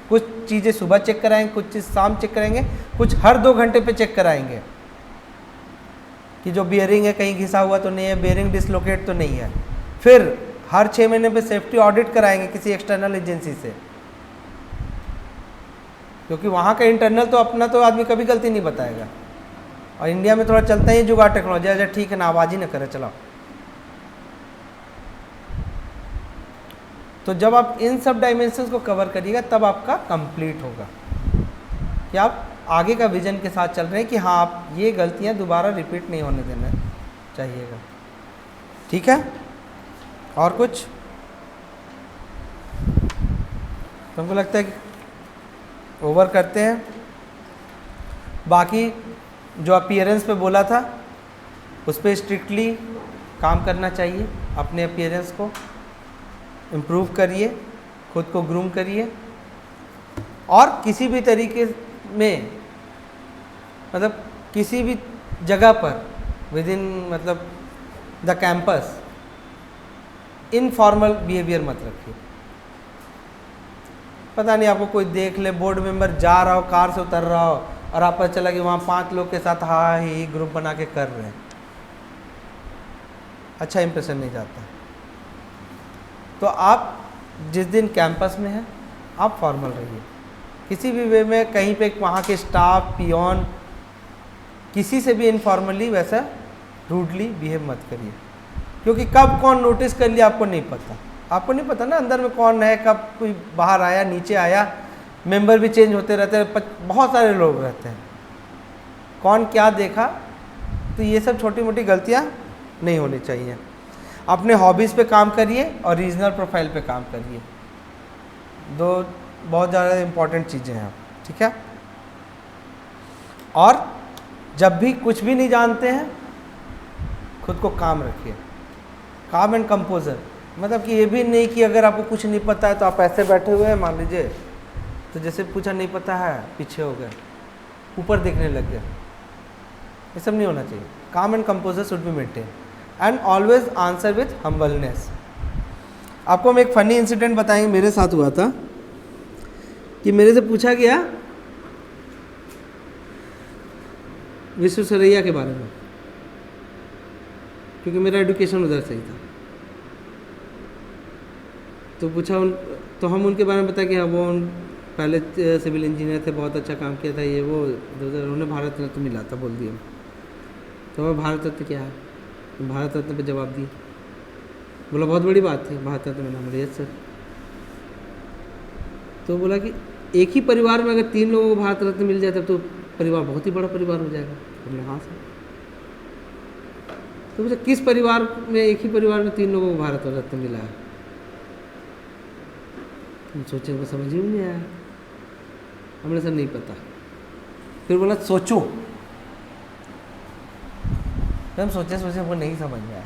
कुछ चीज़ें सुबह चेक कराएंगे, कुछ चीज़ शाम चेक कराएंगे, कुछ हर 2 घंटे पे चेक कराएंगे कि जो बियरिंग है कहीं घिसा हुआ तो नहीं है, बियरिंग डिसलोकेट तो नहीं है। फिर हर 6 महीने पे सेफ्टी ऑडिट कराएंगे किसी एक्सटर्नल एजेंसी से, क्योंकि वहाँ का इंटरनल तो अपना तो आदमी कभी गलती नहीं बताएगा, और इंडिया में थोड़ा चलता ही जुगाड़ टेक्नोलॉजी, अच्छा ठीक है ना आवाज़ ही ना करे चलाओ। तो जब आप इन सब डायमेंशंस को कवर करिएगा तब आपका कंप्लीट होगा कि आप आगे का विजन के साथ चल रहे हैं कि हाँ आप ये गलतियाँ दोबारा रिपीट नहीं होने देना चाहिएगा। ठीक है, और कुछ? तुमको लगता है कि ओवर करते हैं? बाकी जो अपीयरेंस पे बोला था उस पर स्ट्रिक्टली काम करना चाहिए, अपने अपीयरेंस को इम्प्रूव करिए, खुद को ग्रूम करिए, और किसी भी तरीके में मतलब किसी भी जगह पर विद इन मतलब द कैंपस इनफॉर्मल बिहेवियर मत रखिए। पता नहीं आपको कोई देख ले, बोर्ड मेंबर जा रहा हो, कार से उतर रहा हो और आप पता चला कि वहाँ 5 लोग के साथ हाँ ही ग्रुप बना के कर रहे हैं, अच्छा इंप्रेशन नहीं जाता। तो आप जिस दिन कैंपस में हैं आप फॉर्मल रहिए, किसी भी वे में कहीं पे वहाँ के स्टाफ पियोन किसी से भी इनफॉर्मली वैसा रूडली बिहेव मत करिए, क्योंकि कब कौन नोटिस कर लिया आपको नहीं पता। आपको नहीं पता ना अंदर में कौन है, कब कोई बाहर आया नीचे आया, मेंबर भी चेंज होते रहते हैं, बहुत सारे लोग रहते हैं, कौन क्या देखा। तो ये सब छोटी मोटी गलतियाँ नहीं होनी चाहिए। अपने हॉबीज़ पे काम करिए और रीजनल प्रोफाइल पे काम करिए, दो बहुत ज़्यादा इम्पोर्टेंट चीज़ें हैं, ठीक है। और जब भी कुछ भी नहीं जानते हैं खुद को काम रखिए, काम एंड कंपोजर। मतलब कि ये भी नहीं कि अगर आपको कुछ नहीं पता है तो आप ऐसे बैठे हुए हैं, मान लीजिए, तो जैसे पूछा नहीं पता है पीछे हो गए, ऊपर देखने लग गए, ये सब नहीं होना चाहिए। काम and composer should be maintain and always answer with humbleness. आपको हम एक फ़नी इंसिडेंट बताएंगे, मेरे साथ हुआ था कि मेरे से पूछा गया विश्वेश्वरैया के बारे में, क्योंकि मेरा एजुकेशन उधर से ही था। तो पूछा तो हम उनके बारे में बताया कि हाँ वो पहले सिविल इंजीनियर थे, बहुत अच्छा काम किया था, ये वो उन्होंने भारत रत्न मिला था, बोल दिया। तो मैं भारत रत्न क्या है, भारत रत्न पे जवाब दिए, बोला बहुत बड़ी बात है भारत रत्न मिला। बोला यस सर। तो बोला कि एक ही परिवार में अगर 3 लोगों को भारत रत्न मिल जाए तब तो परिवार बहुत ही बड़ा परिवार हो जाएगा। बोले हाँ सर। तो बोला किस परिवार में, एक ही परिवार में 3 लोगों को भारत रत्न मिला है। हम सोचे, वो समझ ही नहीं आया। हमने सर नहीं पता। फिर बोला सोचो। फिर हम सोचे हमको नहीं समझ में आया।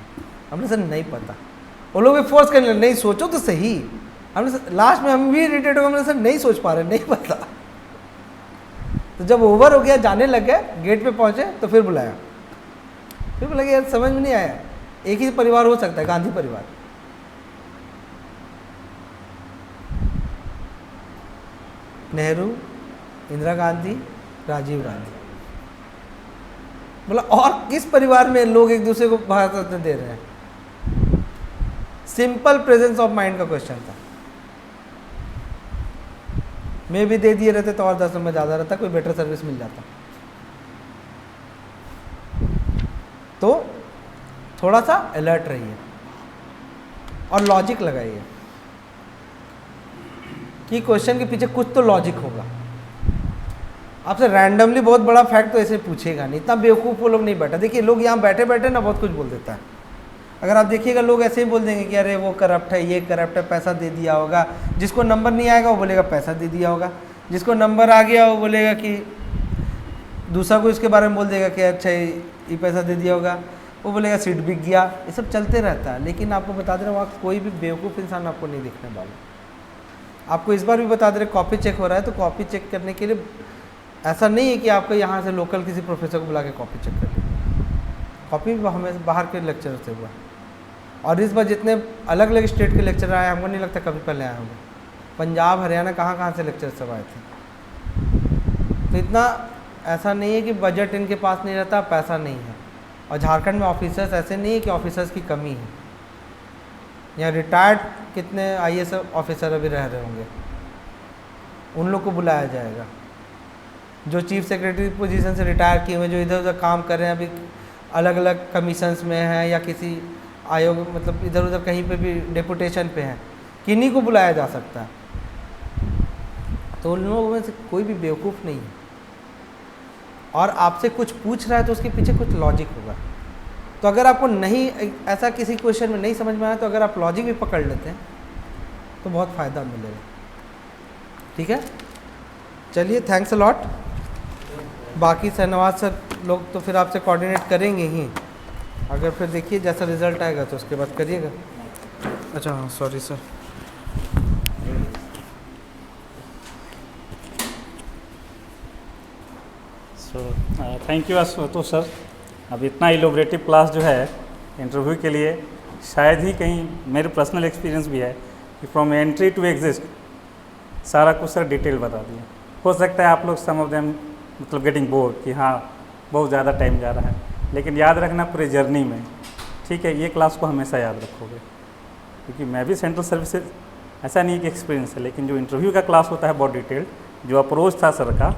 हमने सर नहीं पता। वो लोग भी फोर्स करने लगे, नहीं सोचो तो सही। हमने लास्ट में हम भी इरिटेट हो गए, हमने सर नहीं सोच पा रहे, नहीं पता। तो जब ओवर हो गया, जाने लग गए, गेट पे पहुंचे तो फिर बुलाया। फिर बोला कि यार समझ में नहीं आया, एक ही परिवार हो सकता है, गांधी परिवार। नेहरू, इंदिरा गांधी, राजीव गांधी। बोला और किस परिवार में लोग एक दूसरे को भारत रत्न दे रहे हैं। सिंपल प्रेजेंस ऑफ माइंड का क्वेश्चन था। मैं भी दे दिए रहते तो और 10 नंबर ज़्यादा रहता, कोई बेटर सर्विस मिल जाता। तो थोड़ा सा अलर्ट रहिए और लॉजिक लगाइए कि क्वेश्चन के पीछे कुछ तो लॉजिक होगा। आपसे रैंडमली बहुत बड़ा फैक्ट तो ऐसे पूछेगा नहीं, इतना बेवकूफ़ वो लोग नहीं बैठा। देखिए लोग यहाँ बैठे बैठे ना बहुत कुछ बोल देता है। अगर आप देखिएगा लोग ऐसे ही बोल देंगे कि अरे वो करप्ट है, ये करप्ट है, पैसा दे दिया होगा। जिसको नंबर नहीं आएगा वो बोलेगा पैसा दे दिया होगा, जिसको नंबर आ गया वो बोलेगा कि दूसरा को इसके बारे में बोल देगा कि अच्छा ये पैसा दे दिया होगा, वो बोलेगा सीट बिक गया। ये सब चलते रहता है। लेकिन आपको बता दे रहा हूँ, वहाँ कोई भी बेवकूफ़ इंसान आपको नहीं दिखने वाला। आपको इस बार भी बता दे रहे कॉपी चेक हो रहा है, तो कॉपी चेक करने के लिए ऐसा नहीं है कि आपको यहाँ से लोकल किसी प्रोफेसर को बुला के कॉपी चेक कर लीजिए। कॉपी भी हमें बाहर के लेक्चर से हुआ। और इस बार जितने अलग अलग स्टेट के लेक्चर आए, हमको नहीं लगता कभी पहले आए होंगे। पंजाब, हरियाणा, कहाँ कहाँ से लेक्चर सब आए थे। तो इतना ऐसा नहीं है कि बजट इनके पास नहीं रहता, पैसा नहीं है। और झारखंड में ऑफिसर्स ऐसे नहीं है कि ऑफिसर्स की कमी है। यहाँ रिटायर्ड कितने IAS ऑफिसर अभी रह रहे होंगे, उन लोग को बुलाया जाएगा। जो चीफ सेक्रेटरी पोजीशन से रिटायर किए हुए, जो इधर उधर काम कर रहे हैं, अभी अलग अलग कमीशंस में हैं या किसी आयोग, मतलब इधर उधर कहीं पे भी डेपुटेशन पे हैं, किन्हीं को बुलाया जा सकता है। तो उन लोगों में से कोई भी बेवकूफ़ नहीं है। और आपसे कुछ पूछ रहा है तो उसके पीछे कुछ लॉजिक होगा। तो अगर आपको नहीं, ऐसा किसी क्वेश्चन में नहीं समझ में आया, तो अगर आप लॉजिक भी पकड़ लेते हैं तो बहुत फ़ायदा मिलेगा। ठीक है, चलिए, थैंक्स अ लॉट। बाकी शहनवाज सर लोग तो फिर आपसे कोऑर्डिनेट करेंगे ही। अगर फिर देखिए जैसा रिज़ल्ट आएगा तो उसके बाद करिएगा। अच्छा हाँ, sorry sir. Thank you Ashutosh sir. अब इतना इलोबरेटिव क्लास जो है इंटरव्यू के लिए, शायद ही कहीं, मेरे पर्सनल एक्सपीरियंस भी है कि फ्रॉम एंट्री टू एग्जिस्ट सारा कुछ सर डिटेल बता दिया। हो सकता है आप लोग सम ऑफ देम मतलब गेटिंग बोर्ड कि हाँ बहुत ज़्यादा टाइम जा रहा है, लेकिन याद रखना पूरे जर्नी में, ठीक है, ये क्लास को हमेशा याद रखोगे। क्योंकि मैं भी सेंट्रल सर्विसेज, ऐसा नहीं कि एक्सपीरियंस है, लेकिन जो इंटरव्यू का क्लास होता है बहुत डिटेल्ड, जो अप्रोच था सर का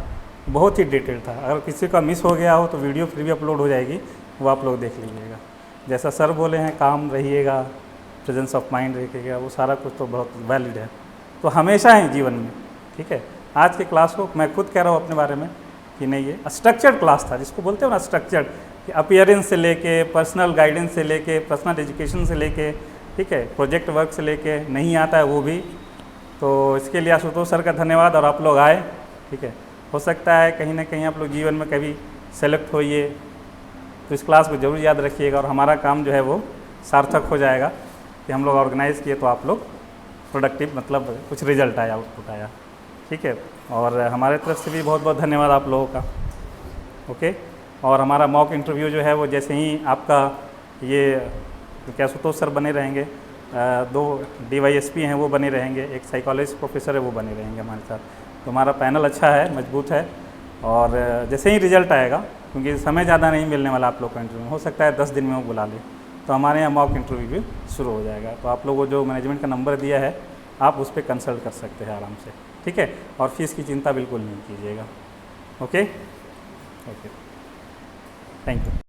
बहुत ही डिटेल था। अगर किसी का मिस हो गया हो तो वीडियो फिर भी अपलोड हो जाएगी, वो आप लोग देख लीजिएगा। जैसा सर बोले हैं काम रहिएगा, प्रेजेंस ऑफ माइंड रखिएगा, वो सारा कुछ तो बहुत वैलिड है, तो हमेशा ही जीवन में। ठीक है, आज की क्लास को मैं खुद कह रहा हूँ अपने बारे में कि नहीं, ये स्ट्रक्चर्ड क्लास था, जिसको बोलते हो ना स्ट्रक्चर्ड, कि अपीयरेंस से लेके पर्सनल गाइडेंस से लेके पर्सनल एजुकेशन से लेके, ठीक है, प्रोजेक्ट वर्क से लेके, नहीं आता है वो भी। तो इसके लिए आशुतोष सर का धन्यवाद, और आप लोग आए। ठीक है, हो सकता है कहीं ना कहीं आप लोग जीवन में कभी सेलेक्ट होइए, तो इस क्लास को ज़रूर याद रखिएगा, और हमारा काम जो है वो सार्थक हो जाएगा कि हम लोग ऑर्गेनाइज़ किए तो आप लोग प्रोडक्टिव, मतलब कुछ रिजल्ट आया, आउटपुट आया। ठीक है, और हमारे तरफ से भी बहुत बहुत धन्यवाद आप लोगों का। ओके, और हमारा मॉक इंटरव्यू जो है वो जैसे ही आपका ये क्या आशुतोष सर बने रहेंगे, 2 DYSP हैं वो बने रहेंगे, एक साइकोलॉजिस्ट प्रोफेसर है वो बने रहेंगे हमारे साथ। तो हमारा पैनल अच्छा है, मजबूत है, और जैसे ही रिजल्ट आएगा, क्योंकि समय ज़्यादा नहीं मिलने वाला आप लोग को इंटरव्यू में, हो सकता है 10 दिन में वो बुला ले, तो हमारे यहाँ मॉक इंटरव्यू भी शुरू हो जाएगा। तो आप लोगों को जो मैनेजमेंट का नंबर दिया है आप उस पर कंसल्ट कर सकते हैं आराम से। ठीक है, और फीस की चिंता बिल्कुल नहीं कीजिएगा। Okay okay, thank you.